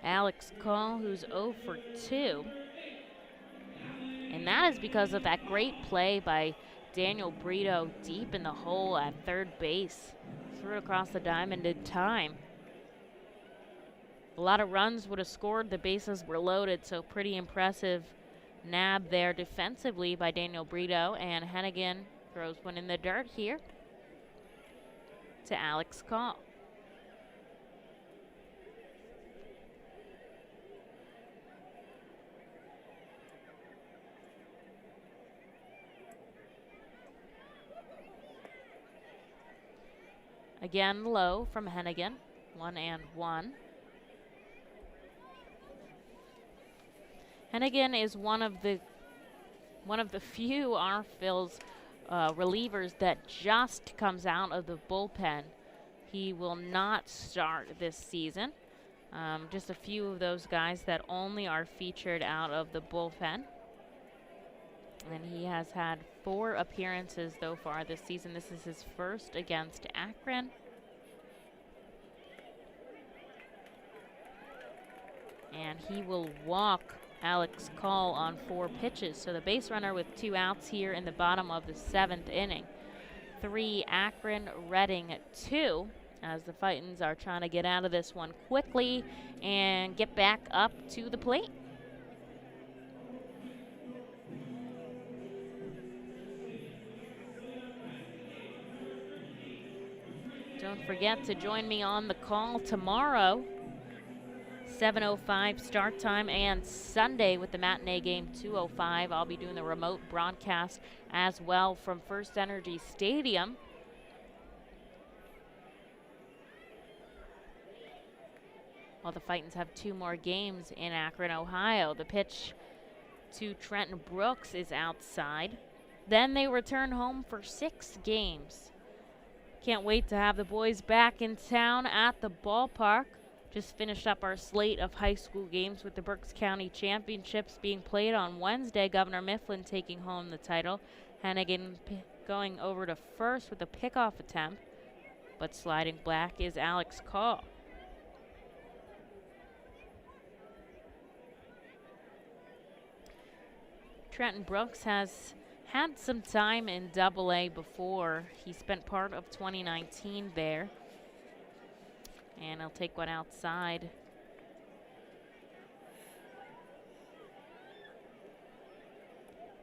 Alex Call, who's 0 for 2. And that is because of that great play by Daniel Brito deep in the hole at third base. Threw it across the diamond in time. A lot of runs would have scored. The bases were loaded, so pretty impressive nab there defensively by Daniel Brito. And Hennigan throws one in the dirt here to Alex Call. Again low from Hennigan, 1-1. Hennigan is one of the few Phil's relievers that just comes out of the bullpen. He will not start this season. Just a few of those guys that only are featured out of the bullpen. And he has had 4 appearances so far this season. This is his first against Akron. And he will walk Alex Call on 4 pitches. So the base runner with 2 outs here in the bottom of the 7th inning. 3 Akron, Reading 2, as the Fightins are trying to get out of this one quickly and get back up to the plate. Don't forget to join me on the call tomorrow. 7:05 start time, and Sunday with the matinee game 2:05. I'll be doing the remote broadcast as well from First Energy Stadium. While the Fightins have 2 more games in Akron, Ohio. The pitch to Trenton Brooks is outside. Then they return home for 6 games. Can't wait to have the boys back in town at the ballpark. Just finished up our slate of high school games with the Berks County Championships being played on Wednesday. Governor Mifflin taking home the title. Hennigan going over to first with a pickoff attempt, but sliding back is Alex Call. Trenton Brooks has had some time in Double-A before. He spent part of 2019 there. And he'll take one outside.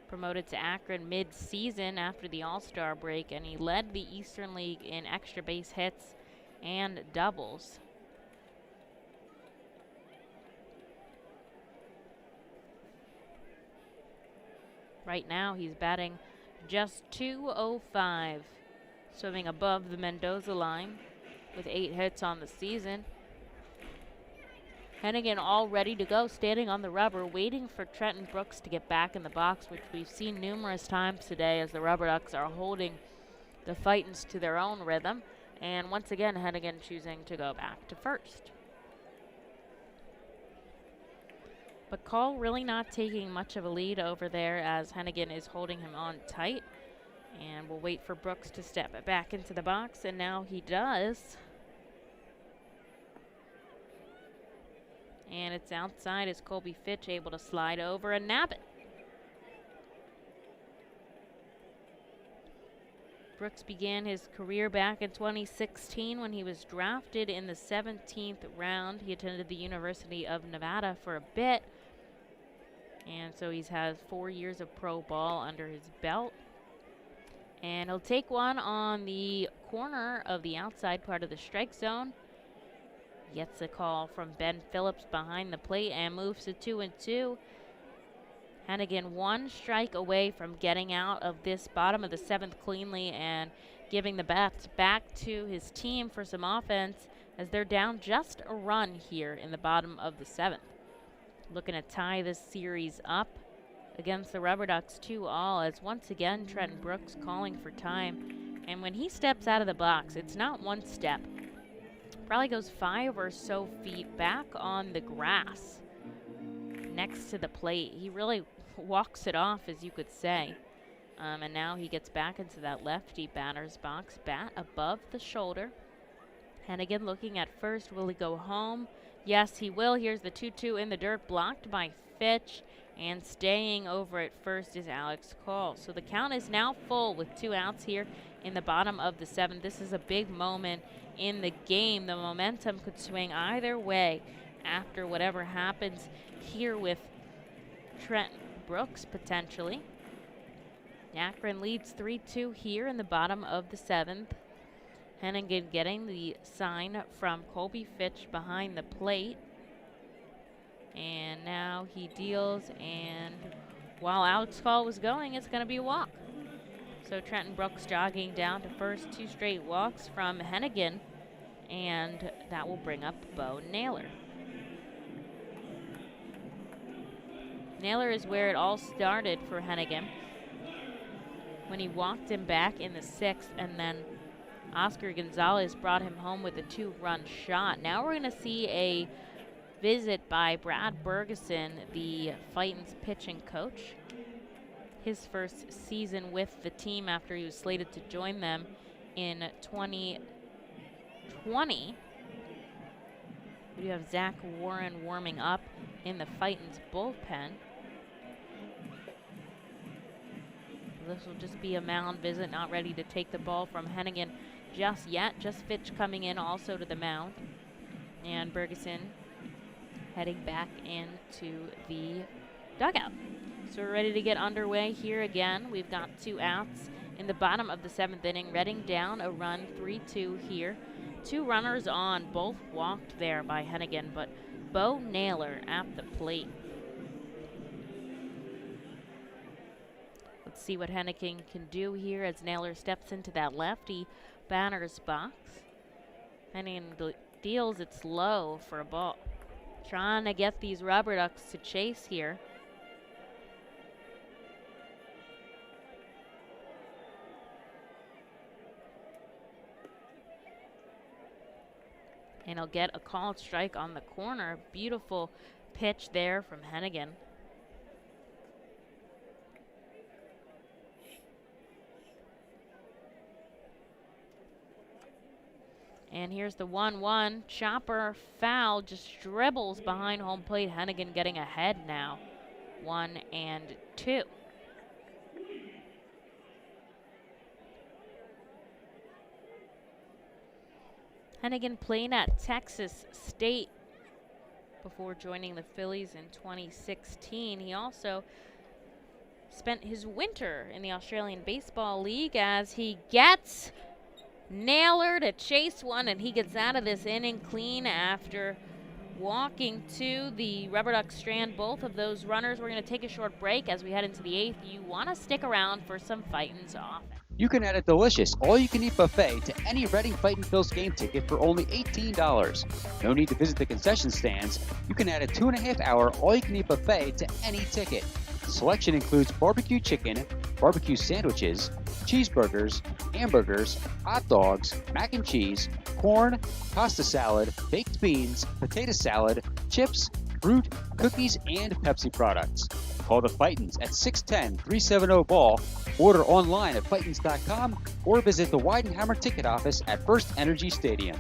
Promoted to Akron mid-season after the All-Star break, and he led the Eastern League in extra base hits and doubles. Right now, he's batting just .205, swimming above the Mendoza line with 8 hits on the season. Hennigan all ready to go, standing on the rubber, waiting for Trenton Brooks to get back in the box, which we've seen numerous times today as the RubberDucks are holding the Fightins to their own rhythm. And once again, Hennigan choosing to go back to first. But Cole really not taking much of a lead over there as Hennigan is holding him on tight. And we'll wait for Brooks to step it back into the box, and now he does. And it's outside as Colby Fitch able to slide over and nab it. Brooks began his career back in 2016 when he was drafted in the 17th round. He attended the University of Nevada for a bit. And so he's had 4 years of pro ball under his belt. And he'll take one on the corner of the outside part of the strike zone. Gets a call from Ben Phillips behind the plate and moves to 2-2. Hennigan 1 strike away from getting out of this bottom of the 7th cleanly and giving the bats back to his team for some offense as they're down just a run here in the bottom of the 7th. Looking to tie this series up against the RubberDucks 2-all as once again Trenton Brooks calling for time. And when he steps out of the box, it's not one step. Probably goes 5 or so feet back on the grass next to the plate. He really walks it off, as you could say. And now he gets back into that lefty batter's box, bat above the shoulder. Hennigan looking at first. Will he go home? Yes, he will. Here's the 2-2 in the dirt, blocked by Fitch. And staying over at first is Alex Cole. So the count is now full with 2 outs here in the bottom of the 7th. This is a big moment in the game. The momentum could swing either way after whatever happens here with Trenton Brooks potentially. Akron leads 3-2 here in the bottom of the 7th. Hennigan getting the sign from Colby Fitch behind the plate. And now he deals, and while Alex Cole was going, it's going to be a walk. So Trenton Brooks jogging down to first, 2 straight walks from Hennigan, and that will bring up Bo Naylor. Naylor is where it all started for Hennigan when he walked him back in the 6th, and then Oscar Gonzalez brought him home with a 2-run shot. Now we're going to see a visit by Brad Bergeson, the Fightins pitching coach. His first season with the team after he was slated to join them in 2020. We have Zach Warren warming up in the Fightins bullpen. This will just be a mound visit, not ready to take the ball from Hennigan just yet. Just Fitch coming in also to the mound. And Bergeson heading back into the dugout. So we're ready to get underway here again. We've got 2 outs in the bottom of the 7th inning. Reading down a run, 3-2 here. 2 runners on, both walked there by Hennigan, but Bo Naylor at the plate. Let's see what Hennigan can do here as Naylor steps into that lefty batter's box. Hennigan deals it low for a ball. Trying to get these RubberDucks to chase here. And he'll get a called strike on the corner. Beautiful pitch there from Hennigan. And here's the 1-1. Chopper foul, just dribbles behind home plate. Hennigan getting ahead now. 1-2. Hennigan played at Texas State before joining the Phillies in 2016. He also spent his winter in the Australian Baseball League as he gets Naylor to chase one, and he gets out of this inning clean after walking to the RubberDucks strand. Both of those runners. We're going to take a short break as we head into the 8th. You want to stick around for some Fightin's off. You can add a delicious all-you-can-eat buffet to any Reading Fightin' Phil's game ticket for only $18. No need to visit the concession stands. You can add a 2.5-hour all-you-can-eat buffet to any ticket. The selection includes barbecue chicken, barbecue sandwiches, cheeseburgers, hamburgers, hot dogs, mac and cheese, corn, pasta salad, baked beans, potato salad, chips, fruit, cookies, and Pepsi products. Call the Fightins at 610-370-BALL, order online at Fightins.com, or visit the Weidenhammer ticket office at First Energy Stadium.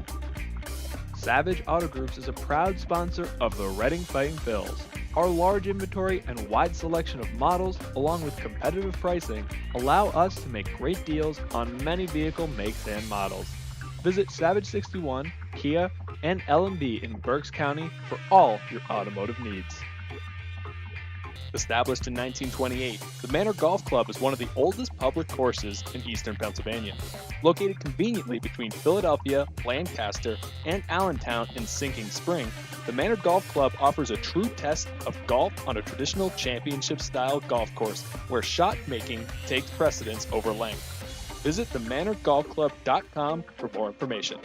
Savage Auto Groups is a proud sponsor of the Reading Fightin' Phils. Our large inventory and wide selection of models, along with competitive pricing, allow us to make great deals on many vehicle makes and models. Visit Savage 61, Kia, and L&B in Berks County for all your automotive needs. Established in 1928, the Manor Golf Club is one of the oldest public courses in eastern Pennsylvania. Located conveniently between Philadelphia, Lancaster, and Allentown in Sinking Spring, the Manor Golf Club offers a true test of golf on a traditional championship-style golf course where shot making takes precedence over length. Visit themanorgolfclub.com for more information.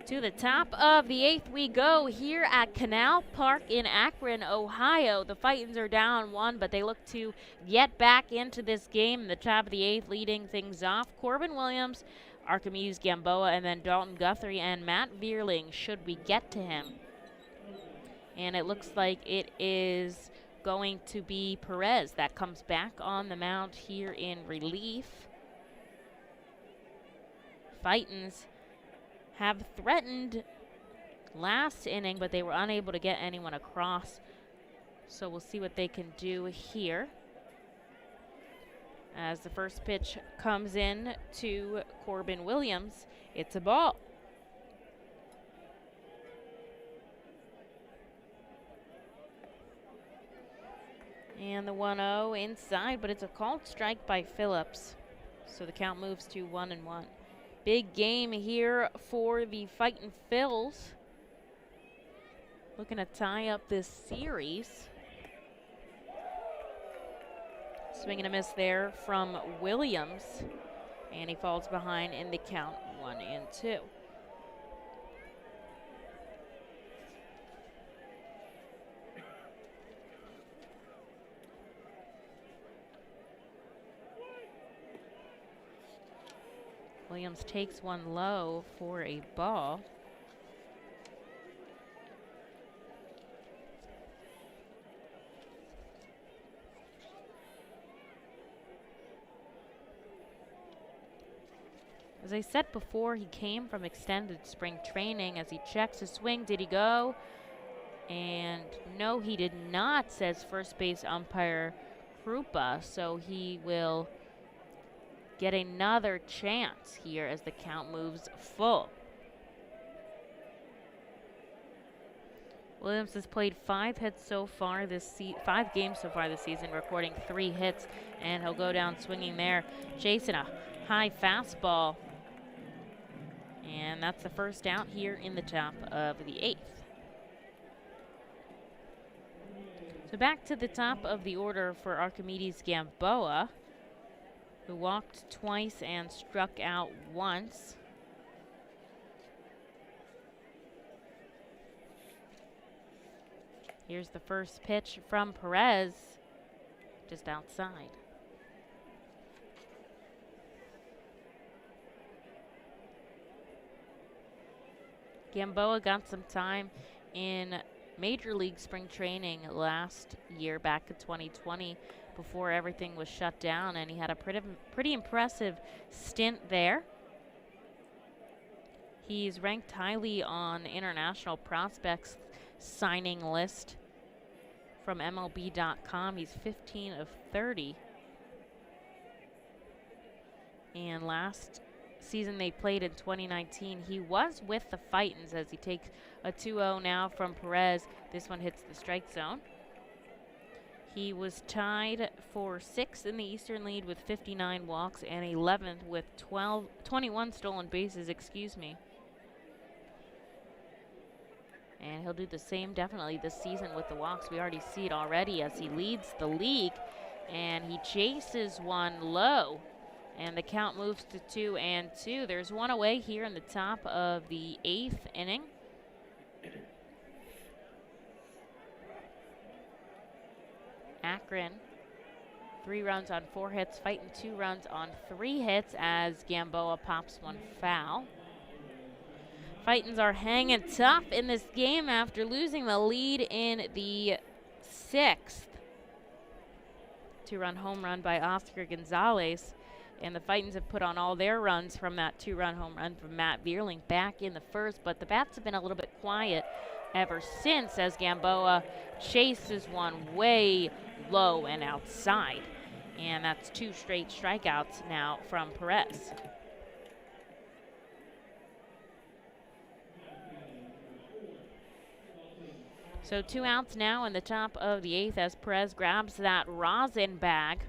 To the top of the 8th we go here at Canal Park in Akron, Ohio. The Fightins are down 1, but they look to get back into this game. In the top of the 8th, leading things off, Corbin Williams, Archimedes Gamboa, and then Dalton Guthrie and Matt Vierling, should we get to him. And it looks like it is going to be Perez that comes back on the mound here in relief. Fightins have threatened last inning, but they were unable to get anyone across. So we'll see what they can do here. As the first pitch comes in to Corbin Williams, it's a ball. And the 1-0 inside, but it's a called strike by Phillips. So the count moves to 1-1. Big game here for the Fightin' Phils. Looking to tie up this series. Swing and a miss there from Williams. And he falls behind in the count 1-2. Williams takes one low for a ball. As I said before, he came from extended spring training. As he checks his swing, did he go? And no, he did not, says first base umpire Krupa. So he will get another chance here as the count moves full. Williams has played 5 hits so far this 5 games so far this season, recording 3 hits, and he'll go down swinging there, chasing a high fastball. And that's the first out here in the top of the 8th. So back to the top of the order for Archimedes Gamboa, who walked twice and struck out once. Here's the first pitch from Perez, just outside. Gamboa got some time in Major League Spring Training last year, back in 2020, before everything was shut down, and he had a pretty impressive stint there. He's ranked highly on International Prospects signing list from MLB.com. He's 15 of 30. And last season they played in 2019, he was with the Fightins as he takes a 2-0 now from Perez. This one hits the strike zone. He was tied for 6th in the Eastern lead with 59 walks and 11th with 21 stolen bases, And he'll do the same definitely this season with the walks. We already see it already as he leads the league, and he chases one low, and the count moves to 2-2. There's one away here in the top of the 8th inning. Akron, 3 runs on 4 hits, fighting 2 runs on 3 hits as Gamboa pops one foul. Fightins are hanging tough in this game after losing the lead in the 6th. 2-run home run by Oscar Gonzalez, and the Fightins have put on all their runs from that 2-run home run from Matt Vierling back in the 1st, but the bats have been a little bit quiet ever since as Gamboa chases one way low and outside. And that's 2 straight strikeouts now from Perez. So 2 outs now in the top of the 8th as Perez grabs that rosin bag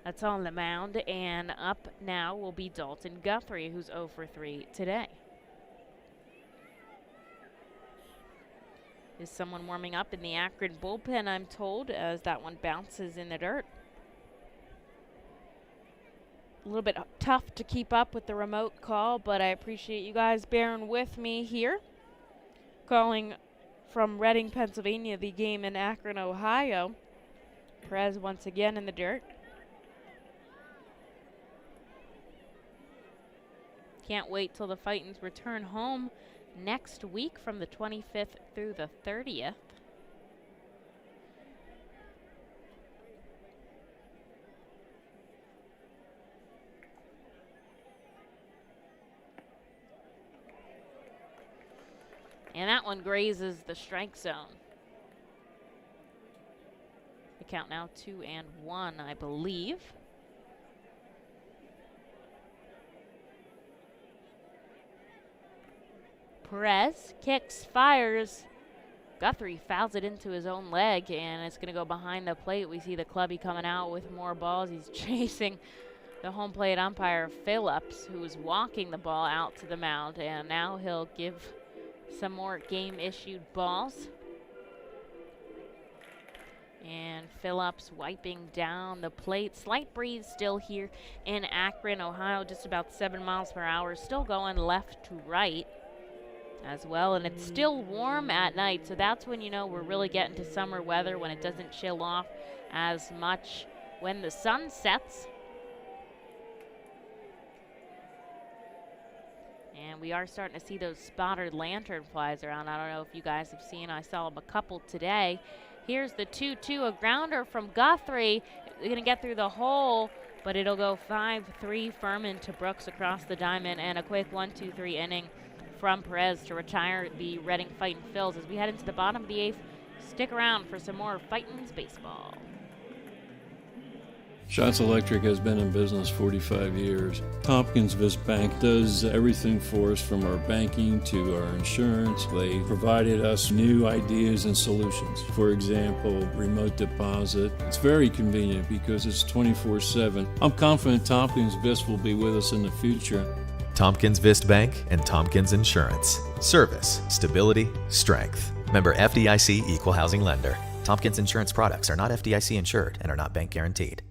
that's on the mound, and up now will be Dalton Guthrie, who's 0 for 3 today. Is someone warming up in the Akron bullpen, I'm told, as that one bounces in the dirt. A little bit tough to keep up with the remote call, but I appreciate you guys bearing with me here. Calling from Reading, Pennsylvania, the game in Akron, Ohio. Perez once again in the dirt. Can't wait till the Fightins return home next week from the 25th through the 30th. And that one grazes the strike zone. The count now 2-1, I believe. Perez kicks, fires. Guthrie fouls it into his own leg, and it's going to go behind the plate. We see the clubby coming out with more balls. He's chasing the home plate umpire, Phillips, who was walking the ball out to the mound, and now he'll give some more game-issued balls. And Phillips wiping down the plate. Slight breeze still here in Akron, Ohio, just about 7 miles per hour. Still going left to right as well, and it's still warm at night, so that's when you know we're really getting to summer weather, when it doesn't chill off as much when the sun sets. And we are starting to see those spotted lanternflies around. I don't know if you guys have seen. I saw a couple today. Here's the 2-2, a grounder from Guthrie. Going to get through the hole, but it'll go 5-3 Furman to Brooks across the diamond, and a quick 1-2-3 inning from Perez to retire the Reading Fightin' Phils. As we head into the bottom of the 8th, stick around for some more Fightins baseball. Shots Electric has been in business 45 years. Tompkins Vist Bank does everything for us, from our banking to our insurance. They provided us new ideas and solutions. For example, remote deposit. It's very convenient because it's 24/7. I'm confident Tompkins Vist will be with us in the future. Tompkins Vist Bank and Tompkins Insurance. Service, stability, strength. Member FDIC Equal Housing Lender. Tompkins Insurance products are not FDIC insured and are not bank guaranteed.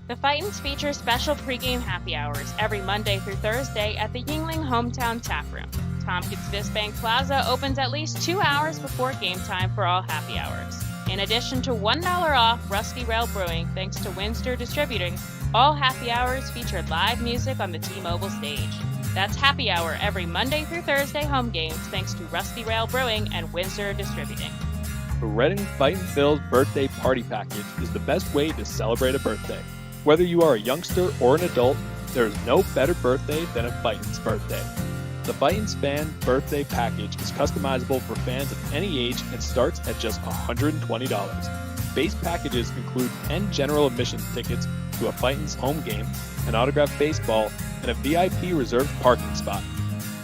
The Fightins feature special pregame happy hours every Monday through Thursday at the Yuengling Hometown Tap Room. Tompkins Vis Bank Plaza opens at least 2 hours before game time for all happy hours. In addition to $1 off Rusty Rail Brewing thanks to Windsor Distributing, all happy hours feature live music on the T-Mobile stage. That's happy hour every Monday through Thursday home games thanks to Rusty Rail Brewing and Windsor Distributing. The Reading Fightin' Phil's birthday party package is the best way to celebrate a birthday. Whether you are a youngster or an adult, there is no better birthday than a Fightin's birthday. The Fightin's Fan Birthday Package is customizable for fans of any age and starts at just $120. Base packages include 10 general admission tickets to a Fightin's home game, an autographed baseball, and a VIP reserved parking spot.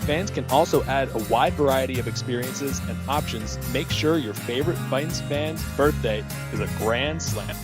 Fans can also add a wide variety of experiences and options to make sure your favorite Fightin's fan's birthday is a grand slam.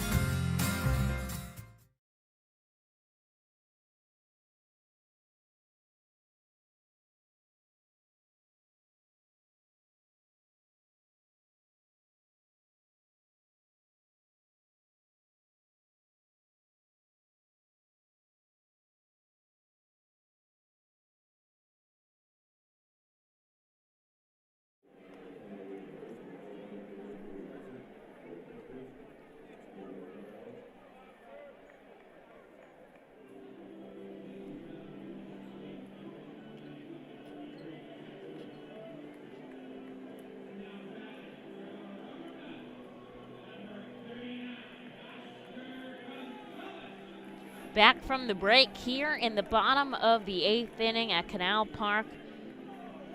Back from the break here in the bottom of the 8th inning at Canal Park.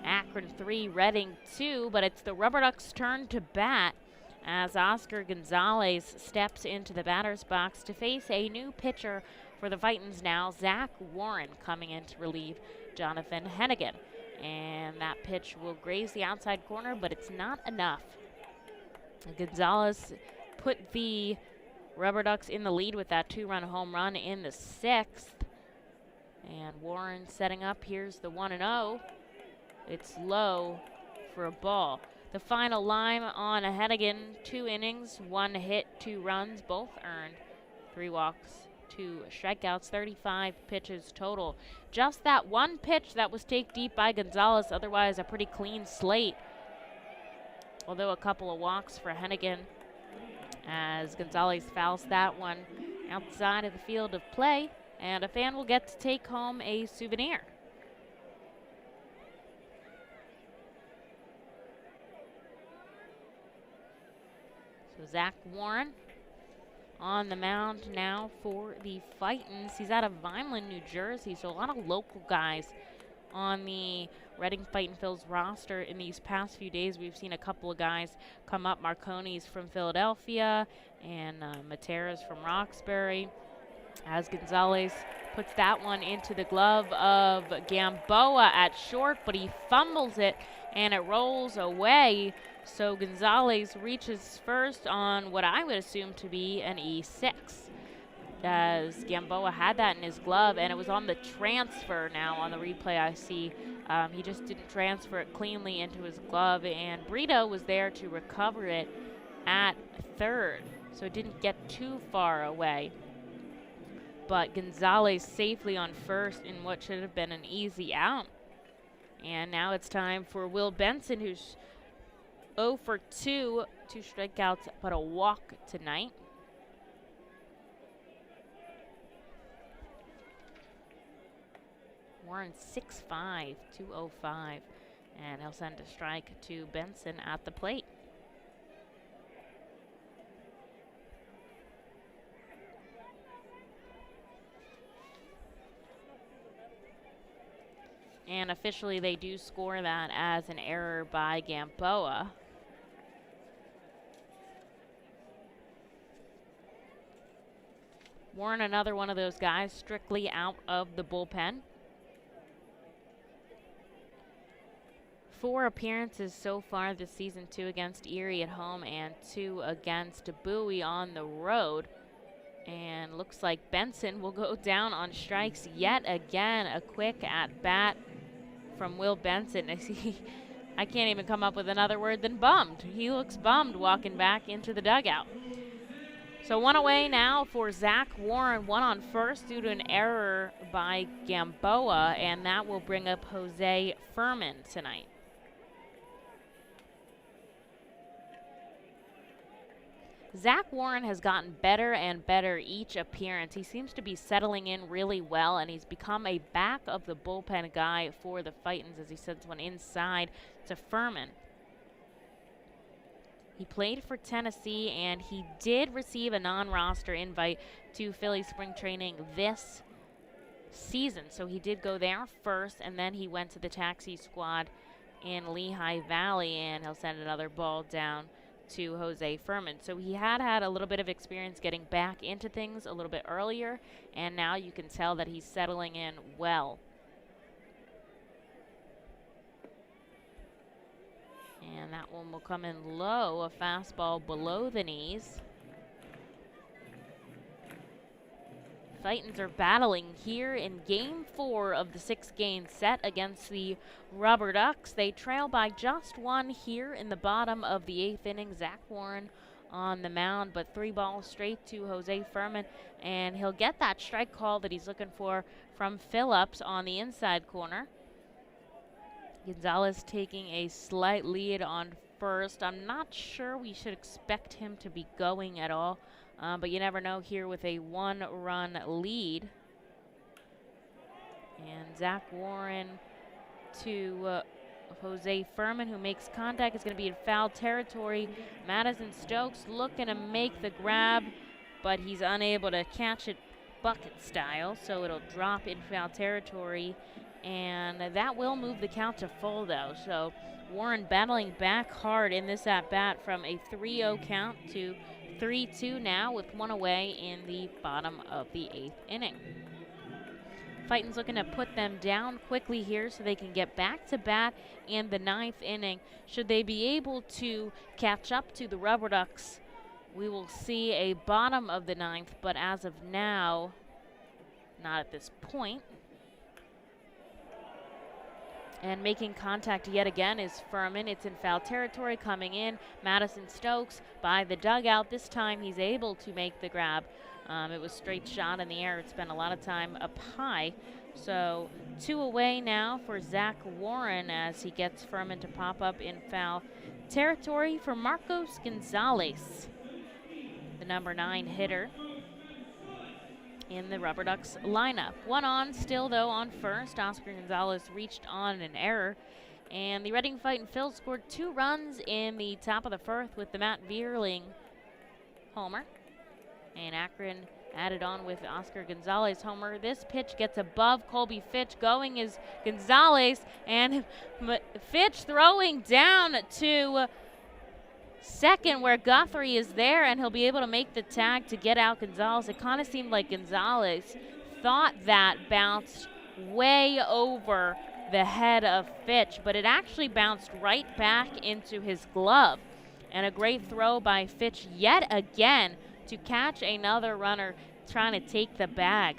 Akron 3, Reading 2, but it's the RubberDucks' turn to bat as Oscar Gonzalez steps into the batter's box to face a new pitcher for the Fightins now, Zach Warren, coming in to relieve Jonathan Hennigan. And that pitch will graze the outside corner, but it's not enough. Gonzalez put the RubberDucks in the lead with that 2-run home run in the 6th. And Warren setting up. Here's the 1-0. It's low for a ball. The final line on Hennigan, 2 innings, 1 hit, 2 runs, both earned, 3 walks, 2 strikeouts, 35 pitches total. Just that one pitch that was taken deep by Gonzalez, otherwise a pretty clean slate. Although a couple of walks for Hennigan, as Gonzalez fouls that one outside of the field of play, and a fan will get to take home a souvenir. So Zach Warren on the mound now for the Fightins. He's out of Vineland, New Jersey, so a lot of local guys on the Reading Fightin' Phil's roster in these past few days. We've seen a couple of guys come up. Marconi's from Philadelphia and Matera's from Roxbury. As Gonzalez puts that one into the glove of Gamboa at short, but he fumbles it and it rolls away. So Gonzalez reaches first on what I would assume to be an E6. As Gamboa had that in his glove, and it was on the transfer now on the replay I see. He just didn't transfer it cleanly into his glove, and Brito was there to recover it at third, so it didn't get too far away. But Gonzalez safely on first in what should have been an easy out. And now it's time for Will Benson, who's 0 for 2, 2 strikeouts, but a walk tonight. Warren 6'5", 205, and he'll send a strike to Benson at the plate. And officially they do score that as an error by Gamboa. Warren, another one of those guys strictly out of the bullpen. 4 appearances so far this season, 2 against Erie at home and 2 against Bowie on the road. And looks like Benson will go down on strikes yet again. A quick at bat from Will Benson. I can't even come up with another word than bummed. He looks bummed walking back into the dugout. So one away now for Zach Warren, one on first due to an error by Gamboa, and that will bring up Jose Furman tonight. Zach Warren has gotten better and better each appearance. He seems to be settling in really well, and he's become a back of the bullpen guy for the Fightins as he sends one inside to Furman. He played for Tennessee, and he did receive a non-roster invite to Philly spring training this season. So he did go there first, and then he went to the taxi squad in Lehigh Valley, and he'll send another ball down to Jose Furman. So he had a little bit of experience getting back into things a little bit earlier, and now you can tell that he's settling in well. And that one will come in low, a fastball below the knees. Fightins are battling here in Game 4 of the 6-game set against the RubberDucks. They trail by just one here in the bottom of the 8th inning. Zach Warren on the mound, but 3 balls straight to Jose Furman, and he'll get that strike call that he's looking for from Phillips on the inside corner. Gonzalez taking a slight lead on first. I'm not sure we should expect him to be going at all. But you never know here with a 1-run lead. And Zach Warren to Jose Furman, who makes contact, is going to be in foul territory. Madison Stokes looking to make the grab, but he's unable to catch it bucket style, so it'll drop in foul territory. And that will move the count to full, though. So Warren battling back hard in this at-bat from a 3-0 count to 3-2 now with one away in the bottom of the 8th inning. Fightins looking to put them down quickly here so they can get back to bat in the 9th inning. Should they be able to catch up to the RubberDucks, we will see a bottom of the 9th, but as of now, not at this point. And making contact yet again is Furman. It's in foul territory coming in. Madison Stokes by the dugout. This time he's able to make the grab. It was straight shot in the air. It spent a lot of time up high. So 2 away now for Zach Warren as he gets Furman to pop up in foul territory for Marcos Gonzalez, the number 9 hitter in the RubberDucks lineup. One on still, though, on first. Oscar Gonzalez reached on an error. And the Reading Fightin' Phils scored 2 runs in the top of the 4th with the Matt Vierling homer. And Akron added on with Oscar Gonzalez homer. This pitch gets above Colby Fitch. Going is Gonzalez, and Fitch throwing down to second where Guthrie is there, and he'll be able to make the tag to get out Gonzalez. It kind of seemed like Gonzalez thought that bounced way over the head of Fitch, but it actually bounced right back into his glove. And a great throw by Fitch yet again to catch another runner trying to take the bag.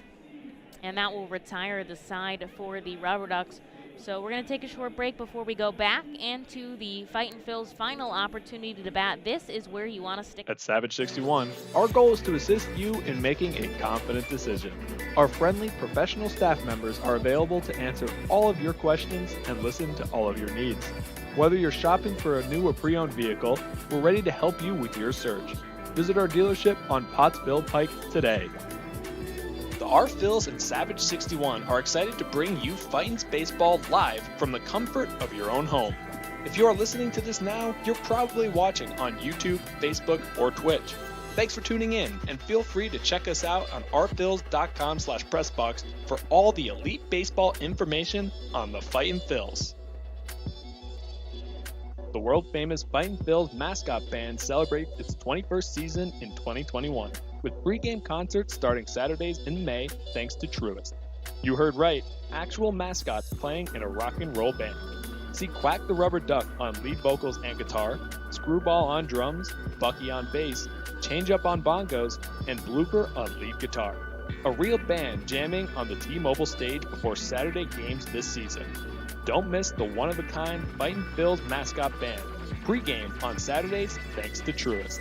And that will retire the side for the RubberDucks. So we're going to take a short break before we go back into the Fightin' Phil's final opportunity to bat. This is where you want to stick. At Savage 61, our goal is to assist you in making a confident decision. Our friendly professional staff members are available to answer all of your questions and listen to all of your needs. Whether you're shopping for a new or pre-owned vehicle, we're ready to help you with your search. Visit our dealership on Pottsville Pike today. The R. Phils and Savage 61 are excited to bring you Fightins Baseball live from the comfort of your own home. If you are listening to this now, you're probably watching on YouTube, Facebook, or Twitch. Thanks for tuning in, and feel free to check us out on rphils.com/pressbox for all the elite baseball information on the Fightin' Phils. The world-famous Fightin' Phils mascot band celebrates its 21st season in 2021, with pregame concerts starting Saturdays in May thanks to Truist. You heard right, actual mascots playing in a rock and roll band. See Quack the Rubber Duck on lead vocals and guitar, Screwball on drums, Bucky on bass, Change Up on bongos, and Blooper on lead guitar. A real band jamming on the T-Mobile stage before Saturday games this season. Don't miss the one-of-a-kind Fightin' Phils mascot band. Pre-game on Saturdays thanks to Truist.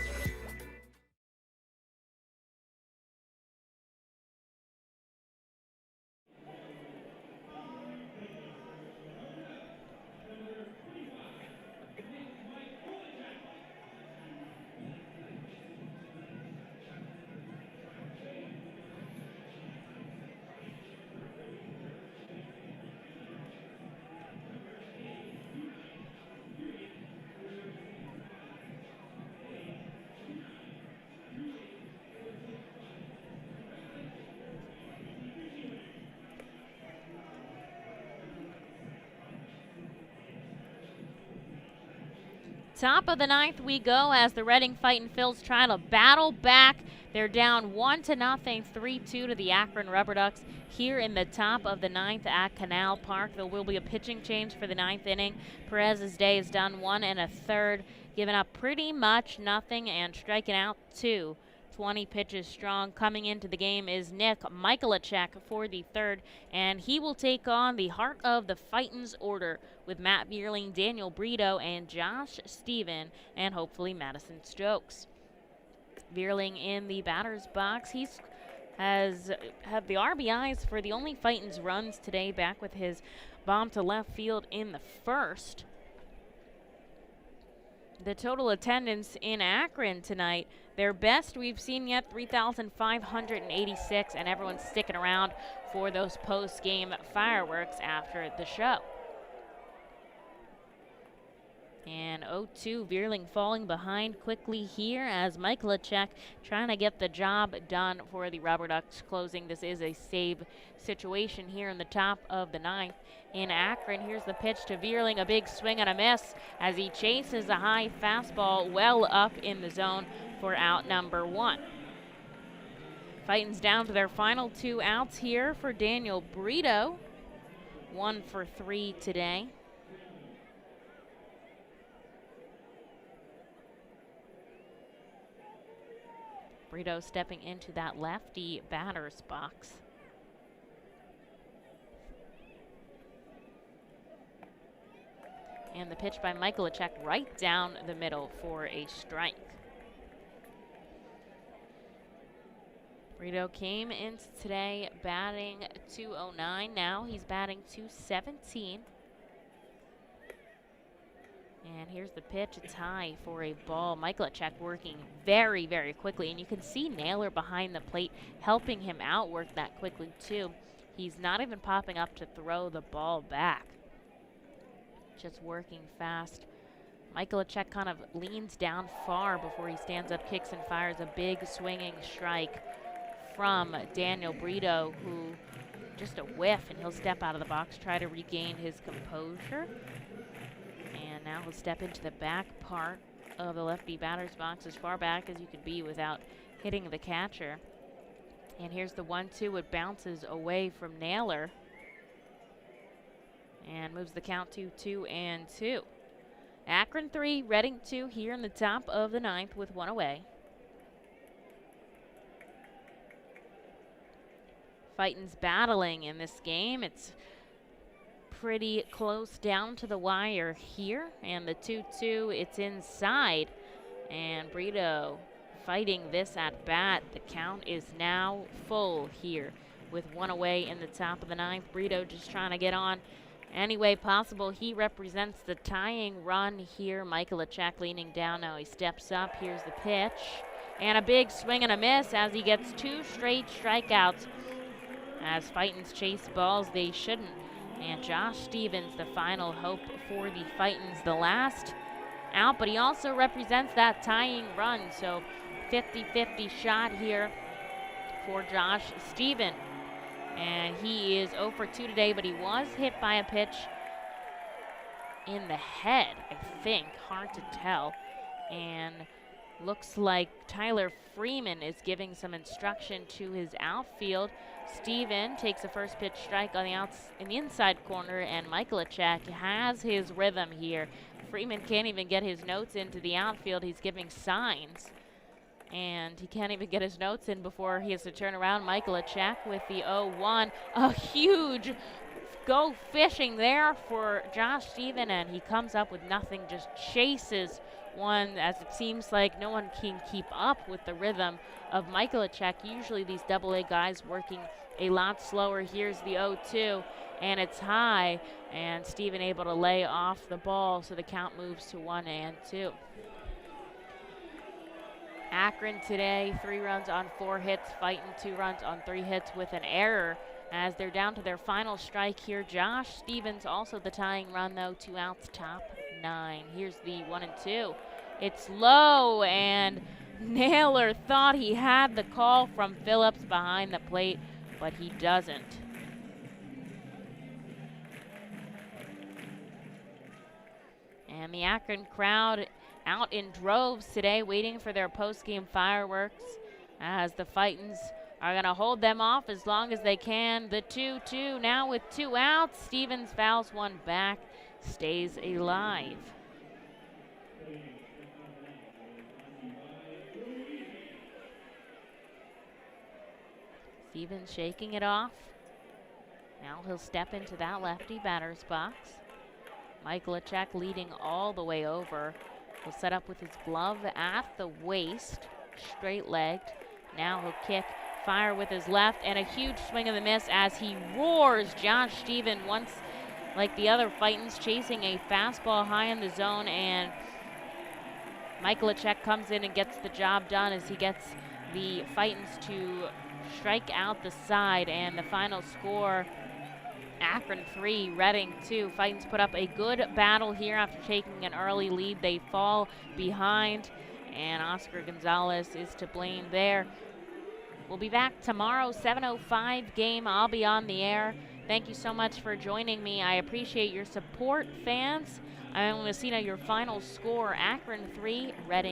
Top of the ninth we go as the Reading Fightin' Phils try to battle back. They're down 1-0, 3-2 to the Akron RubberDucks here in the top of the ninth at Canal Park. There will be a pitching change for the ninth inning. Perez's day is done 1 1/3, giving up pretty much nothing and striking out 2. 20 pitches strong. Coming into the game is Nick Michaelacek for the third, and he will take on the heart of the Fightin's order with Matt Bierling, Daniel Brito, and Josh Steven, and hopefully Madison Stokes. Bierling in the batter's box. Has had the RBIs for the only Fightin's runs today, back with his bomb to left field in the first. The total attendance in Akron tonight, their best we've seen yet, 3,586, and everyone's sticking around for those post-game fireworks after the show. And 0-2, Bierling falling behind quickly here as Michaelacek trying to get the job done for the RubberDucks closing. This is a save situation here in the top of the ninth in Akron. Here's the pitch to Bierling, a big swing and a miss as he chases a high fastball well up in the zone for out number 1. Fightin's down to their final 2 outs here for Daniel Brito. 1 for 3 today. Brito stepping into that lefty batter's box. And the pitch by Michaelacek right down the middle for a strike. Brito came into today batting .209. Now he's batting .217. And here's the pitch. It's high for a ball. Michaelacek working very, very quickly. And you can see Naylor behind the plate helping him outwork that quickly, too. He's not even popping up to throw the ball back. Just working fast. Michaelacek kind of leans down far before he stands up, kicks and fires a big swinging strike from Daniel Brito, who just a whiff, and he'll step out of the box, try to regain his composure. And now he'll step into the back part of the lefty batter's box, as far back as you could be without hitting the catcher. And here's the 1-2. It bounces away from Naylor and moves the count to 2-2. Akron 3, Reading 2 here in the top of the ninth with 1 away. Fightin's battling in this game. It's pretty close down to the wire here, and the 2-2, it's inside, and Brito fighting this at bat. The count is now full here with 1 away in the top of the ninth. Brito just trying to get on any way possible. He represents the tying run here. Michaelacek leaning down now. He steps up. Here's the pitch, and a big swing and a miss as he gets 2 straight strikeouts as Fightin's chase balls they shouldn't. And Josh Stevens, the final hope for the Fightin's, the last out, but he also represents that tying run. So 50-50 shot here for Josh Steven. And he is 0 for 2 today, but he was hit by a pitch in the head, I think. Hard to tell. And looks like Tyler Freeman is giving some instruction to his outfield. Steven takes a first pitch strike on in the inside corner, and Michaelacek has his rhythm here. Freeman can't even get his notes into the outfield. He's giving signs, and he can't even get his notes in before he has to turn around. Michaelacek with the 0-1. A huge go fishing there for Josh Steven, and he comes up with nothing, just chases one, as it seems like no one can keep up with the rhythm of Michaelacek. Usually these AA guys working a lot slower. Here's the 0-2, and it's high, and Steven able to lay off the ball, so the count moves to 1-2. Akron today, 3 runs on 4 hits, Fightin 2 runs on 3 hits with an error as they're down to their final strike here. Josh Stevens also the tying run, though, 2 outs, top 9. Here's the 1-2. It's low, and Naylor thought he had the call from Phillips behind the plate, but he doesn't. And the Akron crowd out in droves today waiting for their post-game fireworks as the Fightins are going to hold them off as long as they can. The 2-2 now with 2 outs. Stevens fouls one back, stays alive. Stevens shaking it off. Now he'll step into that lefty batter's box. Mike Lachek leading all the way over. He'll set up with his glove at the waist, straight-legged. Now he'll kick, fire with his left, and a huge swing of the miss as he roars. Josh Stevens, once like the other Fightins, chasing a fastball high in the zone, and Mike Lachek comes in and gets the job done as he gets the Fightins to strike out the side, and the final score, Akron 3, Reading 2. Fightins put up a good battle here after taking an early lead. They fall behind, and Oscar Gonzalez is to blame there. We'll be back tomorrow, 7:05 game. I'll be on the air. Thank you so much for joining me. I appreciate your support, fans. I'm going to see now your final score, Akron 3, Reading